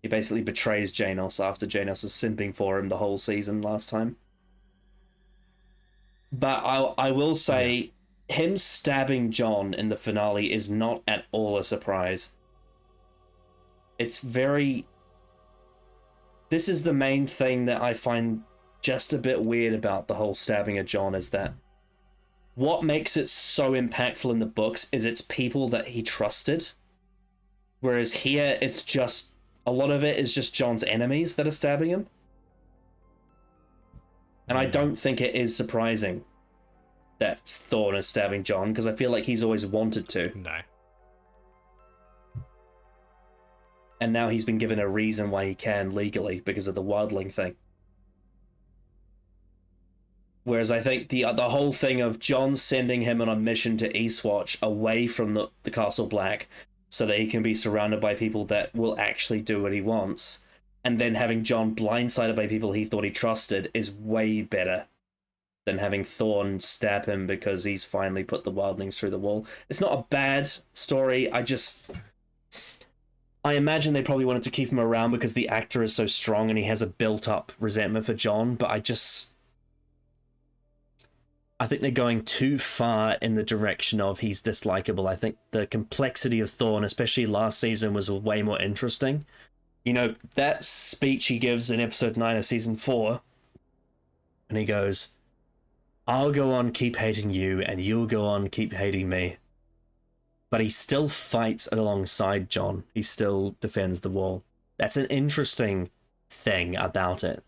He basically betrays Janos after Janos was simping for him the whole season last time. But I will say, him stabbing John in the finale is not at all a surprise. It's very... This is the main thing that I find just a bit weird about the whole stabbing of John, is that what makes it so impactful in the books is it's people that he trusted. Whereas here, it's just... A lot of it is just John's enemies that are stabbing him. And I don't think it is surprising that Thorne is stabbing John, because I feel like he's always wanted to. No. And now he's been given a reason why he can legally, because of the wildling thing. Whereas I think the whole thing of John sending him on a mission to Eastwatch away from the Castle Black, so that he can be surrounded by people that will actually do what he wants, and then having John blindsided by people he thought he trusted, is way better than having Thorne stab him because he's finally put the wildlings through the wall. It's not a bad story, I imagine they probably wanted to keep him around because the actor is so strong and he has a built-up resentment for John, but I think they're going too far in the direction of he's dislikable. I think the complexity of Thorne, especially last season, was way more interesting. That speech he gives in episode 9 of season 4, and he goes, "I'll go on keep hating you, and you'll go on keep hating me." But he still fights alongside John. He still defends the wall. That's an interesting thing about it.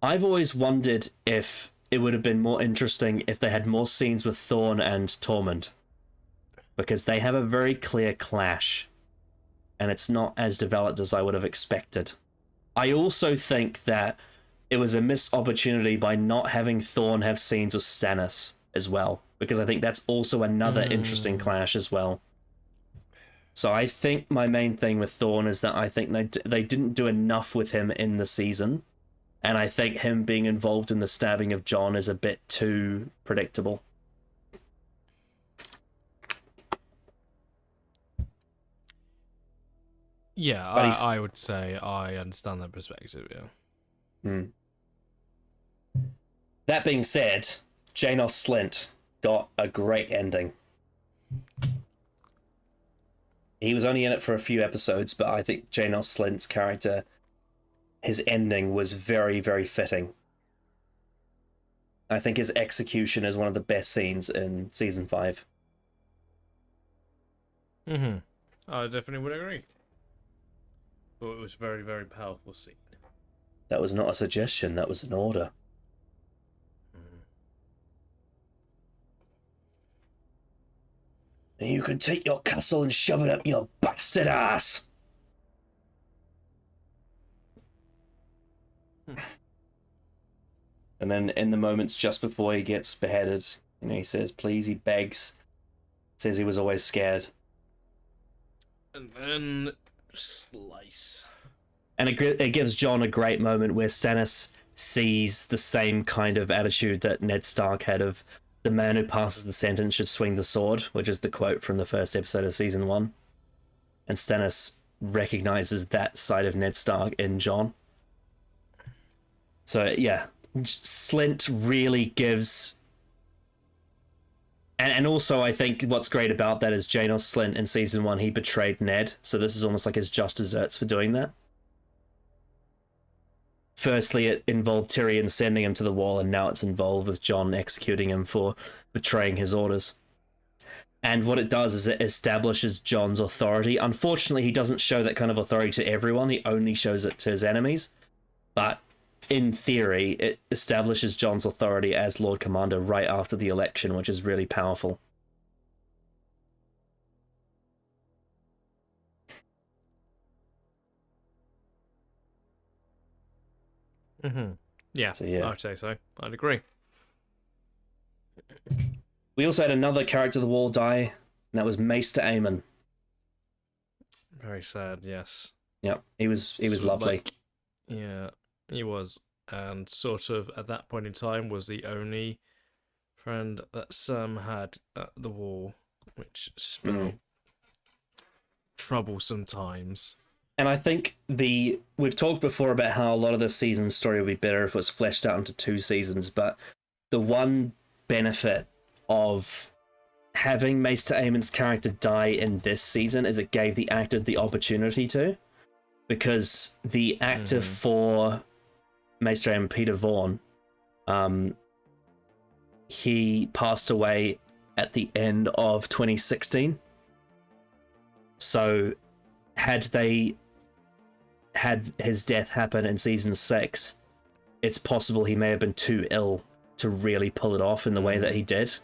I've always wondered if it would have been more interesting if they had more scenes with Thorn and Tormund, because they have a very clear clash, and it's not as developed as I would have expected. I also think that it was a missed opportunity by not having Thorn have scenes with Stannis as well, because I think that's also another interesting clash as well. So I think my main thing with Thorn is that I think they didn't do enough with him in the season, and I think him being involved in the stabbing of Jon is a bit too predictable. Yeah, I would say I understand that perspective, yeah. That being said, Janos Slynt got a great ending. He was only in it for a few episodes, but I think Janos Slynt's character, his ending was very, very fitting. I think his execution is one of the best scenes in season 5. I definitely would agree. Thought it was a very, very powerful scene. That was not a suggestion, that was an order. You can take your castle and shove it up your bastard ass! And then in the moments just before he gets beheaded, he says, please, he begs, says he was always scared. And then slice. And it gives Jon a great moment where Stannis sees the same kind of attitude that Ned Stark had of the man who passes the sentence should swing the sword, which is the quote from the first episode of season 1. And Stannis recognizes that side of Ned Stark in Jon. So, yeah, Slynt really gives... And also, I think what's great about that is Janos Slynt in season 1, he betrayed Ned, so this is almost like his just desserts for doing that. Firstly, it involved Tyrion sending him to the wall, and now it's involved with Jon executing him for betraying his orders. And what it does is it establishes Jon's authority. Unfortunately, he doesn't show that kind of authority to everyone, he only shows it to his enemies. But in theory, it establishes Jon's authority as Lord Commander right after the election, which is really powerful. Yeah, so, yeah, I'd say so. I'd agree. We also had another character of the wall die, and that was Maester Aemon. Very sad, yes. Yep, he was lovely. Yeah, he was. And sort of at that point in time was the only friend that Sam had at the wall, which spelled troublesome times. And I think we've talked before about how a lot of the season's story would be better if it was fleshed out into 2 seasons, but the one benefit of having Maester Aemon's character die in this season is it gave the actor the opportunity to, because the actor for Maester Aemon, Peter Vaughan, he passed away at the end of 2016. So had they had his death happen in season 6, it's possible he may have been too ill to really pull it off in the way that he did.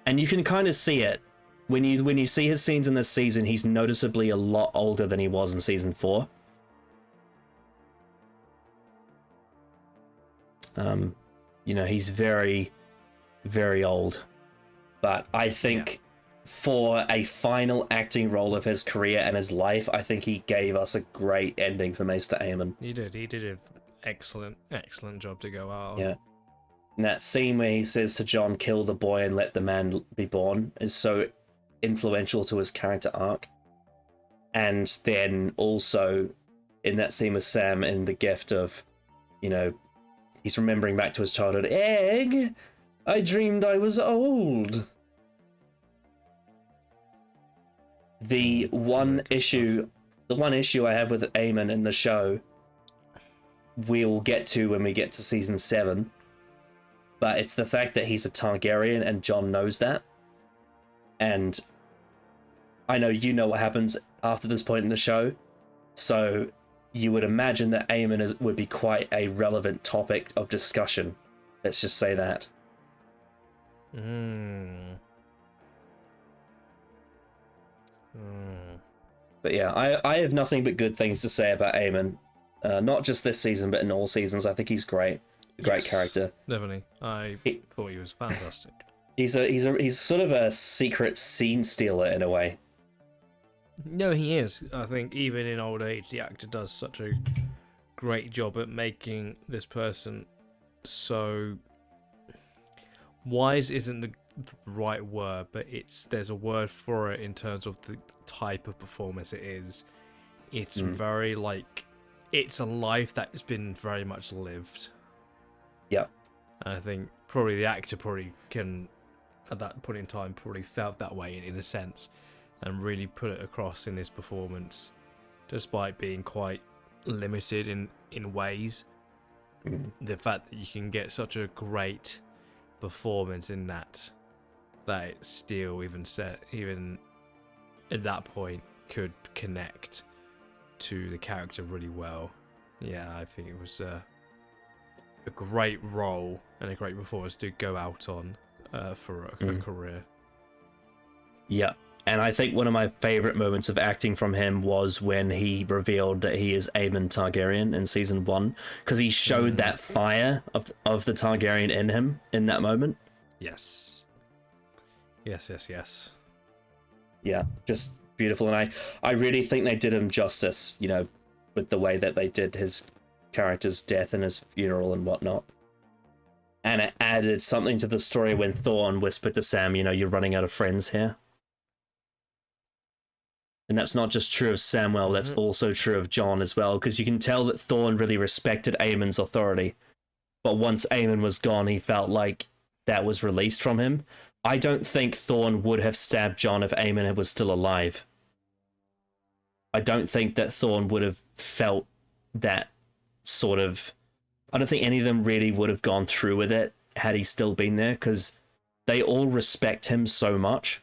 And you can kind of see it when you see his scenes in this season. He's noticeably a lot older than he was in season 4. He's very, very old. But I think for a final acting role of his career and his life, I think he gave us a great ending for Maester Aemon. He did an excellent job to go out. Yeah. And that scene where he says to Jon, kill the boy and let the man be born, is so influential to his character arc. And then also in that scene with Sam in the gift of, he's remembering back to his childhood. Egg! I dreamed I was old. The one issue I have with Aemon in the show, we'll get to when we get to season 7. But it's the fact that he's a Targaryen and Jon knows that. And I know you know what happens after this point in the show. So you would imagine that Eamon would be quite a relevant topic of discussion. Let's just say that. But yeah, I have nothing but good things to say about Eamon. Not just this season, but in all seasons. I think he's great. A great character. Definitely. I thought he was fantastic. He's sort of a secret scene stealer in a way. No, he is. I think even in old age, the actor does such a great job at making this person so... Wise isn't the right word, but there's a word for it in terms of the type of performance it is. It's very it's a life that's been very much lived. Yeah. I think probably the actor can, at that point in time, probably felt that way in a sense, and really put it across in his performance, despite being quite limited in ways. The fact that you can get such a great performance in that it still even at that point could connect to the character really well. Yeah, I think it was a great role and a great performance to go out on for a career. Yeah, and I think one of my favourite moments of acting from him was when he revealed that he is Aemon Targaryen in season 1, because he showed that fire of the Targaryen in him in that moment. Yes. Yeah, just beautiful, and I really think they did him justice, with the way that they did his character's death and his funeral and whatnot. And it added something to the story when Thorne whispered to Sam, you're running out of friends here. And that's not just true of Samwell, that's also true of Jon as well, because you can tell that Thorne really respected Aemon's authority. But once Aemon was gone, he felt like that was released from him. I don't think Thorne would have stabbed Jon if Aemon was still alive. I don't think that Thorne would have felt that sort of... I don't think any of them really would have gone through with it had he still been there, because they all respect him so much.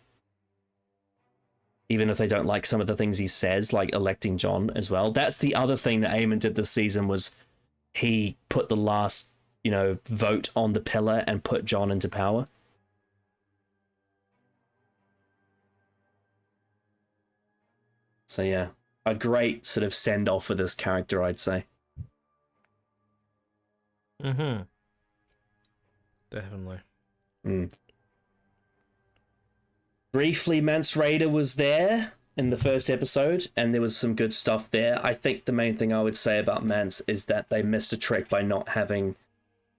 Even if they don't like some of the things he says, like electing Jon as well. That's the other thing that Aemon did this season, was he put the last, vote on the pillar and put Jon into power. So yeah, a great sort of send-off for this character, I'd say. Definitely. Briefly, Mance Rayder was there in the first episode, and there was some good stuff there. I think the main thing I would say about Mance is that they missed a trick by not having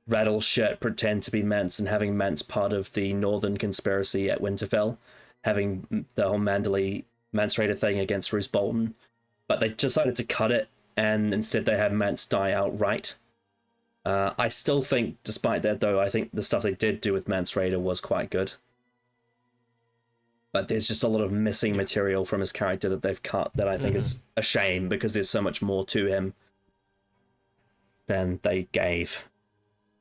Rattleshirt pretend to be Mance and having Mance part of the Northern conspiracy at Winterfell, having the whole Mance Rayder thing against Roose Bolton. But they decided to cut it, and instead they had Mance die outright. I still think, despite that though, I think the stuff they did do with Mance Rayder was quite good. But there's just a lot of missing material from his character that they've cut that I think is a shame, because there's so much more to him than they gave.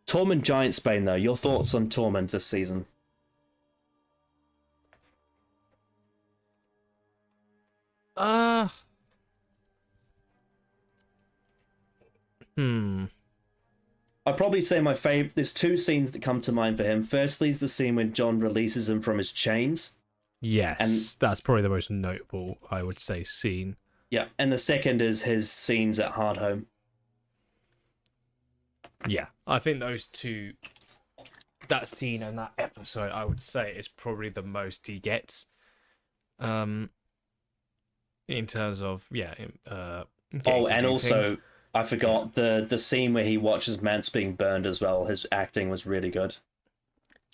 Tormund Giantsbane, though, your thoughts on Tormund this season? I'd probably say my favourite... There's two scenes that come to mind for him. Firstly is the scene when Jon releases him from his chains. Yes, and that's probably the most notable, I would say, scene. Yeah, and the second is his scenes at Hardhome. Yeah, I think those two... That scene and that episode, I would say, is probably the most he gets. In terms of, and also... things. I forgot the scene where he watches Mance being burned as well. His acting was really good.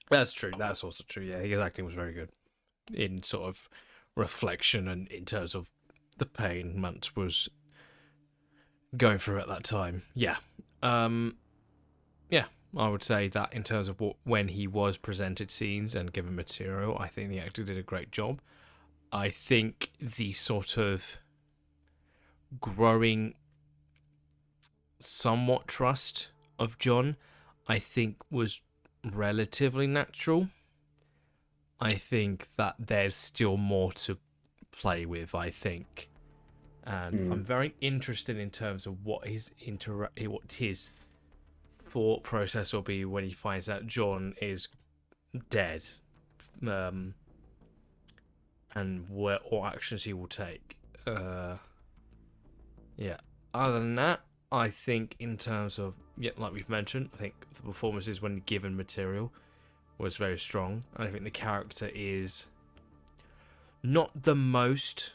That's true. That's also true. Yeah, his acting was very good in sort of reflection and in terms of the pain Mance was going through at that time. Yeah. Yeah, I would say that in terms of when he was presented scenes and given material, I think the actor did a great job. I think the sort of growing somewhat trust of Jon, I think, was relatively natural. I think that there's still more to play with, I think. and I'm very interested in terms of what his thought process will be when he finds out John is dead, and what actions he will take. Yeah. Other than that, I think in terms of, like we've mentioned, I think the performances when given material was very strong. And I think the character is not the most,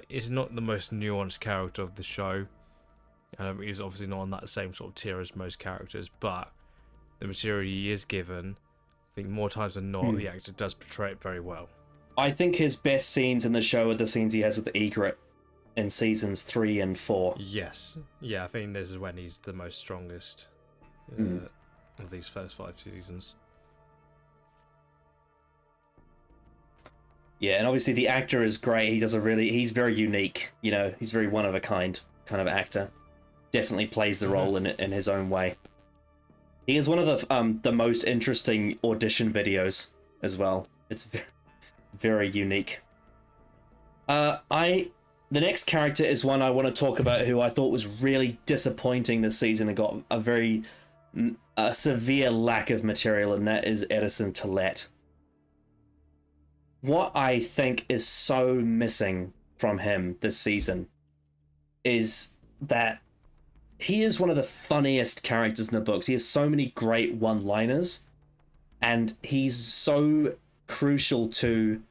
it's not the most nuanced character of the show. He's obviously not on that same sort of tier as most characters, but the material he is given, I think more times than not, the actor does portray it very well. I think his best scenes in the show are the scenes he has with Eirich in seasons 3 and 4. Yes. Yeah, I think this is when he's the most strongest of these first 5 seasons. Yeah, and obviously the actor is great. He's very unique. He's very one of a kind of actor. Definitely plays the role in his own way. He is one of the most interesting audition videos as well. It's very, very unique. The next character is one I want to talk about who I thought was really disappointing this season and got a severe lack of material, and that is Edison Tillett. What I think is so missing from him this season is that he is one of the funniest characters in the books. He has so many great one-liners, and he's so crucial to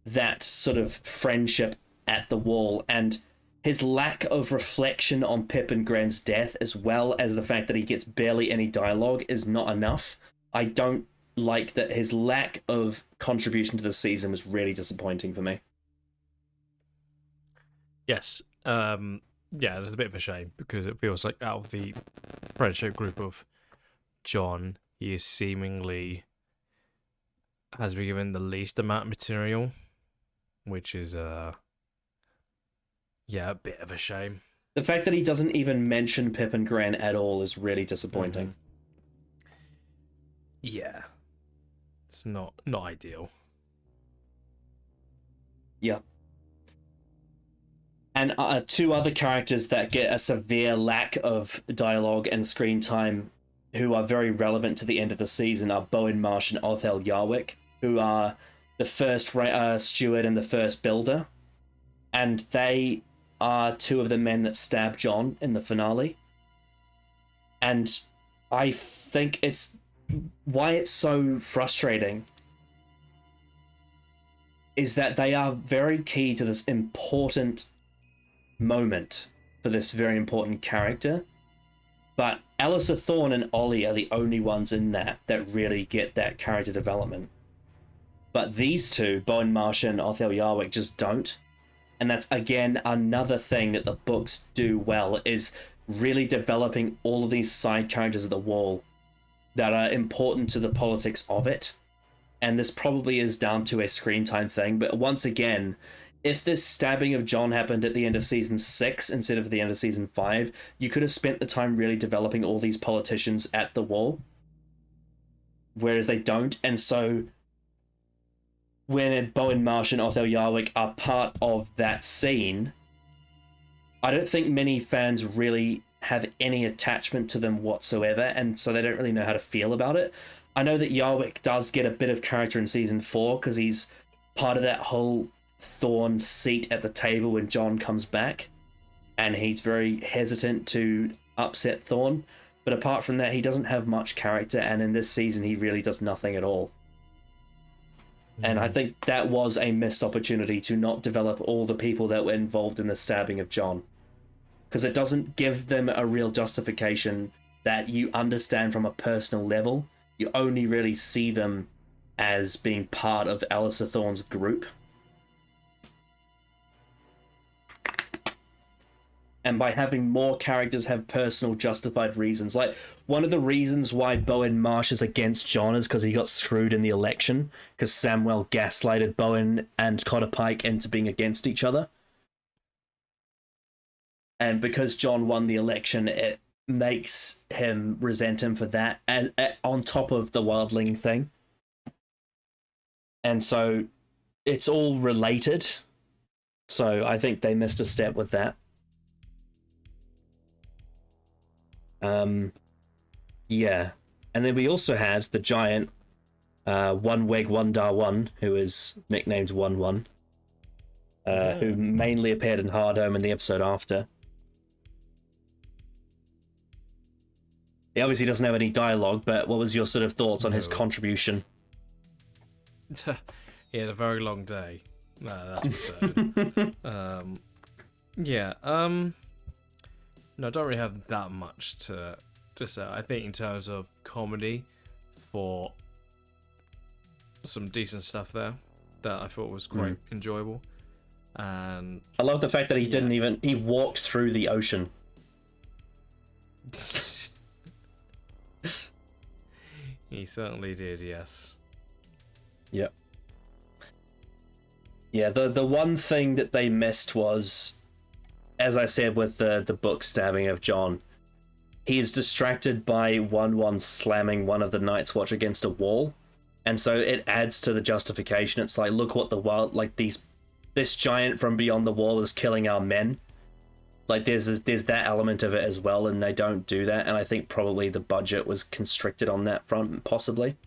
that sort of friendship at the wall, and his lack of reflection on Pip and Gran's death, as well as the fact that he gets barely any dialogue, is not enough. I don't like that. His lack of contribution to the season was really disappointing for me. Yes. Yeah, it's a bit of a shame, because it feels like out of the friendship group of John, he is seemingly has been given the least amount of material, which is a bit of a shame. The fact that he doesn't even mention Pip and Gran at all is really disappointing. Yeah. It's not ideal. Yeah. And 2 other characters that get a severe lack of dialogue and screen time, who are very relevant to the end of the season, are Bowen Marsh and Othel Yarwick, who are the first steward and the first builder. And they are 2 of the men that stab John in the finale. And I think why it's so frustrating is that they are very key to this important moment for this very important character, but Alyssa Thorne and Ollie are the only ones in that really get that character development. But these 2, Bowen Marsh and Othel Yarwick, just don't. And that's, again, another thing that the books do well, is really developing all of these side characters of the wall that are important to the politics of it. And this probably is down to a screen time thing, but once again, if this stabbing of John happened at the end of season 6 instead of the end of season 5, you could have spent the time really developing all these politicians at the wall. Whereas they don't, and so when Bowen Marsh and Othel Yarwick are part of that scene, I don't think many fans really have any attachment to them whatsoever, and so they don't really know how to feel about it. I know that Yarwick does get a bit of character in season 4 because he's part of that whole Thorne seat at the table when John comes back, and he's very hesitant to upset Thorne. But apart from that, he doesn't have much character, and in this season he really does nothing at all. And I think that was a missed opportunity to not develop all the people that were involved in the stabbing of John, because it doesn't give them a real justification that you understand from a personal level. You only really see them as being part of Alyssa Thorne's group. And by having more characters have personal justified reasons. Like, one of the reasons why Bowen Marsh is against John is because he got screwed in the election, because Samwell gaslighted Bowen and Cotter Pike into being against each other. And because John won the election, it makes him resent him for that, on top of the wildling thing. And so it's all related So I think they missed a step with that. Yeah. And then we also had the giant One Weg One Da One, who is nicknamed One One, who mainly appeared in Hard Home in the episode after. He obviously doesn't have any dialogue, but what was your sort of thoughts on his contribution? He had a very long day. No, that's for certain. Yeah. No, I don't really have that much to say. I think in terms of comedy, for some decent stuff there that I thought was quite enjoyable. And I love the fact that he walked through the ocean. He certainly did, yes. Yep. Yeah, the one thing that they missed was, as I said with the book stabbing of John, he is distracted by One slamming one of the Night's Watch against a wall, and so it adds to the justification. It's like, look what the world, like this giant from beyond the wall is killing our men. Like there's that element of it as well, and they don't do that, and I think probably the budget was constricted on that front, possibly.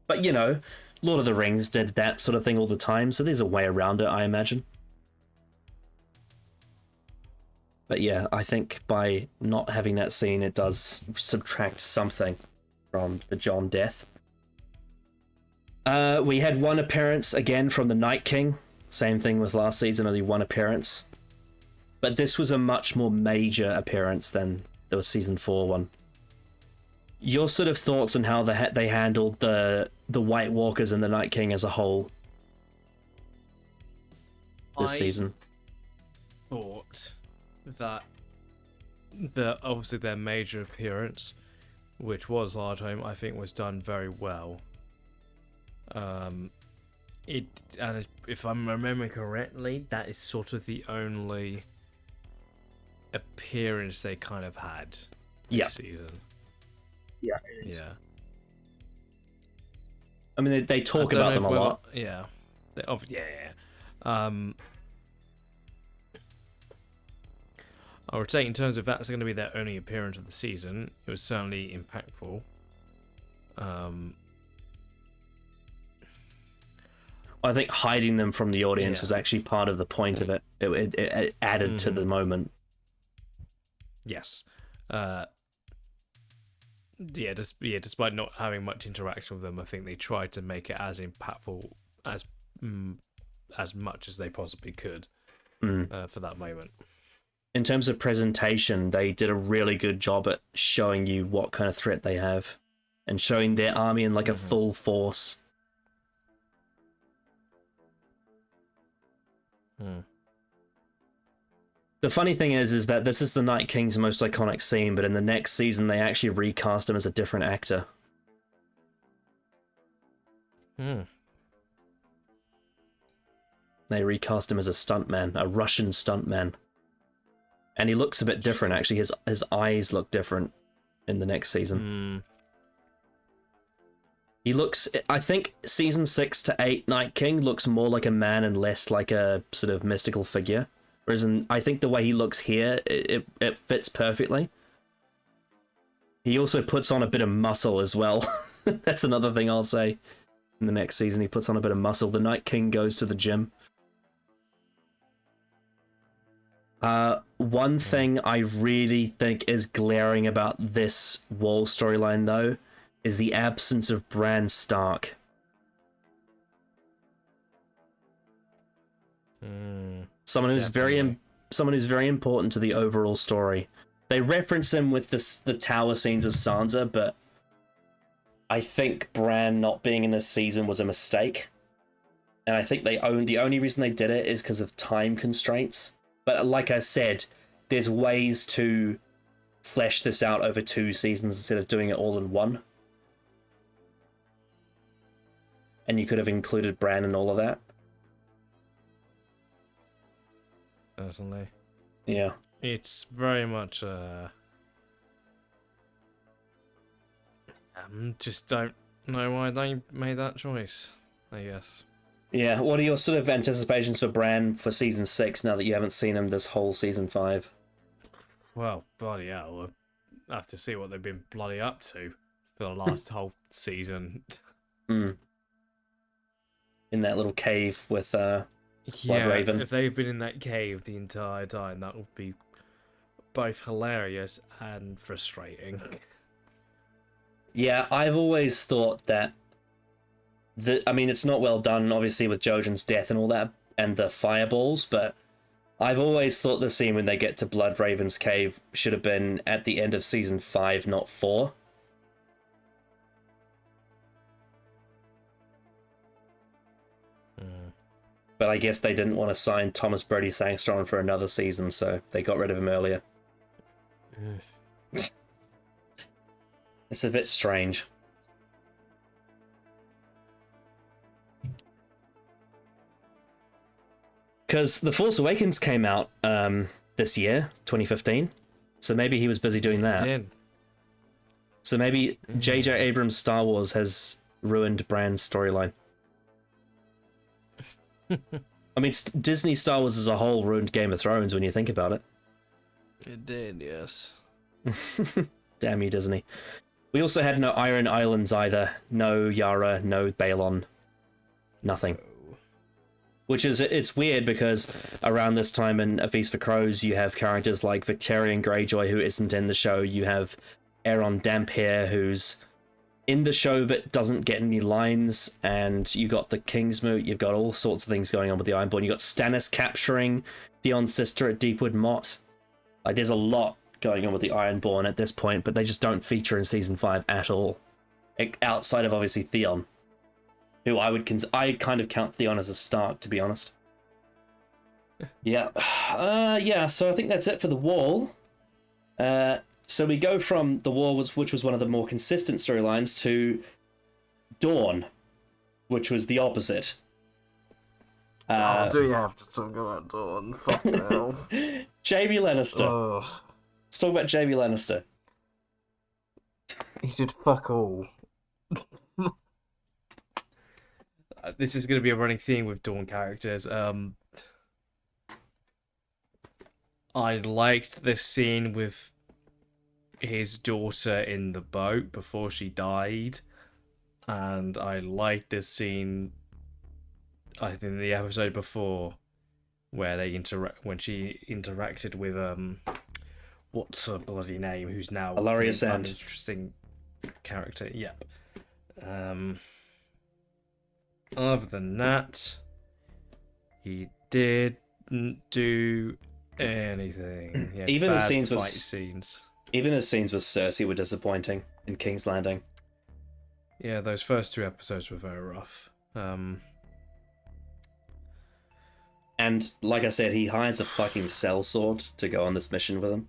But you know, Lord of the Rings did that sort of thing all the time, so there's a way around it, I imagine. But yeah, I think by not having that scene, it does subtract something from the John death. We had one appearance again from the Night King. Same thing with last season, only one appearance. But this was a much more major appearance than the season 4 one. Your sort of thoughts on how they handled the White Walkers and the Night King as a whole this season? Thought that obviously their major appearance, which was Hard Home, I think was done very well. And if I'm remembering correctly, that is sort of the only appearance they kind of had this season. Yeah, it is. Yeah. I mean, they talk about them a lot. Yeah. I would say in terms of that's going to be their only appearance of the season, it was certainly impactful. I think hiding them from the audience was actually part of the point of it. It added to the moment. Yes. Despite not having much interaction with them, I think they tried to make it as impactful as much as they possibly could for that moment. In terms of presentation, they did a really good job at showing you what kind of threat they have and showing their army in like a full force. The funny thing is that this is the Night King's most iconic scene, but in the next season they actually recast him as a different actor. They recast him as a stuntman, a Russian stuntman. And he looks a bit different, actually. His eyes look different in the next season. He looks... I think season 6 to 8, Night King looks more like a man and less like a sort of mystical figure. Whereas I think the way he looks here, it fits perfectly. He also puts on a bit of muscle as well. That's another thing I'll say. In the next season, he puts on a bit of muscle. The Night King goes to the gym. One thing I really think is glaring about this Wall storyline, though, is the absence of Bran Stark. Someone who's very important to the overall story. They reference him with the tower scenes of Sansa, but I think Bran not being in this season was a mistake. And I think the only reason they did it is because of time constraints. But like I said, there's ways to flesh this out over 2 seasons instead of doing it all in one. And you could have included Bran and all of that. Certainly. Yeah. It's very much just don't know why they made that choice, I guess. Yeah, what are your sort of anticipations for Bran for season 6 now that you haven't seen him this whole season 5? Well, bloody hell, we'll have to see what they've been bloody up to for the last whole season. In that little cave with Yeah, Raven. if they've been in that cave the entire time, that would be both hilarious and frustrating. Yeah, I've always thought that I mean, it's not well done, obviously, with Jojen's death and all that, and the fireballs, but I've always thought the scene when they get to Blood Raven's cave should have been at the end of season 5, not 4. But I guess they didn't want to sign Thomas Brodie Sangster for another season, so they got rid of him earlier. It's a bit strange. Because The Force Awakens came out this year, 2015, so maybe he was busy doing that. So maybe J.J. Abrams' Star Wars has ruined Bran's storyline. I mean, Disney Star Wars as a whole ruined Game of Thrones when you think about it. It did, yes. Damn you, Disney. We also had no Iron Islands either. No Yara, no Balon. Nothing. Which is, it's weird because around this time in A Feast for Crows, you have characters like Victorian Greyjoy, who isn't in the show. You have Aaron Damphair, who's in the show but doesn't get any lines. And you got the Kingsmoot. You've got all sorts of things going on with the Ironborn. You got Stannis capturing Theon's sister at Deepwood Motte. Like, there's a lot going on with the Ironborn at this point, but they just don't feature in season 5 at all. Outside of, obviously, Theon. Who I kind of count Theon as a Stark, to be honest. Yeah. Yeah, so I think that's it for The Wall. So we go from The Wall, which was one of the more consistent storylines, to Dawn, which was the opposite. Do you have to talk about Dawn? Fuck no. Jaime Lannister. Ugh. Let's talk about Jaime Lannister. He did fuck all. This is going to be a running theme with Dawn characters. I liked this scene with his daughter in the boat before she died, and I liked this scene, I think, the episode before, where when she interacted with what's her bloody name, who's now Ilaria an Sand. interesting character. Yep. Other than that, he didn't do anything. He had Even his bad scenes fight was- scenes. Even his scenes with Cersei were disappointing in King's Landing. Yeah, those first 2 episodes were very rough. And like I said, he hires a fucking sellsword to go on this mission with him.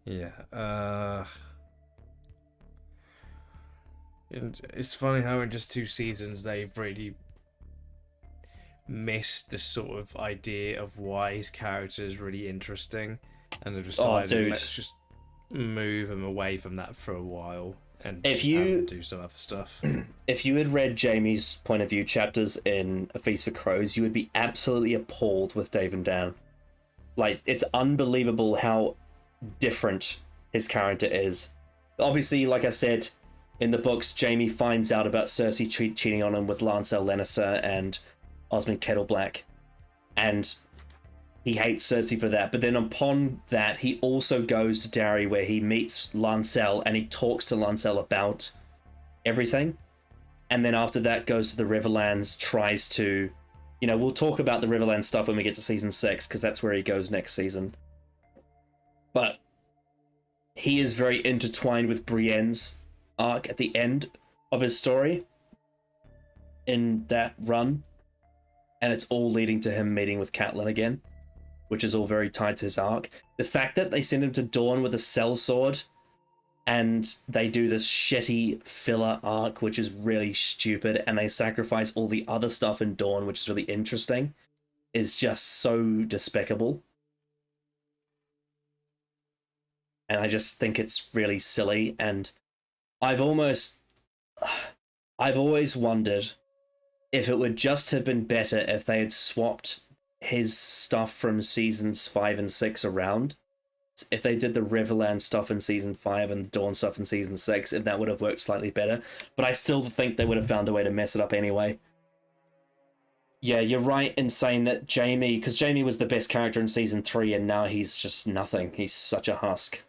Yeah. It's funny how in just 2 seasons they've really missed the sort of idea of why his character is really interesting, and they've decided, dude. let's just move him away from that for a while and If just you- have him do some other stuff. If you had read Jaime's point of view chapters in A Feast for Crows, you would be absolutely appalled with Dave and Dan. Like, it's unbelievable how different his character is. Obviously, like I said, in the books, Jaime finds out about Cersei cheating on him with Lancel Lannister and Osmond Kettleblack, and he hates Cersei for that. But then upon that, he also goes to Darry, where he meets Lancel and he talks to Lancel about everything. And then after that goes to the Riverlands, tries to... You know, we'll talk about the Riverlands stuff when we get to season 6, because that's where he goes next season. But he is very intertwined with Brienne's arc at the end of his story in that run. And it's all leading to him meeting with Catelyn again, which is all very tied to his arc. The fact that they send him to Dawn with a sellsword and they do this shitty filler arc, which is really stupid, and they sacrifice all the other stuff in Dawn, which is really interesting, is just so despicable. And I just think it's really silly, and I've always wondered if it would just have been better if they had swapped his stuff from seasons 5 and 6 around. If they did the Riverland stuff in season 5 and the Dawn stuff in season 6, if that would have worked slightly better. But I still think they would have found a way to mess it up anyway. Yeah, you're right in saying that Jamie, because Jamie was the best character in season 3 and now he's just nothing. He's such a husk.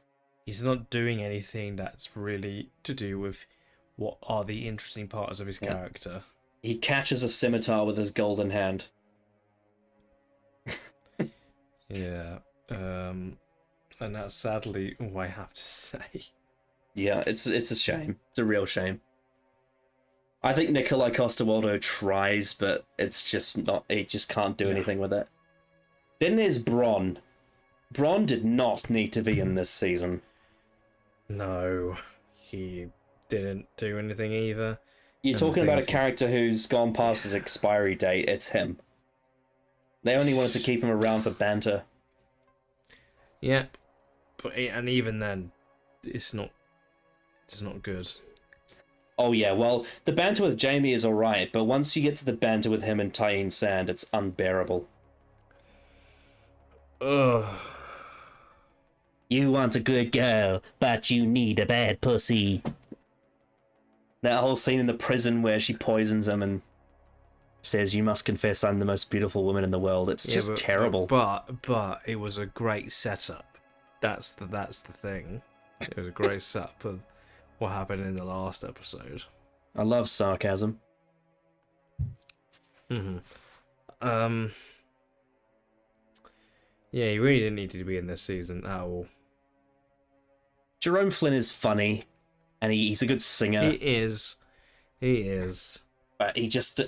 He's not doing anything that's really to do with what are the interesting parts of his character. He catches a scimitar with his golden hand. Yeah. And that's sadly all I have to say. Yeah, it's a shame. It's a real shame. I think Nikolai Costa-Waldau tries, but it's just not. He just can't do anything with it. Then there's Bronn. Bronn did not need to be in this season. No, he didn't do anything either. You're talking about a character who's gone past his expiry date. It's him. They only wanted to keep him around for banter. Yeah, and even then, it's not good. Oh yeah, well, the banter with Jamie is alright, but once you get to the banter with him and Tyene Sand, it's unbearable. Ugh. You want a good girl, but you need a bad pussy. That whole scene in the prison where she poisons him and says, "You must confess I'm the most beautiful woman in the world." It's just terrible. But it was a great setup. That's the thing. It was a great setup of what happened in the last episode. I love sarcasm. Mm-hmm. Yeah, he really didn't need to be in this season at all. Jerome Flynn is funny, and he's a good singer. He is. But he just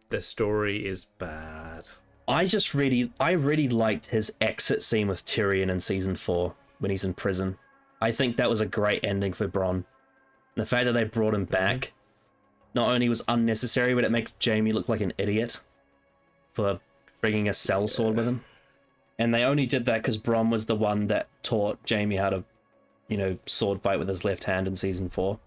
the story is bad. I really liked his exit scene with Tyrion in season 4 when he's in prison. I think that was a great ending for Bronn. The fact that they brought him back not only was unnecessary, but it makes Jamie look like an idiot for bringing a sellsword with him. And they only did that because Bronn was the one that taught Jamie how to, sword fight with his left hand in season 4.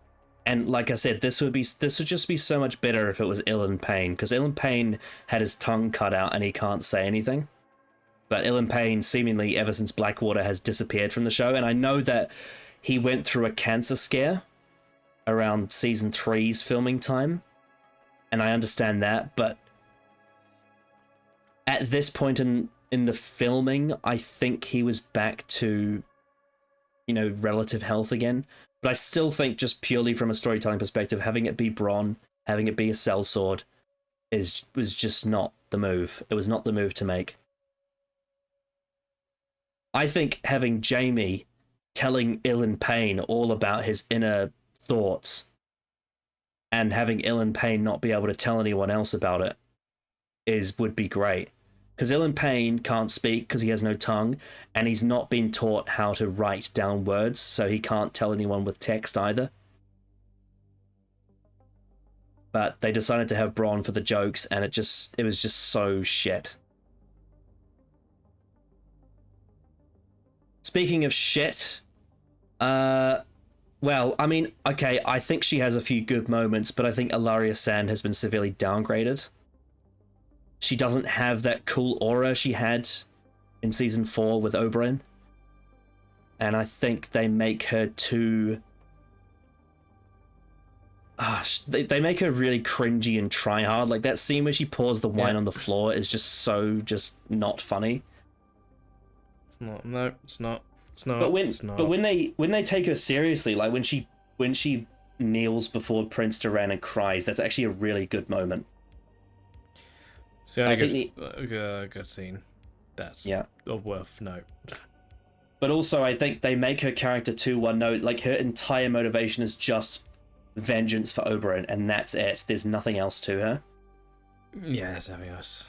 And like I said, this would just be so much better if it was Ilan Payne, because Ilan Payne had his tongue cut out and he can't say anything. But Ilan Payne, seemingly ever since Blackwater, has disappeared from the show, and I know that he went through a cancer scare around season 3's filming time, and I understand that, but at this point in the filming, I think he was back to, relative health again. But I still think, just purely from a storytelling perspective, having it be Bronn, having it be a sellsword, was just not the move. It was not the move to make. I think having Jamie telling Ilan Payne all about his inner thoughts and having Ilan Payne not be able to tell anyone else about it would be great. Because Ilan Payne can't speak because he has no tongue, and he's not been taught how to write down words, so he can't tell anyone with text either. But they decided to have Bronn for the jokes, and it was just so shit. Speaking of shit, well, I mean, okay, I think she has a few good moments, but I think Ilaria Sand has been severely downgraded. She doesn't have that cool aura she had in season 4 with Oberyn. And I think they make her too... they make her really cringy and try hard. Like that scene where she pours the wine on the floor is just not funny. It's not. No, it's not. It's not. But when they take her seriously, like when she kneels before Prince Doran and cries, that's actually a really good moment. So I think good scene. That's worth note. But also, I think they make her character too one note. Like her entire motivation is just vengeance for Oberyn, and that's it. There's nothing else to her. Yeah, there's nothing else.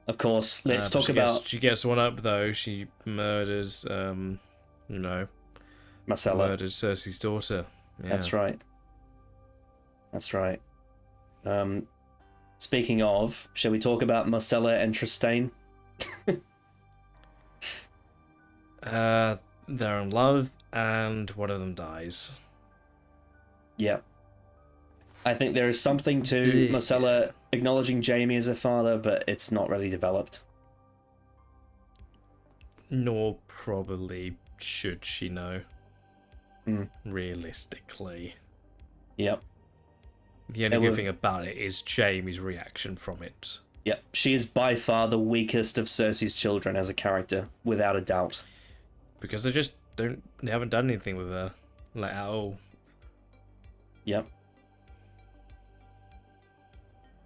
Of course, let's talk about. She gets one up though. She murders, Marcella. Murdered Cersei's daughter. Yeah. That's right. Speaking of, shall we talk about Marcella and Trystane? They're in love, and one of them dies. Yep. I think there is something to Marcella acknowledging Jamie as her father, but it's not really developed. Nor probably should she know. Realistically. Yep. The only good thing about it is Jamie's reaction from it. Yep. She is by far the weakest of Cersei's children as a character, without a doubt. Because they haven't done anything with her. Like, at all. Yep.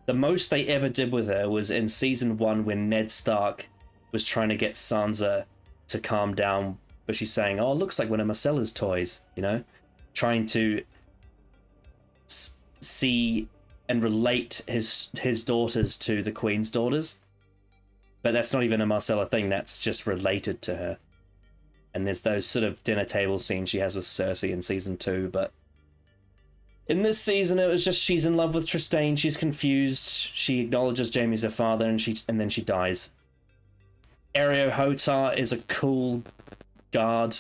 The most they ever did with her was in season 1 when Ned Stark was trying to get Sansa to calm down, but she's saying, oh, it looks like one of Marcella's toys, you know? Trying to see and relate his daughters to the Queen's daughters. But that's not even a Marcella thing, that's just related to her. And there's those sort of dinner table scenes she has with Cersei in season 2, but in this season it was just she's in love with Trystane, she's confused, she acknowledges Jaime's her father, and then she dies. Eirich Hotar is a cool guard.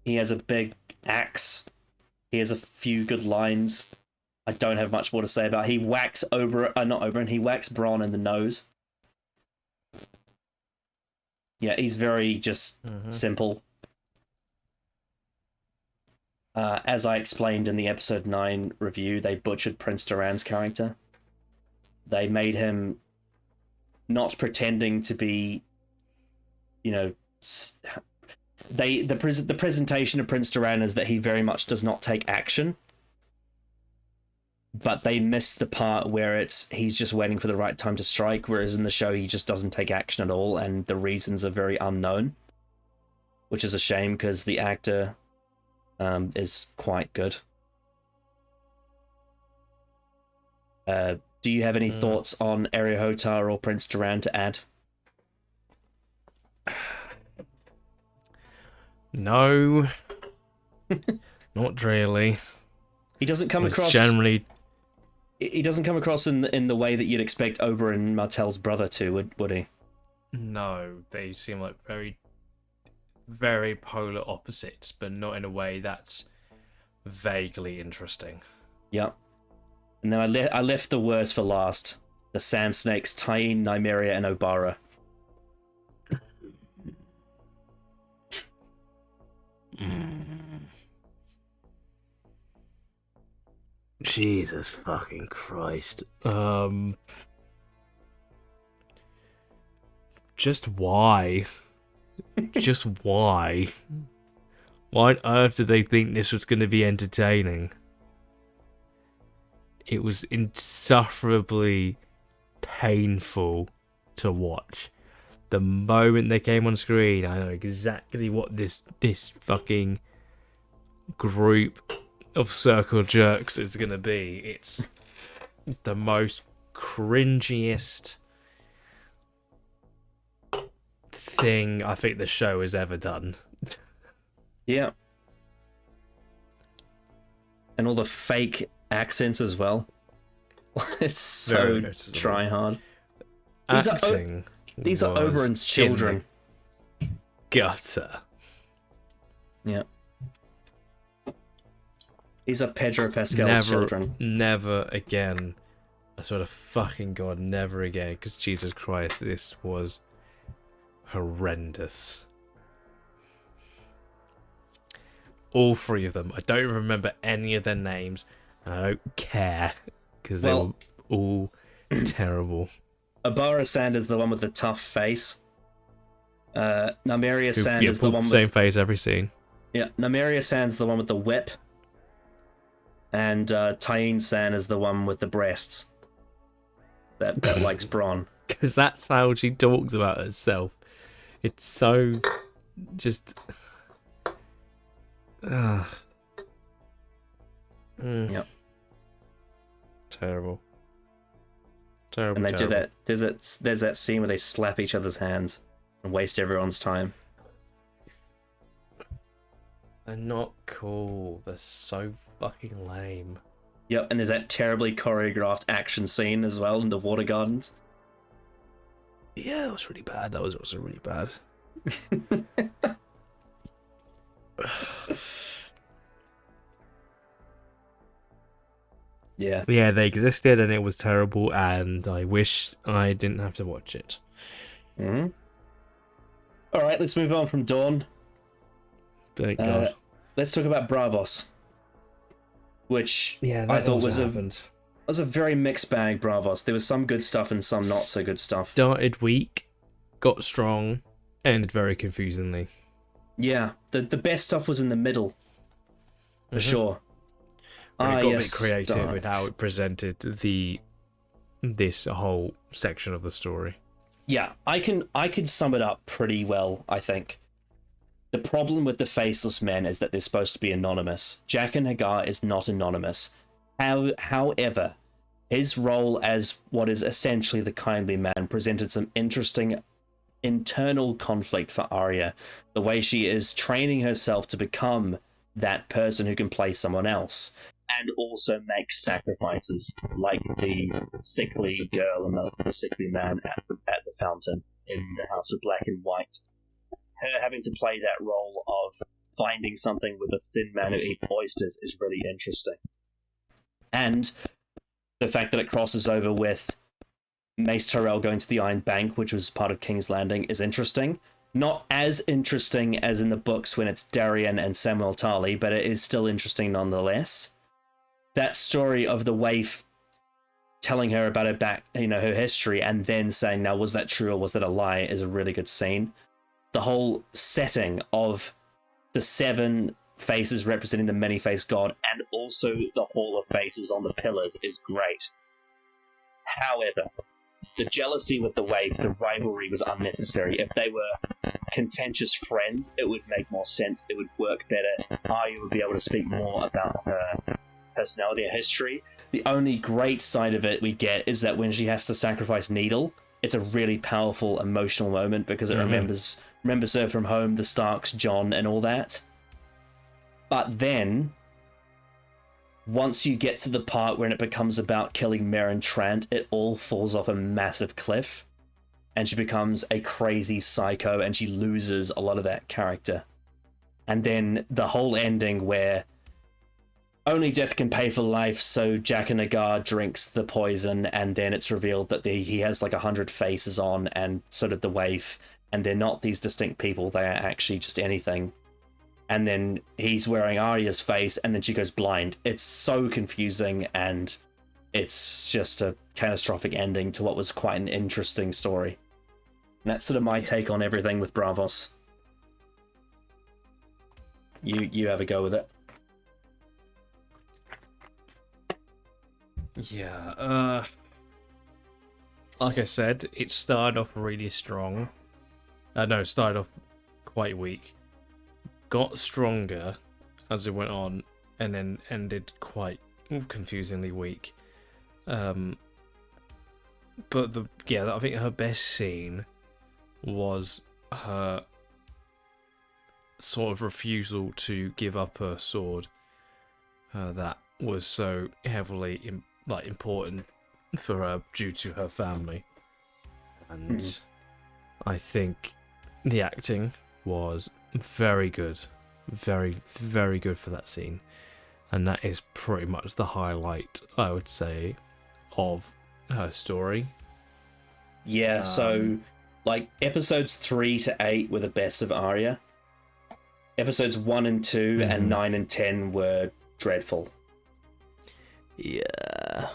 He has a big axe. He has a few good lines. I don't have much more to say about it. He whacks he whacks Bronn in the nose. Yeah, he's very just simple. As I explained in the episode 9 review, they butchered Prince Doran's character. They made him not pretending to be, you know, the presentation of Prince Doran is that he very much does not take action. But they missed the part where he's just waiting for the right time to strike, whereas in the show he just doesn't take action at all, and the reasons are very unknown. Which is a shame, because the actor is quite good. Do you have any thoughts on Eirich Hotar or Prince Doran to add? No. Not really. He doesn't come across... Generally... He doesn't come across in the way that you'd expect Oberyn Martell's brother to, would he? No, they seem like very, very polar opposites, but not in a way that's vaguely interesting. Yep. And then I left the worst for last. The Sand Snakes, Tyene, Nymeria, and Obara. Jesus fucking Christ. Just why? Just why? Why on earth did they think this was going to be entertaining? It was insufferably painful to watch. The moment they came on screen, I know exactly what this fucking group of circle jerks is going to be. It's the most cringiest thing I think the show has ever done. Yeah. And all the fake accents as well. It's so try hard. Acting. These are Oberyn's children. Gutter. Yeah. These are Pedro Pascal's children. Never again. I swear to fucking God, never again. Because Jesus Christ, this was horrendous. All three of them. I don't even remember any of their names. And I don't care. Because they were all terrible. Obara Sand is the one with the tough face. Nymeria Sand is the one with... same face every scene. Yeah, Nymeria Sand's the one with the whip. And Tyene Sand is the one with the breasts. That likes Bronn. Because that's how she talks about herself. It's so... just... Yep. Terrible. Terrible. And they terrible. do that. There's that scene where they slap each other's hands and waste everyone's time. They're not cool. They're so fucking lame. Yep, and there's that terribly choreographed action scene as well in the water gardens. Yeah, that was really bad. That was also really bad. Yeah. Yeah, they existed and it was terrible, and I wish I didn't have to watch it. Mm-hmm. All right, let's move on from Dawn. Thank God. Let's talk about Bravos, which Yeah, I thought was happened. was a very mixed bag. Bravos. There was some good stuff and some not so good stuff. Started weak, got strong, ended very confusingly. Yeah, the best stuff was in the middle, for sure. It got a yes, bit creative dark. with how it presented this whole section of the story. Yeah, I could sum it up pretty well, I think. The problem with the Faceless Men is that they're supposed to be anonymous. Jack and Hagar is not anonymous. However, his role as what is essentially the kindly man presented some interesting internal conflict for Arya. The way she is training herself to become that person who can play someone else. And also make sacrifices, like the sickly girl and the sickly man at the fountain in the House of Black and White. Her having to play that role of finding something with a thin man who eats oysters is really interesting. And the fact that it crosses over with Mace Tyrell going to the Iron Bank, which was part of King's Landing, is interesting. Not as interesting as in the books when it's Darian and Samuel Tarly, but it is still interesting nonetheless. That story of the waif telling her about her her history, and then saying, now, was that true or was that a lie, is a really good scene. The whole setting of the 7 faces representing the many-faced god, and also the Hall of Faces on the pillars, is great. However, the jealousy with the waif, the rivalry was unnecessary. If they were contentious friends, it would make more sense. It would work better. Arya would be able to speak more about her personality and history. The only great side of it we get is that when she has to sacrifice Needle, it's a really powerful emotional moment because it remembers her from home, the Starks, Jon, and all that. But then, once you get to the part when it becomes about killing Meryn Trant, it all falls off a massive cliff, and she becomes a crazy psycho, and she loses a lot of that character. And then the whole ending where only death can pay for life, so Jack and Hagar drinks the poison, and then it's revealed that he has like 100 faces on, and so did the waif, and they're not these distinct people, they are actually just anything. And then he's wearing Arya's face, and then she goes blind. It's so confusing, and it's just a catastrophic ending to what was quite an interesting story. And that's sort of my take on everything with Bravos. You have a go with it. Yeah, like I said, it started off really strong. It started off quite weak. Got stronger as it went on, and then ended quite confusingly weak. But I think her best scene was her sort of refusal to give up her sword. That was so heavily important for her due to her family, and I think the acting was very good, very, very good for that scene, and that is pretty much the highlight, I would say, of her story. Yeah, so like episodes 3 to 8 were the best of Arya. Episodes 1 and 2 and 9 and 10 were dreadful. Yeah.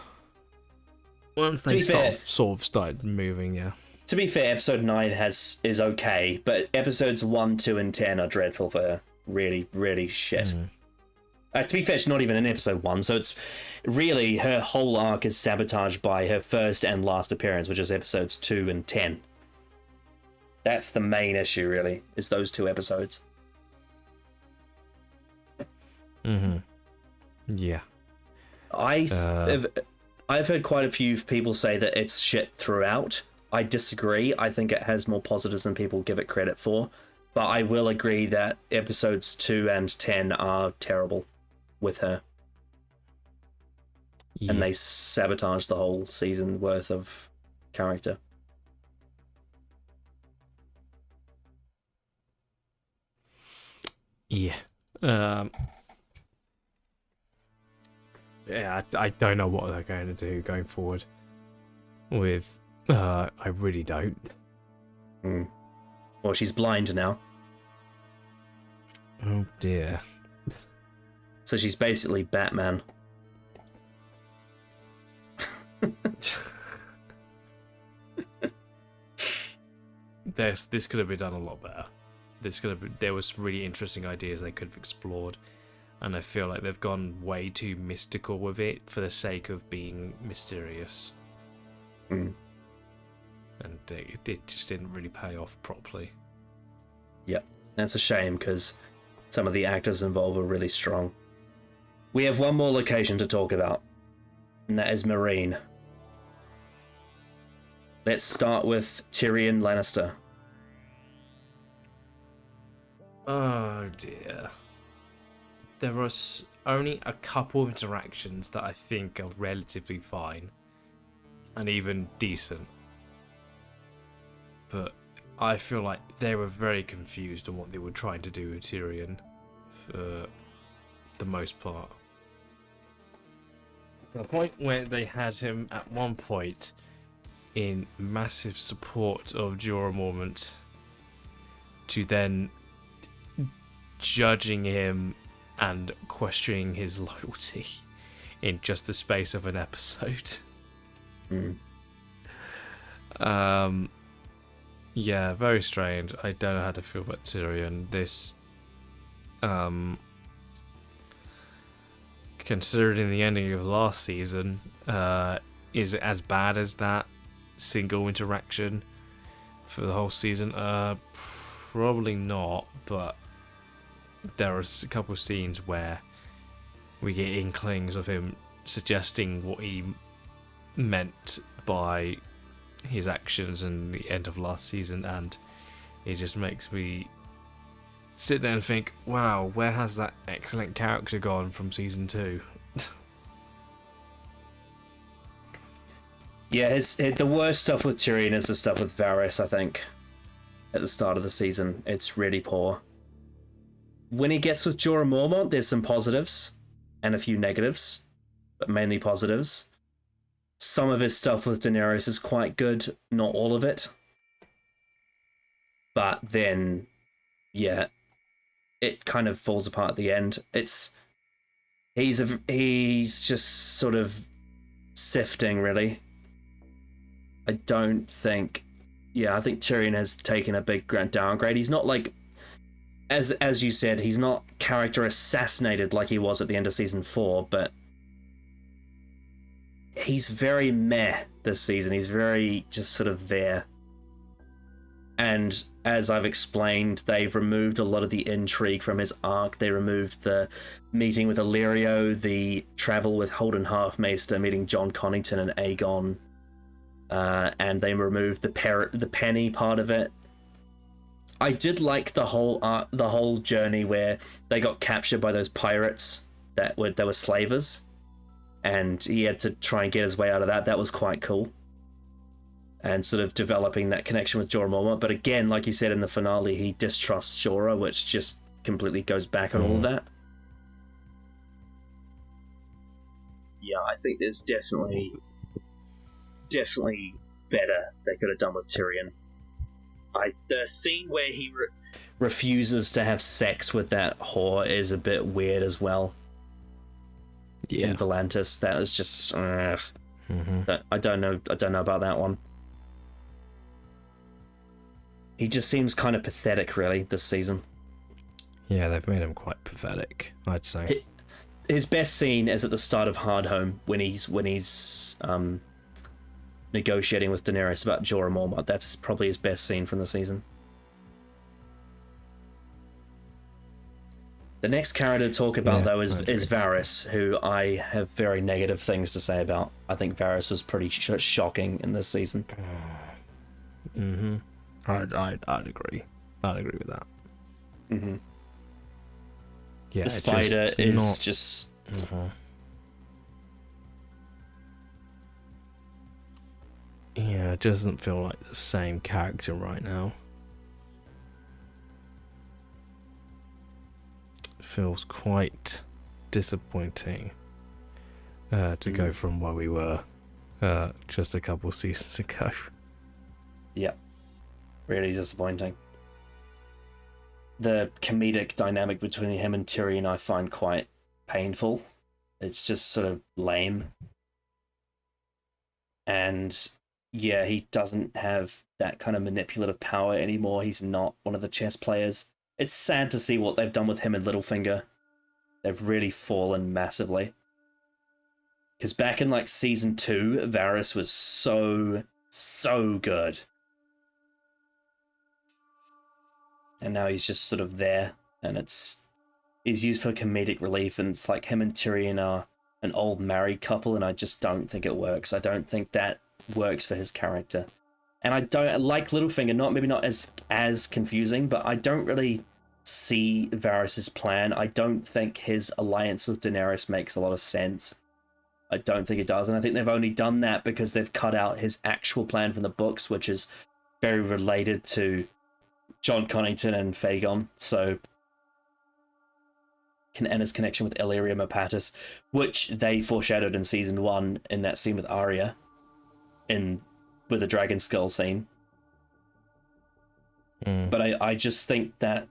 Once they sort of started moving, yeah. To be fair, episode 9 is okay, but episodes 1, 2, and 10 are dreadful for her. Really, really shit. To be fair, she's not even in episode 1, so it's really her whole arc is sabotaged by her first and last appearance, which is episodes 2 and 10. That's the main issue, really, is those 2 episodes. Yeah. I've heard quite a few people say that it's shit throughout. I disagree. I think it has more positives than people give it credit for. But I will agree that episodes 2 and 10 are terrible with her. Yeah. And they sabotage the whole season worth of character. Yeah. yeah, I don't know what they're going to do going forward. With, I really don't. Well, she's blind now, Oh dear. so she's basically Batman. This could have been done a lot better. There was really interesting ideas they could have explored, and I feel like they've gone way too mystical with it for the sake of being mysterious. And it just didn't really pay off properly. Yep, that's a shame because some of the actors involved are really strong. We have one more location to talk about, and that is Meereen. Let's start with Tyrion Lannister. Oh dear. There are only a couple of interactions that I think are relatively fine and even decent. But I feel like they were very confused on what they were trying to do with Tyrion for the most part. To the point where they had him at one point in massive support of Jorah Mormont to then judging him and questioning his loyalty in just the space of an episode. Yeah, very strange. I don't know how to feel about Tyrion. This, considering the ending of last season, is it as bad as that single interaction for the whole season? Probably not, but there are a couple of scenes where we get inklings of him suggesting what he meant by his actions in the end of last season, and it just makes me sit there and think, wow, where has that excellent character gone from season 2? Yeah, the worst stuff with Tyrion is the stuff with Varys, I think. At the start of the season, it's really poor. When he gets with Jorah Mormont, there's some positives and a few negatives, but mainly positives. Some of his stuff with Daenerys is quite good, not all of it. But then, yeah, it kind of falls apart at the end. He's just sort of sifting, really. I think Tyrion has taken a big downgrade. He's not like, as you said, he's not character assassinated like he was at the end of season 4, but he's very meh this season. He's very just sort of there. And as I've explained, they've removed a lot of the intrigue from his arc. They removed the meeting with Illyrio, the travel with Holden Halfmaester, meeting Jon Connington and Aegon, and they removed the Penny part of it. I did like the whole journey where they got captured by those pirates that were slavers, and he had to try and get his way out of that. That was quite cool. And sort of developing that connection with Jorah Mormont. But again, like you said in the finale, he distrusts Jorah, which just completely goes back on all of that. Yeah, I think there's definitely better they could have done with Tyrion. The scene where he refuses to have sex with that whore is a bit weird as well. Yeah. In Volantis, that was just I don't know about that one. He just seems kind of pathetic, really, this season. Yeah, they've made him quite pathetic, I'd say. His best scene is at the start of Hardhome when he's negotiating with Daenerys about Jorah Mormont. That's probably his best scene from the season. The next character to talk about, though, is Varys, who I have very negative things to say about. I think Varys was pretty shocking in this season. I'd agree. I'd agree with that. Yeah, the spider is just... Yeah, it doesn't feel like the same character right now. Feels quite disappointing. to go from where we were just a couple seasons ago. Yeah. Really disappointing. The comedic dynamic between him and Tyrion I find quite painful. It's just sort of lame. And yeah, he doesn't have that kind of manipulative power anymore. He's not one of the chess players. It's sad to see what they've done with him and Littlefinger. They've really fallen massively. Because back in like season 2, Varys was so good. And now he's just sort of there, and he's used for comedic relief, and it's like him and Tyrion are an old married couple, and I just don't think it works. I don't think that works for his character. And I don't like Littlefinger, maybe not as confusing, but I don't really see Varys' plan. I don't think his alliance with Daenerys makes a lot of sense. I don't think it does, and I think they've only done that because they've cut out his actual plan from the books, which is very related to Jon Connington and Fagon, and his connection with Illyria Mopatis, which they foreshadowed in season 1 in that scene with Arya, with the dragon skull scene. But I just think that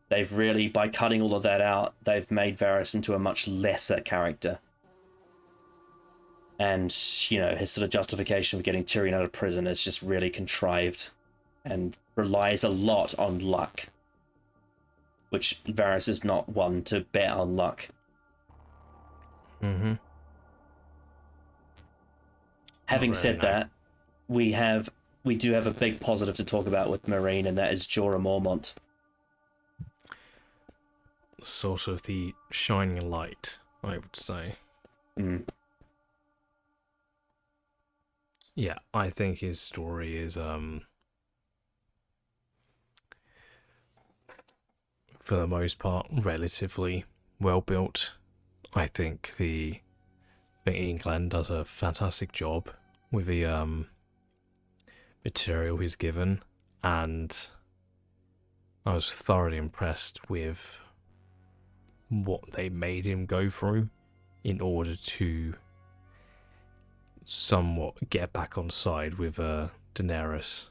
they've really, by cutting all of that out, they've made Varys into a much lesser character. And, his sort of justification for getting Tyrion out of prison is just really contrived and relies a lot on luck, which Varys is not one to bet on luck. Mm-hmm. Having said that, we do have a big positive to talk about with Meereen, and that is Jorah Mormont. Sort of the shining light, I would say. Yeah, I think his story is for the most part relatively well built. I think England does a fantastic job with the material he's given, and I was thoroughly impressed with what they made him go through in order to somewhat get back on side with Daenerys.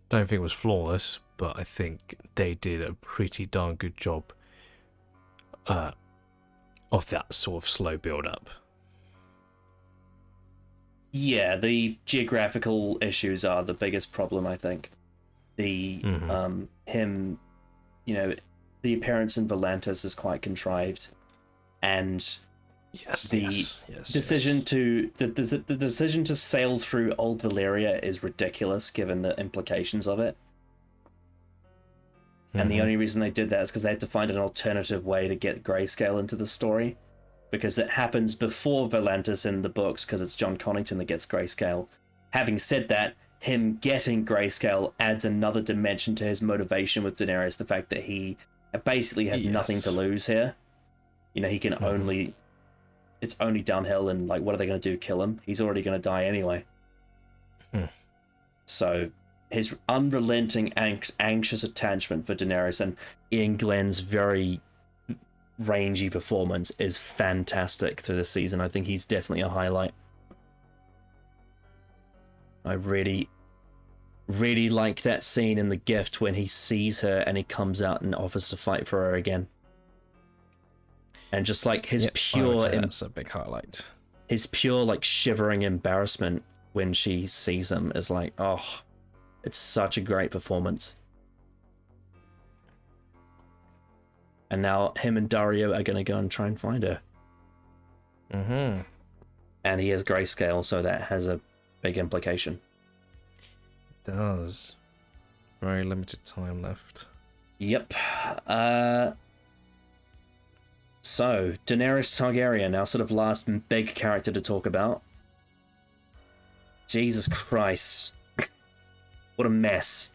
Don't think it was flawless, but I think they did a pretty darn good job of that sort of slow build-up. Yeah, the geographical issues are the biggest problem, I think. The the appearance in Volantis is quite contrived, and the decision to sail through Old Valyria is ridiculous given the implications of it. And the only reason they did that is because they had to find an alternative way to get Grayscale into the story, because it happens before Volantis in the books, because it's Jon Connington that gets Grayscale. Having said that, him getting Grayscale adds another dimension to his motivation with Daenerys, the fact that he basically has nothing to lose here. He can only... It's only downhill, and what are they going to do? Kill him? He's already going to die anyway. So his unrelenting, anxious attachment for Daenerys and Ian Glenn's very rangy performance is fantastic through the season. I think he's definitely a highlight. I really, really like that scene in The Gift when he sees her and he comes out and offers to fight for her again. And just his pure... that's a big highlight. His pure, shivering embarrassment when she sees him is it's such a great performance. And now him and Dario are going to go and try and find her. And he has Grayscale, so that has a big implication. It does. Very limited time left. Yep. So, Daenerys Targaryen, our sort of last big character to talk about. Jesus Christ. What a mess.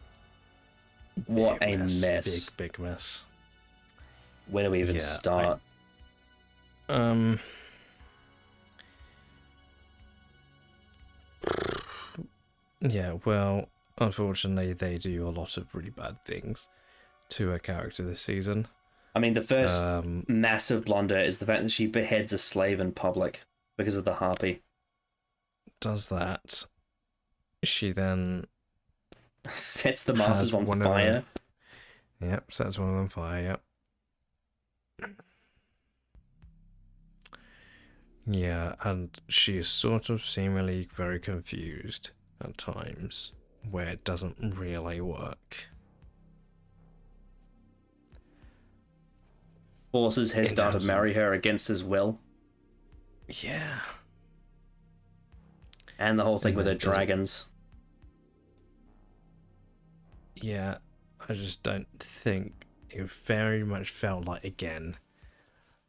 What a mess. Big mess. Where do we even start? Yeah, well, unfortunately, they do a lot of really bad things to a character this season. I mean, the first massive blunder is the fact that she beheads a slave in public because of the harpy. Does that. She then Sets the masters on fire. Yep, sets one of them on fire, yep. Yeah, and she is sort of seemingly very confused at times, where it doesn't really work. Forces Hesdar to marry her against his will. Yeah. And the whole thing with her dragons. Yeah, I just don't think it very much felt like, again,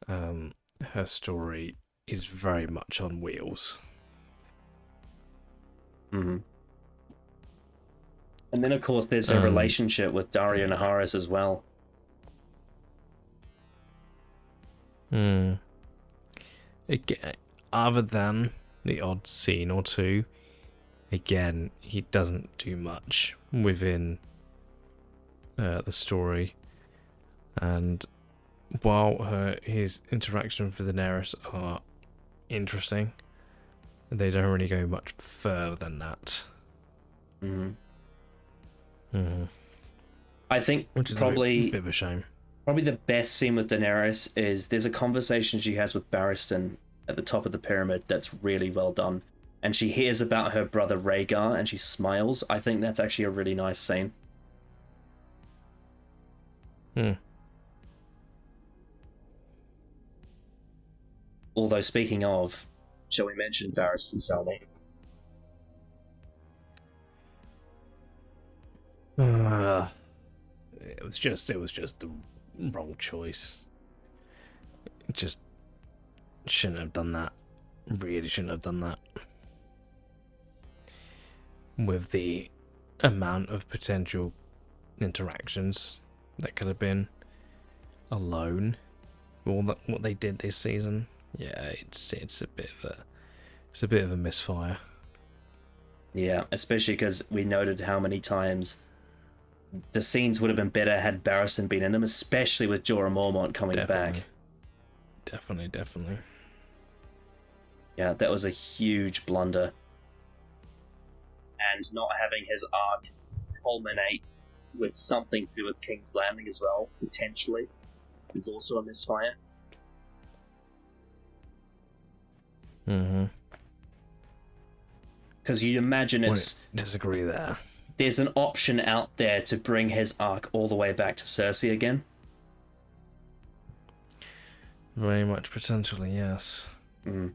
her story is very much on wheels. Mm-hmm. And then, of course, there's her relationship with Dario Naharis as well. Again, other than the odd scene or two, again, he doesn't do much within the story. And while his interactions with Daenerys are interesting, they don't really go much further than that. I think which is probably a bit of a shame. Probably the best scene with Daenerys is there's a conversation she has with Barristan at the top of the pyramid that's really well done. And she hears about her brother Rhaegar and she smiles. I think that's actually a really nice scene. Although, speaking of, shall we mention Barristan Selmy? It was just the wrong choice. Just shouldn't have done that. Really shouldn't have done that. With the amount of potential interactions that could have been alone, what they did this season, yeah, it's a bit of a misfire. Yeah, especially because we noted how many times the scenes would have been better had Barristan been in them, especially with Jorah Mormont coming back. Definitely. Yeah, that was a huge blunder. And not having his arc culminate with something to do with King's Landing as well, potentially, is also a misfire. Because you imagine disagree there. There's an option out there to bring his arc all the way back to Cersei again. Very much potentially, yes. And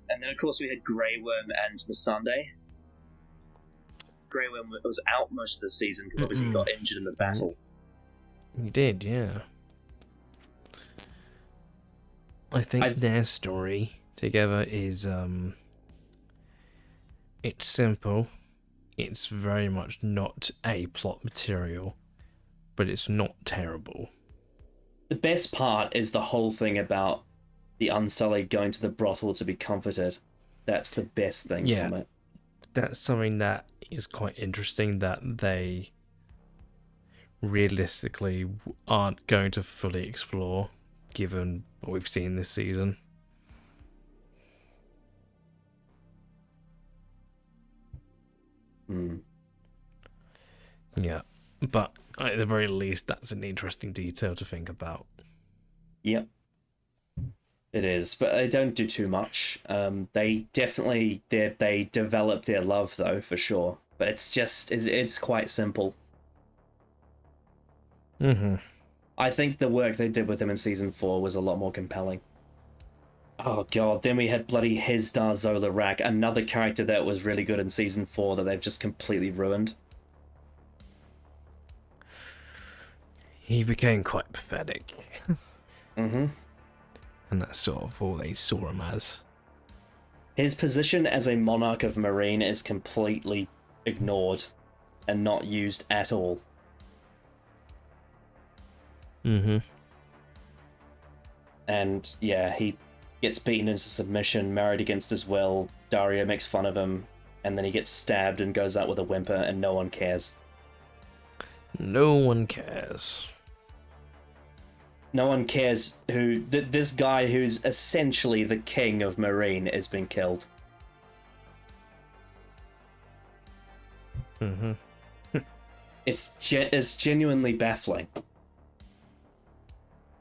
then, of course, we had Grey Worm and Missandei. Grey Worm was out most of the season because obviously he got injured in the battle. He did, yeah. I think their story together is, it's simple. It's very much not a plot material, but it's not terrible. The best part is the whole thing about the Unsullied going to the brothel to be comforted. That's the best thing from it. That's something that is quite interesting that they realistically aren't going to fully explore, given what we've seen this season. Yeah, but at the very least, that's an interesting detail to think about. Yep. It is, but they don't do too much. They definitely they develop their love though, for sure. But it's quite simple. I think the work they did with him in season 4 was a lot more compelling. Oh god, then we had bloody Hesdar Zola Rak, another character that was really good in season 4 that they've just completely ruined. He became quite pathetic. And that's sort of all they saw him as. His position as a monarch of Meereen is completely ignored and not used at all. And yeah, he gets beaten into submission, married against his will, Dario makes fun of him, and then he gets stabbed and goes out with a whimper and no one cares. No one cares. No one cares who this guy who's essentially the king of Marine has been killed. Mm-hmm. It's genuinely baffling.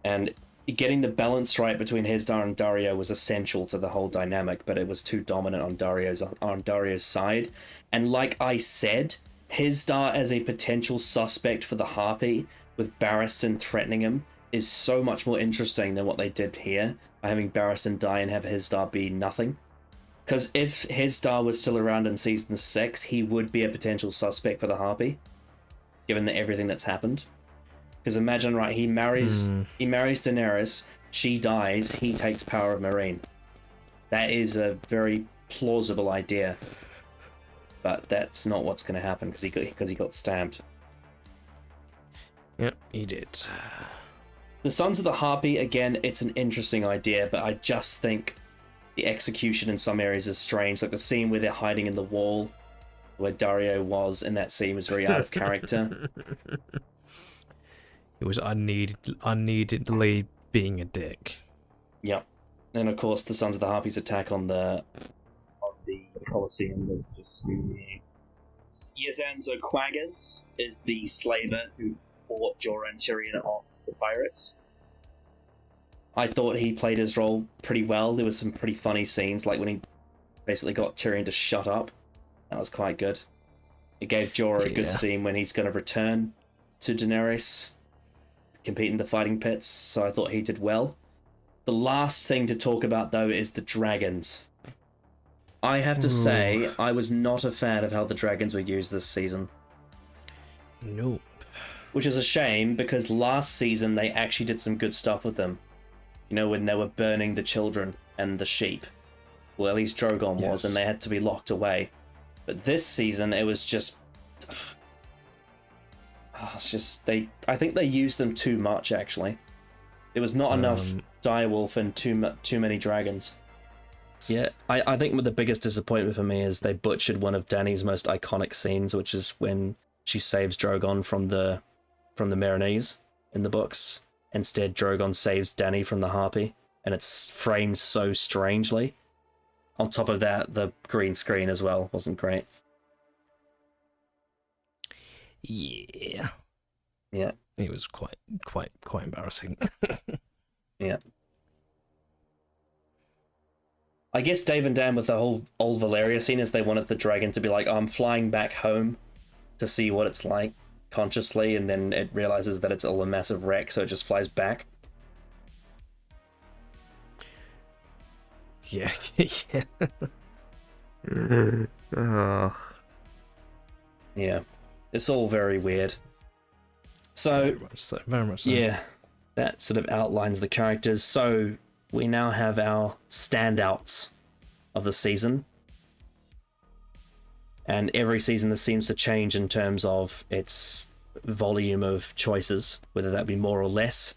And getting the balance right between Hizdahr and Dario was essential to the whole dynamic, but it was too dominant on Dario's side. And like I said, Hizdahr as a potential suspect for the Harpy, with Barristan threatening him, is so much more interesting than what they did here, by having Barristan die and have Hizdahr be nothing. Because if Hizdahr was still around in Season 6, he would be a potential suspect for the Harpy, given everything that's happened. Because imagine, right, he marries Daenerys, she dies, he takes power of Meereen. That is a very plausible idea. But that's not what's going to happen, because he got stabbed. Yep, he did. The Sons of the Harpy, again, it's an interesting idea, but I just think the execution in some areas is strange. Like the scene where they're hiding in the wall, where Dario was in that scene, was very out of character. It was unneededly being a dick. Yep. And of course, the Sons of the Harpy's attack on the Colosseum was just really... Yazanzo Quaggas is the slaver who fought Jorah and Tyrion off the pirates. I thought he played his role pretty well. There was some pretty funny scenes, like when he basically got Tyrion to shut up. That was quite good. It gave Jorah a good scene when he's going to return to Daenerys, compete in the fighting pits, so I thought he did well. The last thing to talk about, though, is the dragons. I have to say, I was not a fan of how the dragons were used this season. Nope. Which is a shame, because last season they actually did some good stuff with them. You know, when they were burning the children and the sheep. Well, at least Drogon was, and they had to be locked away. But this season, it was just... it's just... I think they used them too much, actually. There was not enough direwolf and too many dragons. Yeah, I think the biggest disappointment for me is they butchered one of Dany's most iconic scenes, which is when she saves Drogon from the Meereenese in the books. Instead, Drogon saves Dany from the Harpy, and it's framed so strangely. On top of that, the green screen as well wasn't great. Yeah. Yeah. It was quite embarrassing. Yeah. I guess Dave and Dan with the whole old Valyria scene is they wanted the dragon to be like, oh, I'm flying back home to see what it's like consciously, and then it realizes that it's all a massive wreck, so it just flies back. Yeah, yeah. Yeah. It's all very weird. So, very much so. Yeah, that sort of outlines the characters. So, we now have our standouts of the season. And every season this seems to change in terms of its volume of choices, whether that be more or less.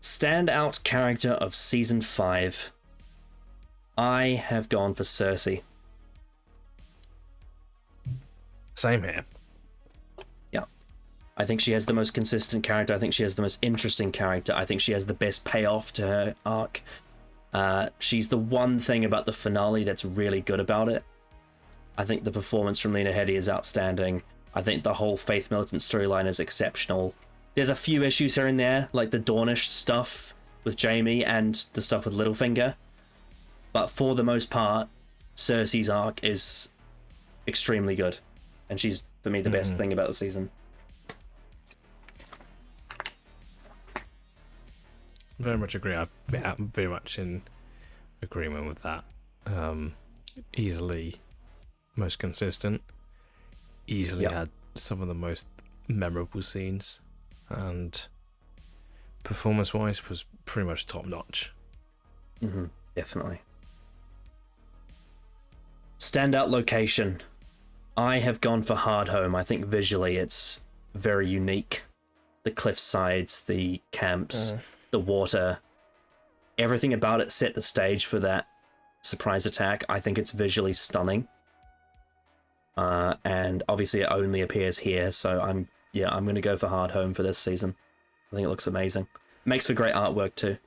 Standout character of Season 5. I have gone for Cersei. Same here. Yeah. I think she has the most consistent character. I think she has the most interesting character. I think she has the best payoff to her arc. She's the one thing about the finale that's really good about it. I think the performance from Lena Headey is outstanding. I think the whole Faith Militant storyline is exceptional. There's a few issues here and there, like the Dornish stuff with Jaime and the stuff with Littlefinger. But for the most part, Cersei's arc is extremely good. And she's, for me, the best thing about the season. Very much agree. I'm very much in agreement with that. Easily most consistent. Easily had some of the most memorable scenes. And performance-wise was pretty much top-notch. Mm-hmm. Definitely. Standout location. I have gone for Hardhome. I think visually it's very unique. The cliff sides, the camps, the water, everything about it set the stage for that surprise attack. I think it's visually stunning. And obviously it only appears here, so I'm yeah, I'm going to go for Hard Home for this season. I think it looks amazing. Makes for great artwork too.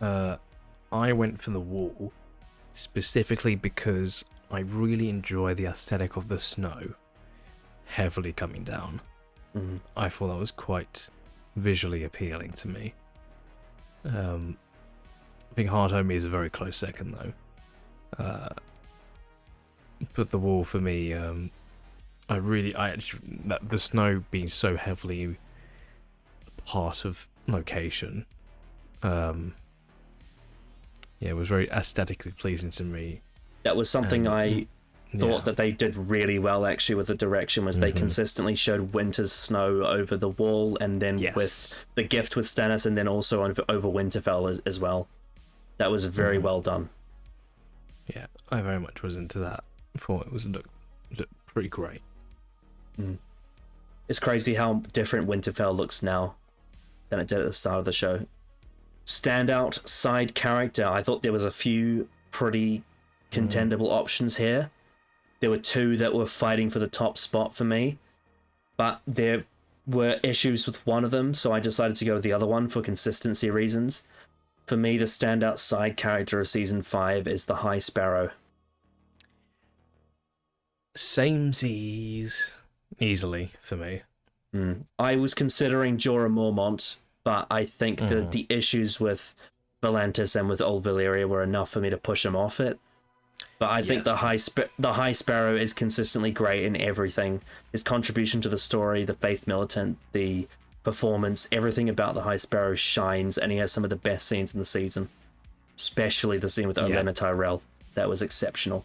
I went for The Wall specifically because I really enjoy the aesthetic of the snow heavily coming down. I thought that was quite visually appealing to me. I think Hard Home is a very close second though. But The Wall for me, the snow being so heavily part of location, it was very aesthetically pleasing to me. That was something I thought that they did really well actually with the direction, was they consistently showed winter's snow over the wall, and then with the gift with Stannis, and then also over Winterfell as well. That was very well done. Yeah, I very much was into that. I thought it looked pretty great. It's crazy how different Winterfell looks now than it did at the start of the show. Standout side character, I thought there was a few pretty contendable options here. There were two that were fighting for the top spot for me, but there were issues with one of them, so I decided to go with the other one for consistency reasons. For me, the standout side character of Season 5 is the High Sparrow. Samesies. Easily, for me. I was considering Jorah Mormont, but I think the issues with Volantis and with Old Valyria were enough for me to push him off it. But I think the High Sparrow is consistently great in everything. His contribution to the story, the Faith Militant, the performance, everything about the High Sparrow shines, and he has some of the best scenes in the season. Especially the scene with Olenna Tyrell. That was exceptional.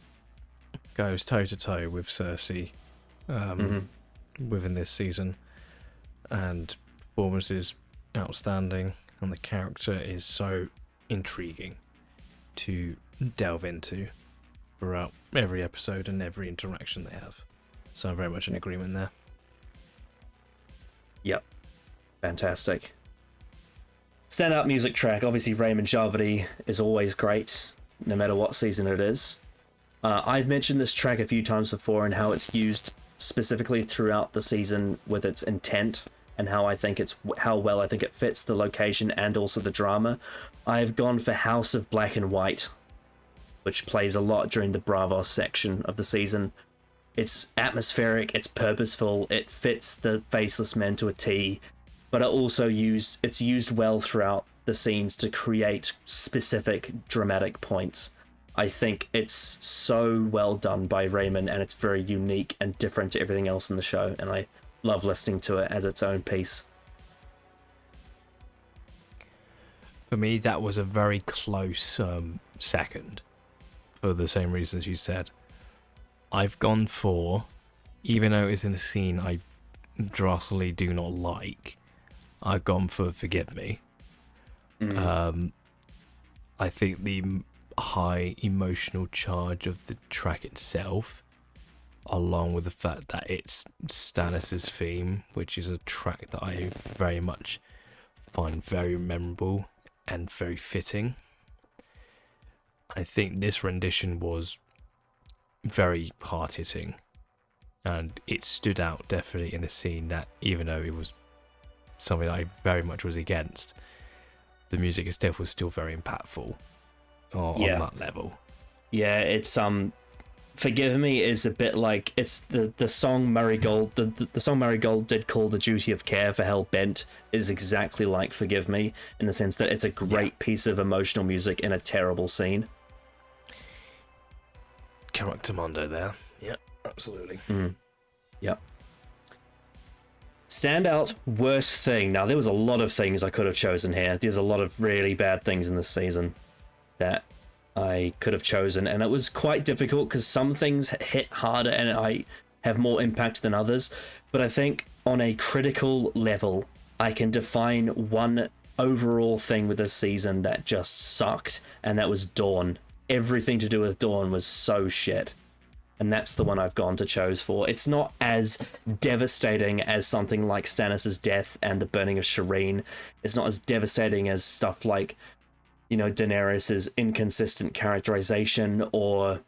Goes toe-to-toe with Cersei within this season. And performance is outstanding, and the character is so intriguing to delve into throughout every episode and every interaction they have. So I'm very much in agreement there. Yep. Fantastic. Standout music track, obviously Raymond Javadi is always great, no matter what season it is. I've mentioned this track a few times before and how it's used specifically throughout the season with its intent, and how well I think it fits the location and also the drama. I've gone for House of Black and White, which plays a lot during the Bravos section of the season. It's atmospheric, it's purposeful, it fits the Faceless Men to a T, but it's used well throughout the scenes to create specific dramatic points. I think it's so well done by Raymond, and it's very unique and different to everything else in the show, and I love listening to it as its own piece. For me, that was a very close second, for the same reasons you said. I've gone for, even though it's in a scene I drastically do not like, I've gone for Forgive Me. I think the high emotional charge of the track itself, along with the fact that it's Stannis' theme, which is a track that I very much find very memorable and very fitting. I think this rendition was very hard-hitting, and it stood out definitely in a scene that, even though it was something I very much was against, the music itself was still very impactful on that level. Yeah, it's Forgive Me is a bit like, it's the song Marigold, the song Marigold did call The Duty of Care for Hell Bent is exactly like Forgive Me, in the sense that it's a great piece of emotional music in a terrible scene. Charactermondo there. Yeah, absolutely. Yep. Standout worst thing. Now, there was a lot of things I could have chosen here. There's a lot of really bad things in this season that I could have chosen, and it was quite difficult because some things hit harder and I have more impact than others. But I think on a critical level, I can define one overall thing with this season that just sucked, and that was Dawn. Everything to do with Dawn was so shit. And that's the one I've gone to choose for. It's not as devastating as something like Stannis' death and the burning of Shireen. It's not as devastating as stuff like, Daenerys' inconsistent characterization, or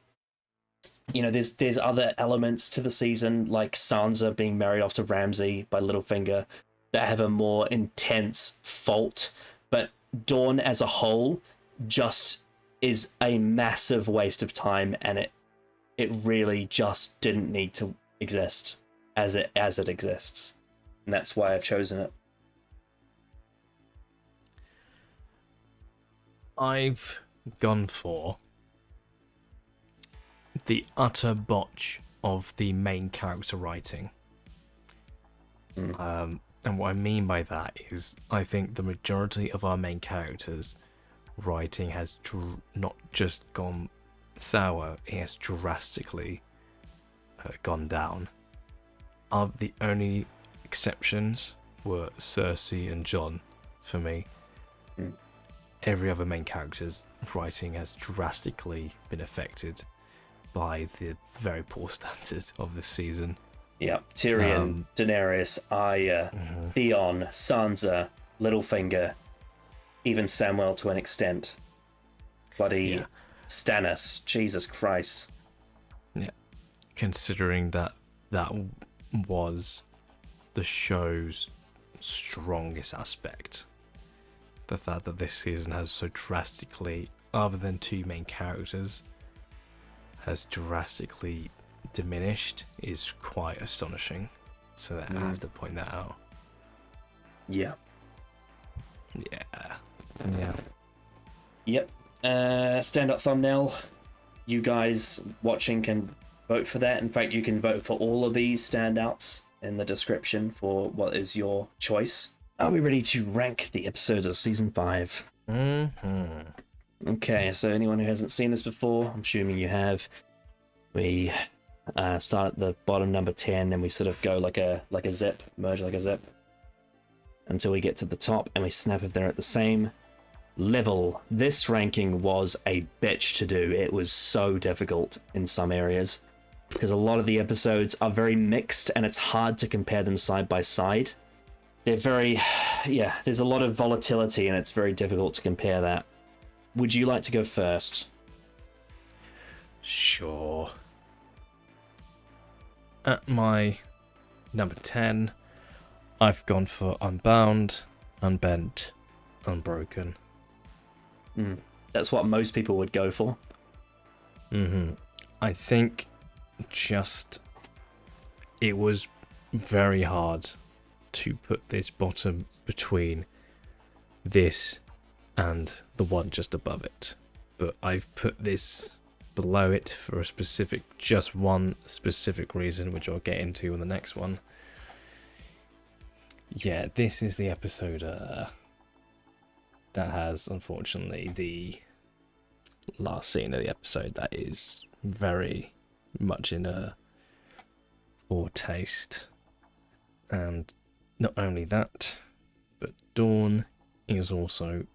there's other elements to the season, like Sansa being married off to Ramsay by Littlefinger, that have a more intense fault. But Dawn as a whole just is a massive waste of time, and it really just didn't need to exist as it exists. And that's why I've chosen it. I've gone for the utter botch of the main character writing. And what I mean by that is, I think the majority of our main characters' writing has not just gone sour, it has drastically gone down. The only exceptions were Cersei and Jon for me. Every other main character's writing has drastically been affected by the very poor standard of this season. Yeah, Tyrion, Daenerys, Arya, Theon, Sansa, Littlefinger, even Samwell to an extent. Bloody Stannis, Jesus Christ. Yeah, considering that was the show's strongest aspect. The fact that this season has so drastically, other than two main characters, has drastically diminished is quite astonishing. So I have to point that out. Yeah. Yep. Stand-up thumbnail. You guys watching can vote for that. In fact, you can vote for all of these standouts in the description for what is your choice. Are we ready to rank the episodes of Season 5? Okay, so anyone who hasn't seen this before, I'm assuming you have, we start at the bottom, number 10, and we sort of go like a zip, merge like a zip, until we get to the top, and we snap if they're at the same level. This ranking was a bitch to do. It was so difficult in some areas, because a lot of the episodes are very mixed, and it's hard to compare them side by side. They're very, there's a lot of volatility, and it's very difficult to compare that. Would you like to go first? Sure. At my number 10, I've gone for Unbound, Unbent, Unbroken. That's what most people would go for. I think it was very hard to put this bottom between this and the one just above it. But I've put this below it for just one specific reason, which I'll get into in the next one. Yeah, this is the episode that has, unfortunately, the last scene of the episode that is very much in a poor taste. And not only that, but Dawn is also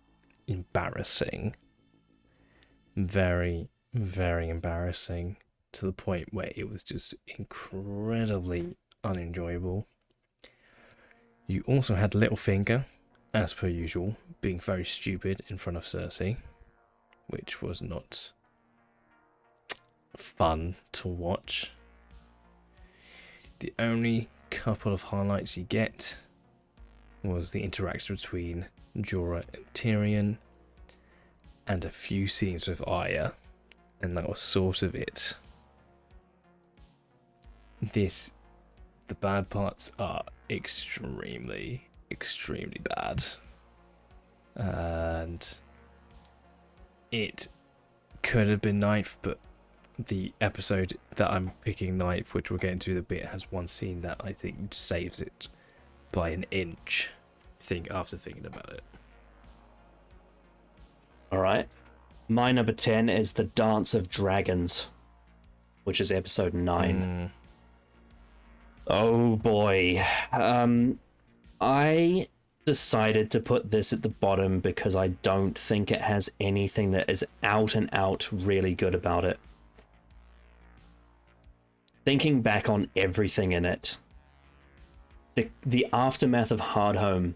embarrassing. Very, very embarrassing, to the point where it was just incredibly unenjoyable. You also had Littlefinger, as per usual, being very stupid in front of Cersei, which was not fun to watch. The only couple of highlights you get was the interaction between Jorah and Tyrion, and a few scenes with Arya, and that was sort of it. The bad parts are extremely, extremely bad, and it could have been ninth, but the episode that I'm picking ninth, which we'll get into in a bit, has one scene that I think saves it by an inch. After thinking about it. Alright. My number 10 is The Dance of Dragons, which is episode 9. Oh boy. I decided to put this at the bottom because I don't think it has anything that is out and out really good about it. Thinking back on everything in it, the aftermath of Hardhome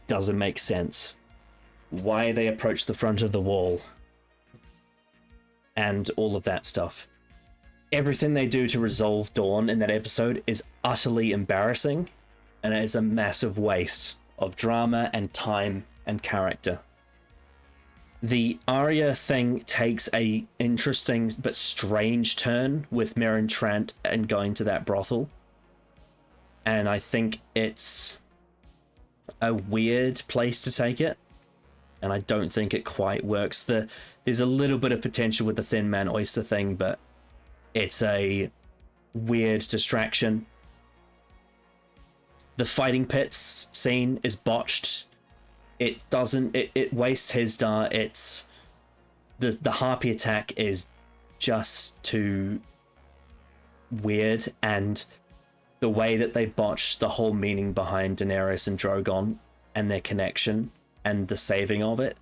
doesn't make sense. Why they approach the front of the wall and all of that stuff. everything they do to resolve Dawn in that episode is utterly embarrassing, and it is a massive waste of drama and time and character. The Arya thing takes a interesting but strange turn with Meryn Trant and going to that brothel. And I think it's a weird place to take it. And I don't think it quite works. There's a little bit of potential with the Thin Man Oyster thing, but it's a weird distraction. The fighting pits scene is botched. It wastes his dart. It's the harpy attack is just too weird, and the way that they botched the whole meaning behind Daenerys and Drogon and their connection and the saving of it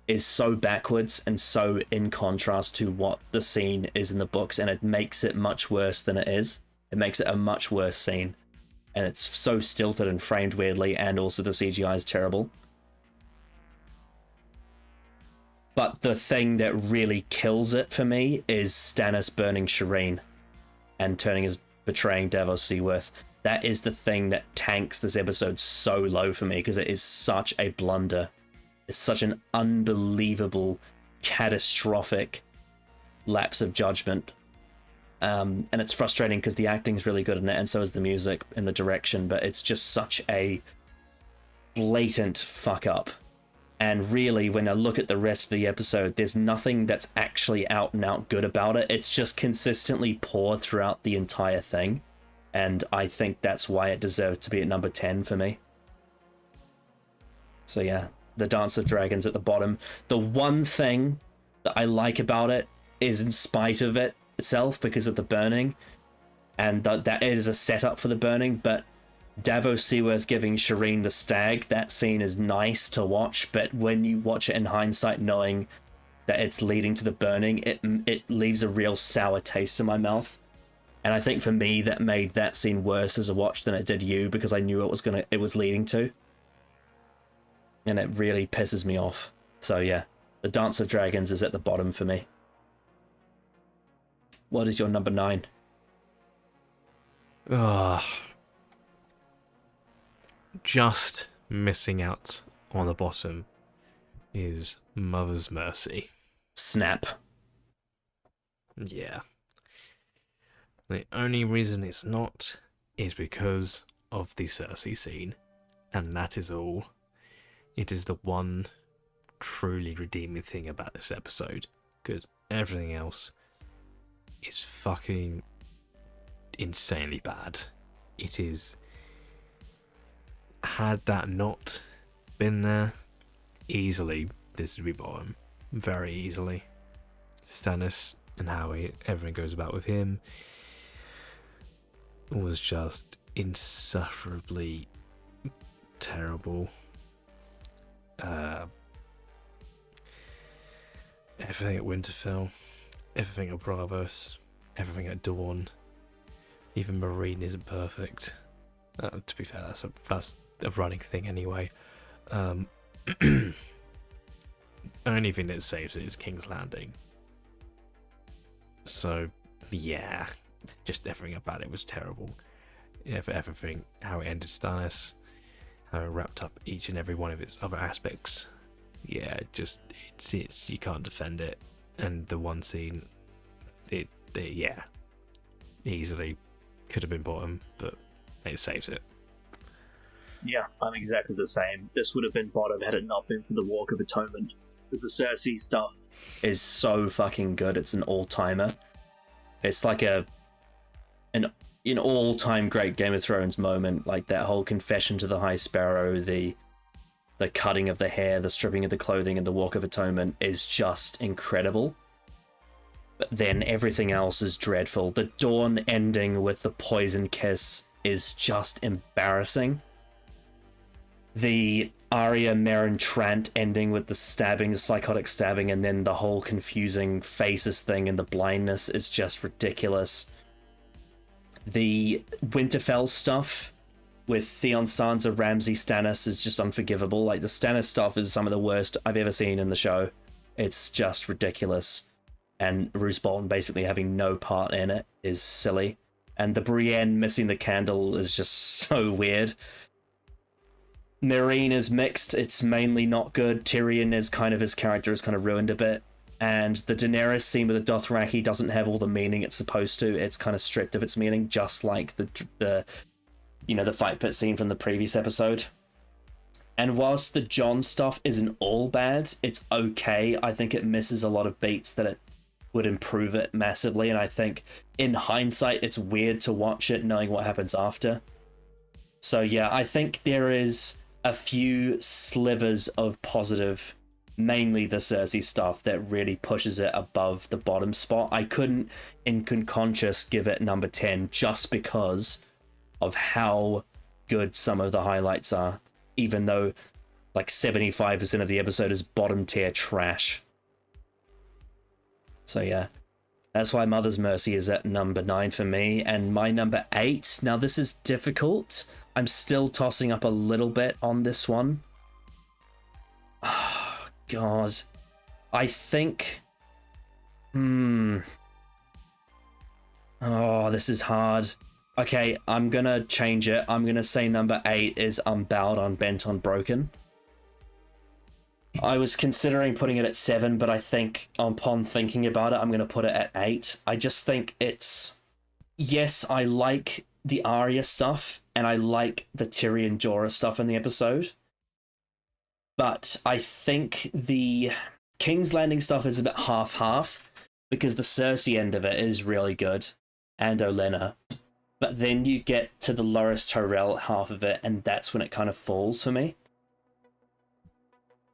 is so backwards and so in contrast to what the scene is in the books, and it makes it much worse than it is. It makes it a much worse scene, and it's so stilted and framed weirdly, and also the CGI is terrible. But the thing that really kills it for me is Stannis burning Shireen and betraying Davos Seaworth. That is the thing that tanks this episode so low for me, because it is such a blunder. It's such an unbelievable, catastrophic lapse of judgment. And it's frustrating because the acting is really good in it, and so is the music and the direction, but it's just such a blatant fuck up. And really, when I look at the rest of the episode, there's nothing that's actually out and out good about it. It's just consistently poor throughout the entire thing. And I think that's why it deserves to be at number 10 for me. So yeah, the Dance of Dragons at the bottom. The one thing that I like about it is, in spite of it itself, because of the burning, and that is a setup for the burning, but Davos Seaworth giving Shireen the stag, that scene is nice to watch, but when you watch it in hindsight, knowing that it's leading to the burning, it leaves a real sour taste in my mouth. And I think for me, that made that scene worse as a watch than it did you, because I knew it was leading to. And it really pisses me off. So yeah, the Dance of Dragons is at the bottom for me. What is your number 9? Just missing out on the bottom is Mother's Mercy. Snap. Yeah. The only reason it's not is because of the Cersei scene, and that is all. It is the one truly redeeming thing about this episode, because everything else is fucking insanely bad. It is... Had that not been there, easily this would be bottom. Very easily. Stannis and how everything goes about with him was just insufferably terrible. Everything at Winterfell, everything at Bravos, everything at Dawn, even Meereen isn't perfect. To be fair, that's a running thing anyway. Only thing that saves it is King's Landing. So yeah, just everything about it was terrible. Yeah, for everything, how it ended Stannis, how it wrapped up each and every one of its other aspects. Yeah, it's you can't defend it. And the one scene, yeah, easily could have been bottom, but it saves it. Yeah, I'm exactly the same. This would have been bottom had it not been for the Walk of Atonement. Because the Cersei stuff is so fucking good. It's an all-timer. It's like an all-time great Game of Thrones moment. Like that whole confession to the High Sparrow, the cutting of the hair, the stripping of the clothing, and the Walk of Atonement is just incredible. But then everything else is dreadful. The Dawn ending with the poison kiss is just embarrassing. The Arya Meryn Trant ending with the stabbing, the psychotic stabbing, and then the whole confusing faces thing and the blindness is just ridiculous. The Winterfell stuff with Theon, Sansa, Ramsay, Stannis is just unforgivable. Like, the Stannis stuff is some of the worst I've ever seen in the show. It's just ridiculous. and Roose Bolton basically having no part in it is silly. And the Brienne missing the candle is just so weird. Meereen is mixed. It's mainly not good. Tyrion is kind of, his character is kind of ruined a bit. And the Daenerys scene with the Dothraki doesn't have all the meaning it's supposed to. It's kind of stripped of its meaning, just like the fight pit scene from the previous episode. And whilst the Jon stuff isn't all bad, it's okay. I think it misses a lot of beats that it would improve it massively. And I think in hindsight, it's weird to watch it knowing what happens after. So yeah, I think there is a few slivers of positive, mainly the Cersei stuff, that really pushes it above the bottom spot. I couldn't, in conscious, give it number 10 just because of how good some of the highlights are, even though like 75% of the episode is bottom tier trash. So yeah, that's why Mother's Mercy is at number 9 for me. And my number 8, now this is difficult. I'm still tossing up a little bit on this one. Oh, God. I think... Oh, this is hard. Okay, I'm gonna change it. I'm gonna say number 8 is Unbowed, Unbent, Unbroken. I was considering putting it at 7, but I think upon thinking about it, I'm gonna put it at 8. I just think it's... Yes, I like the Arya stuff, and I like the Tyrion Jorah stuff in the episode. But I think the King's Landing stuff is a bit half-half, because the Cersei end of it is really good, and Olenna. But then you get to the Loras Tyrell half of it, and that's when it kind of falls for me.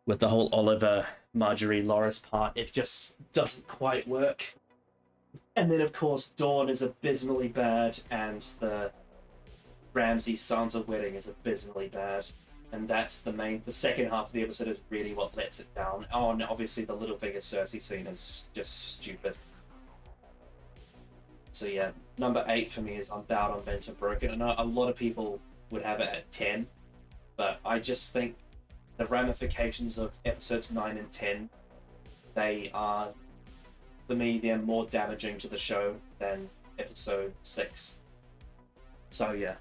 With the whole Oliver, Marjorie, Loras part, it just doesn't quite work. And then, of course, Dawn is abysmally bad, and the Ramsay Sansa wedding is abysmally bad. And that's the second half of the episode is really what lets it down. Oh, and obviously the Littlefinger Cersei scene is just stupid. So yeah, number 8 for me is Unbowed, Unbent, Unbroken. I know a lot of people would have it at 10, but I just think the ramifications of episodes 9 and 10, they are, for me, they're more damaging to the show than episode 6. So yeah,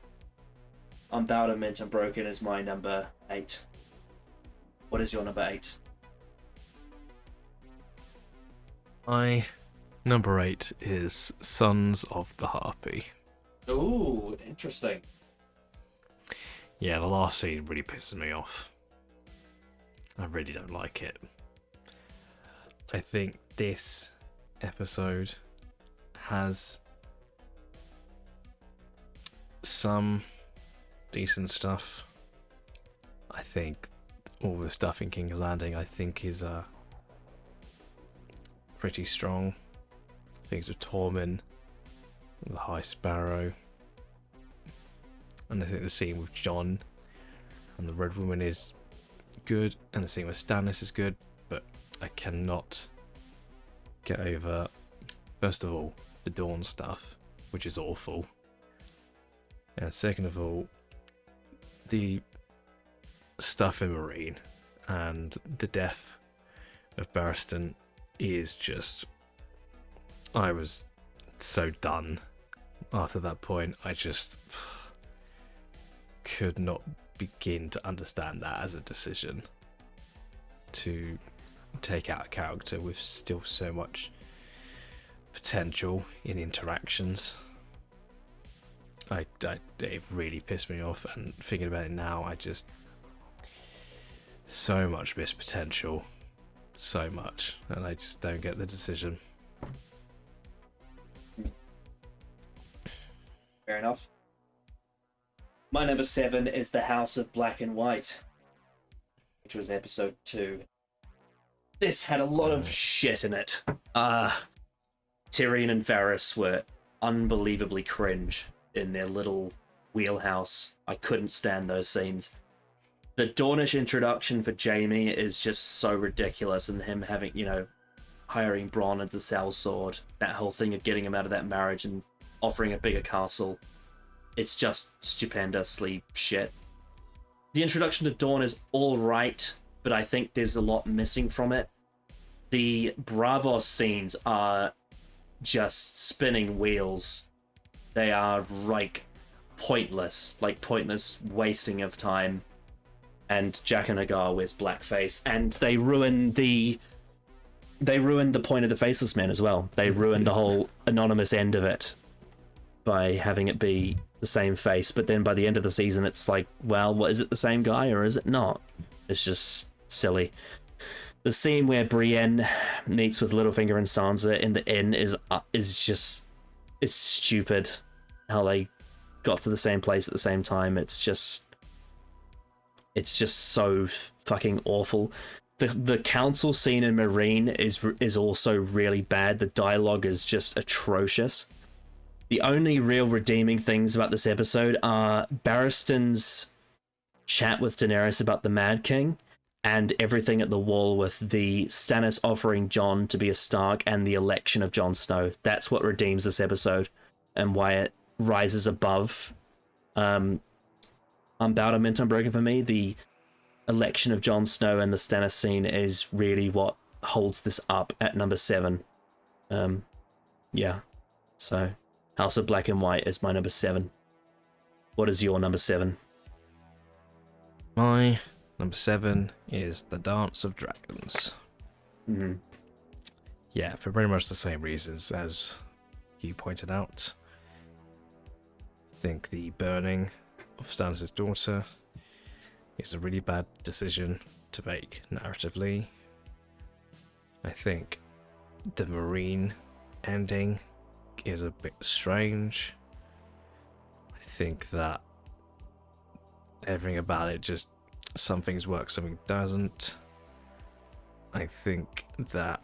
Unbowed, Unbent, Unbroken is my number 8. What is your number 8? My number 8 is Sons of the Harpy. Ooh, interesting. Yeah, the last scene really pisses me off. I really don't like it. I think this episode has some decent stuff. I think all the stuff in King's Landing, I think, is pretty strong. Things with Tormund, the High Sparrow, and I think the scene with Jon and the Red Woman is good, and the scene with Stannis is good, but I cannot get over, first of all, the Dawn stuff, which is awful, and second of all, the stuff in Meereen and the death of Barristan is just... I was so done after that point. I just could not begin to understand that as a decision to take out a character with still so much potential in interactions. It really pissed me off, and thinking about it now, I just... so much missed potential. So much. And I just don't get the decision. Fair enough. My number 7 is The House of Black and White, which was episode 2. This had a lot of shit in it. Tyrion and Varys were unbelievably cringe in their little wheelhouse. I couldn't stand those scenes. The Dornish introduction for Jaime is just so ridiculous, and him having, hiring Bronn as the sellsword, that whole thing of getting him out of that marriage and offering a bigger castle. It's just stupendously shit. The introduction to Dawn is alright, but I think there's a lot missing from it. the Bravos scenes are just spinning wheels. They are like pointless wasting of time. And Jack and Hagar wears blackface, and they ruin the point of the Faceless Men as well. They ruined the whole anonymous end of it by having it be the same face. But then by the end of the season, it's like, well, what is it, the same guy or is it not? It's just silly. The scene where Brienne meets with Littlefinger and Sansa in the inn is just, it's stupid how they got to the same place at the same time. It's just so fucking awful. The council scene in Marine is also really bad. The dialogue is just atrocious. The only real redeeming things about this episode are Barristan's chat with Daenerys about the Mad King, and everything at the wall with the Stannis offering Jon to be a Stark and the election of Jon Snow. That's what redeems this episode and why it rises above Unbowed and Mint Unbroken for me. The election of Jon Snow and the Stannis scene is really what holds this up at number 7. Yeah. So, House of Black and White is my number 7. What is your number 7? My number 7 is The Dance of Dragons. Mm-hmm. Yeah, for pretty much the same reasons as you pointed out. I think the burning of Stannis' daughter is a really bad decision to make narratively. I think the Marine ending is a bit strange. I think that everything about it, just some things work, something doesn't. I think that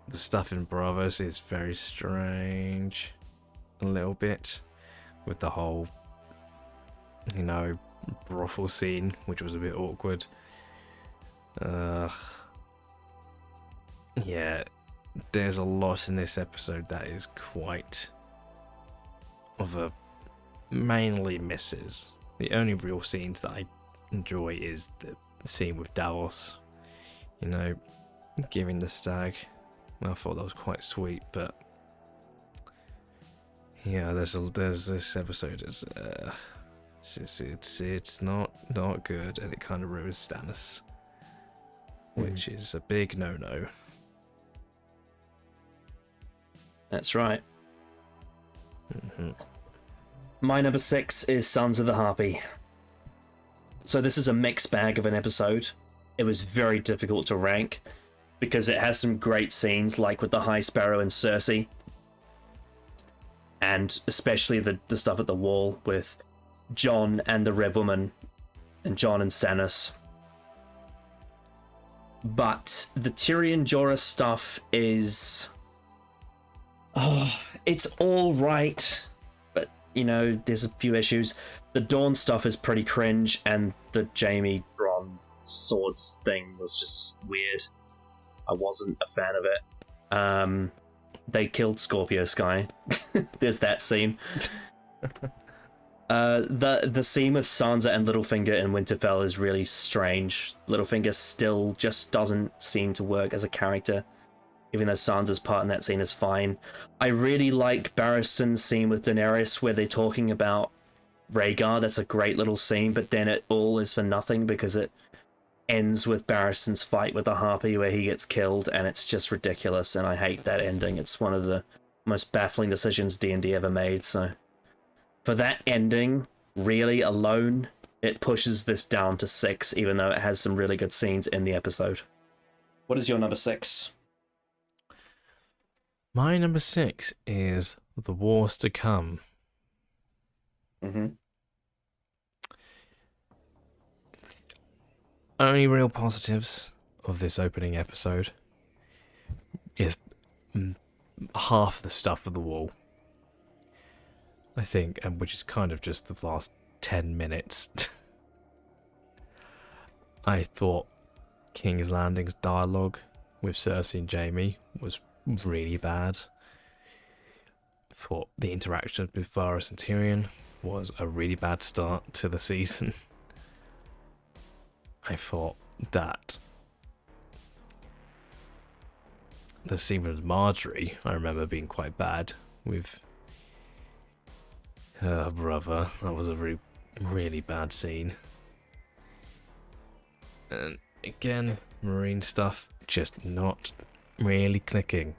the stuff in Bravos is very strange a little bit, with the whole, brothel scene, which was a bit awkward. Yeah, there's a lot in this episode that is quite of a mainly misses. The only real scenes that I enjoy is the scene with Davos, giving the stag. I thought that was quite sweet, but yeah, there's this episode is it's not good, and it kind of ruins Stannis, which is a big no-no. That's right. Mm-hmm. My number 6 is Sons of the Harpy. So this is a mixed bag of an episode. It was very difficult to rank because it has some great scenes, like with the High Sparrow and Cersei, and especially the stuff at the wall with Jon and the Red Woman, and Jon and Stannis. But the Tyrion Jorah stuff is, it's all right, but there's a few issues. The Dawn stuff is pretty cringe, and the Jaime Bronn swords thing was just weird. I wasn't a fan of it. They killed Scorpio Sky. There's that scene. The scene with Sansa and Littlefinger in Winterfell is really strange. Littlefinger still just doesn't seem to work as a character, even though Sansa's part in that scene is fine. I really like Barristan's scene with Daenerys where they're talking about Rhaegar. That's a great little scene, but then it all is for nothing because it ends with Barristan's fight with the Harpy where he gets killed, and it's just ridiculous, and I hate that ending. It's one of the most baffling decisions D&D ever made, so for that ending, really alone, it pushes this down to 6, even though it has some really good scenes in the episode. What is your number 6? My number 6 is The Wars to Come. Mm-hmm. Only real positives of this opening episode is half the stuff of the wall, I think, and which is kind of just the last 10 minutes. I thought King's Landing's dialogue with Cersei and Jaime was really bad. Thought the interaction with Varys and Tyrion was a really bad start to the season. I thought that the scene with Marjorie, I remember being quite bad with her brother. That was a really, really bad scene. And again, marine stuff just not really clicking.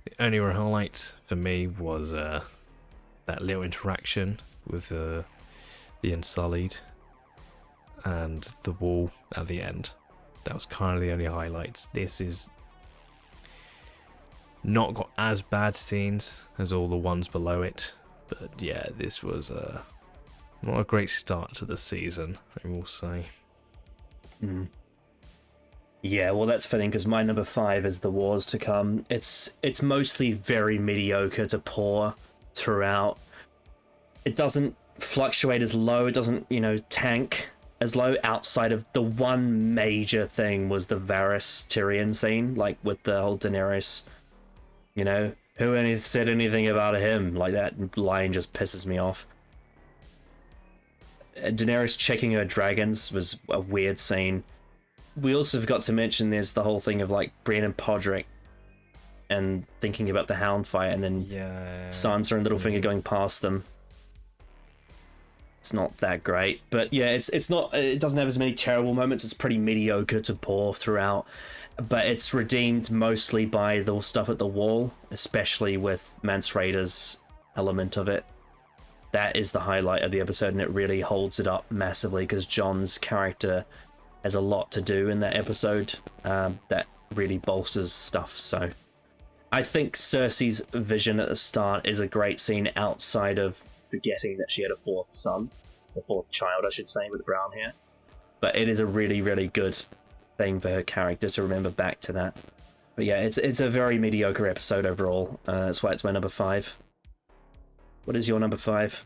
The only highlight for me was that little interaction with the Unsullied and the wall at the end. That was kind of the only highlights. This is not got as bad scenes as all the ones below it, but yeah, this was not a great start to the season, I will say. Yeah, well, that's fitting because my number 5 is The Wars to Come. It's mostly very mediocre to poor throughout. It doesn't fluctuate as low. It doesn't, tank as low. Outside of the one major thing was the Varys Tyrion scene, like with the whole Daenerys. Who said anything about him? Like, that line just pisses me off. Daenerys checking her dragons was a weird scene. We also forgot to mention there's the whole thing of like Brienne and Podrick and thinking about the Hound fight, and then Sansa and Littlefinger going past them. It's not that great, but yeah, it's not. It doesn't have as many terrible moments. It's pretty mediocre to poor throughout, but it's redeemed mostly by the stuff at the wall, especially with Mance Rayder's element of it. That is the highlight of the episode, and it really holds it up massively because Jon's character has a lot to do in that episode that really bolsters stuff. So I think Cersei's vision at the start is a great scene outside of Forgetting that she had a fourth child, I should say, with brown hair. But it is a really, really good thing for her character to remember back to that. But yeah, it's a very mediocre episode overall. That's why it's my number 5. What is your number 5?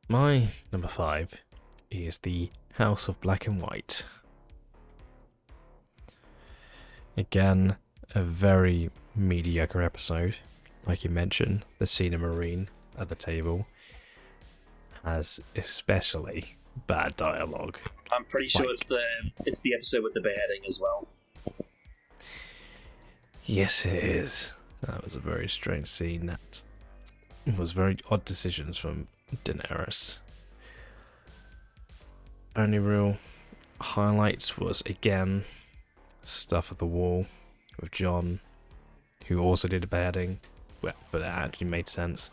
My number 5 is the House of Black and White. Again, a very mediocre episode. Like you mentioned, the scene of Marine at the table has especially bad dialogue. I'm pretty sure it's the episode with the beheading as well. Yes, it is. That was a very strange scene. That was very odd decisions from Daenerys. Only real highlights was, again, stuff at the wall with Jon, who also did a beheading, but it actually made sense.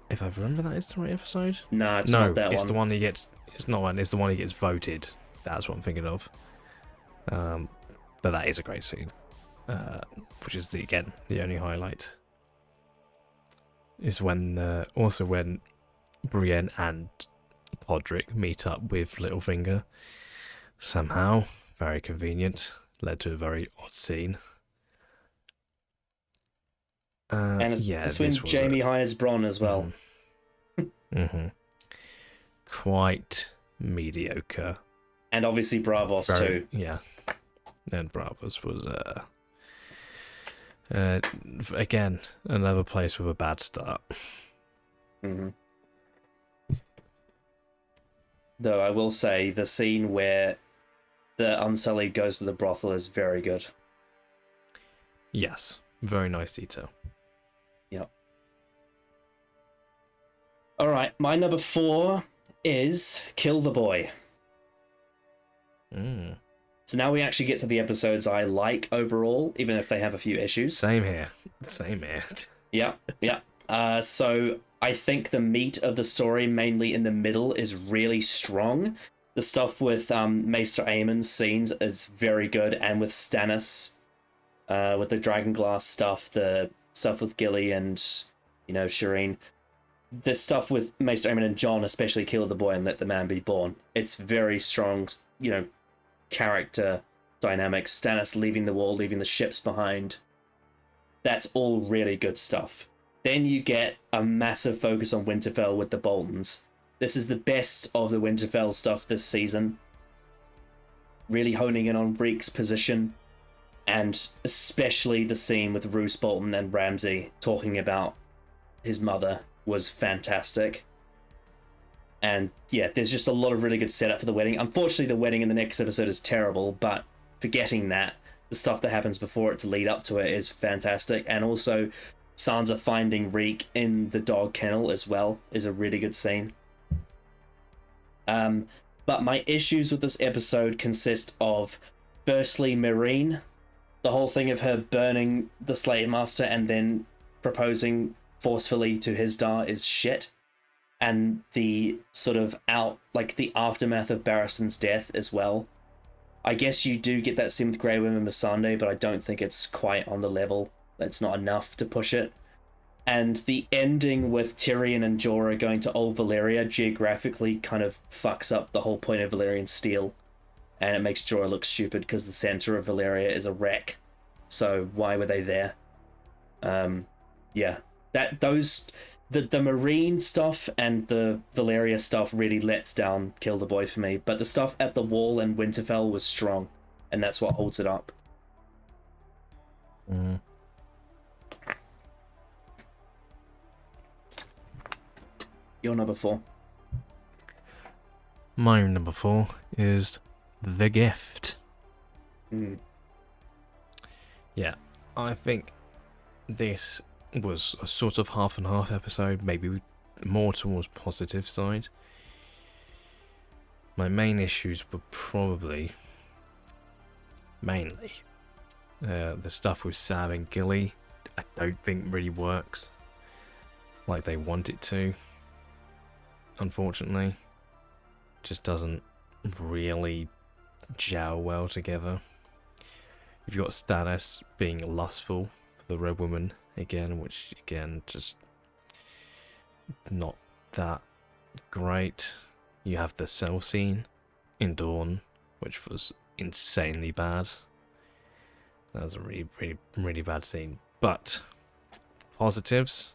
If I remember, that is the right episode. No, it's not that one. It's the one he gets. It's not one. It's the one he gets voted. That's what I'm thinking of. But that is a great scene, which is the only highlight. Is when Brienne and Podrick meet up with Littlefinger. Somehow, very convenient, led to a very odd scene. And it's when Jaime hires Bronn as well. Quite mediocre. And obviously Bravos too. Yeah. And Bravos was again another place with a bad start. Though I will say the scene where the Unsullied goes to the brothel is very good. Yes, very nice detail. Yep. All right, my number 4 is Kill the Boy. So now we actually get to the episodes I like overall, even if they have a few issues. Same here. Yeah. So I think the meat of the story, mainly in the middle, is really strong. The stuff with Maester Aemon's scenes is very good, and with Stannis, with the Dragonglass stuff, the stuff with Gilly and, Shireen. The stuff with Maester Aemon and Jon, especially Kill the Boy and Let the Man Be Born. It's very strong, character dynamics. Stannis leaving the wall, leaving the ships behind. That's all really good stuff. Then you get a massive focus on Winterfell with the Boltons. This is the best of the Winterfell stuff this season. Really honing in on Reek's position, and especially the scene with Roose Bolton and Ramsay talking about his mother was fantastic. And yeah, there's just a lot of really good setup for the wedding. Unfortunately, the wedding in the next episode is terrible, but forgetting that, the stuff that happens before it to lead up to it is fantastic. And also, Sansa finding Reek in the dog kennel as well is a really good scene. But my issues with this episode consist of, firstly, Meereen. The whole thing of her burning the slave master and then proposing forcefully to Hizdar is shit. And the sort of the aftermath of Barristan's death as well. I guess you do get that scene with Grey Worm and Missandei, but I don't think it's quite on the level. It's not enough to push it. And the ending with Tyrion and Jorah going to Old Valyria geographically kind of fucks up the whole point of Valyrian steel. And it makes Jorah look stupid because the center of Valyria is a wreck. So why were they there? The Marine stuff and the Valyria stuff really lets down Kill the Boy for me, but the stuff at the Wall and Winterfell was strong, and that's what holds it up. Mm. Your number 4. My number 4 is The Gift. Yeah, I think this was a sort of half and half episode, maybe more towards positive side. My main issues were probably mainly the stuff with Sam and Gilly. I don't think really works like they want it to. Unfortunately, just doesn't really gel well together. You've got Stannis being lustful for the Red Woman again, which again just not that great. You have the cell scene in Dawn, which was insanely bad. That was a really, really, really bad scene. But positives,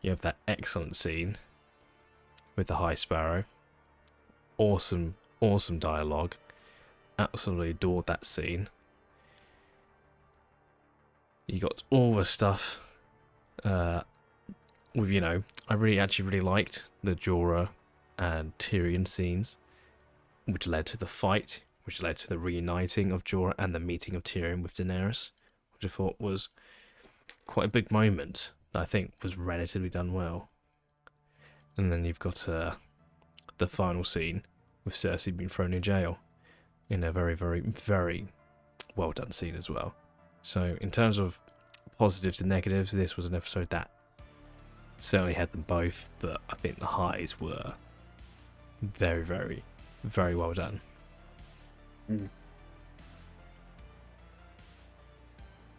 you have that excellent scene with the High Sparrow. Awesome, awesome dialogue. Absolutely adored that scene. You got all the stuff with, I really liked the Jorah and Tyrion scenes, which led to the fight, which led to the reuniting of Jorah and the meeting of Tyrion with Daenerys, which I thought was quite a big moment that I think was relatively done well. And then you've got the final scene with Cersei being thrown in jail in a very, very, very well done scene as well. So in terms of positives and negatives, this was an episode that certainly had them both, but I think the highs were very, very, very well done.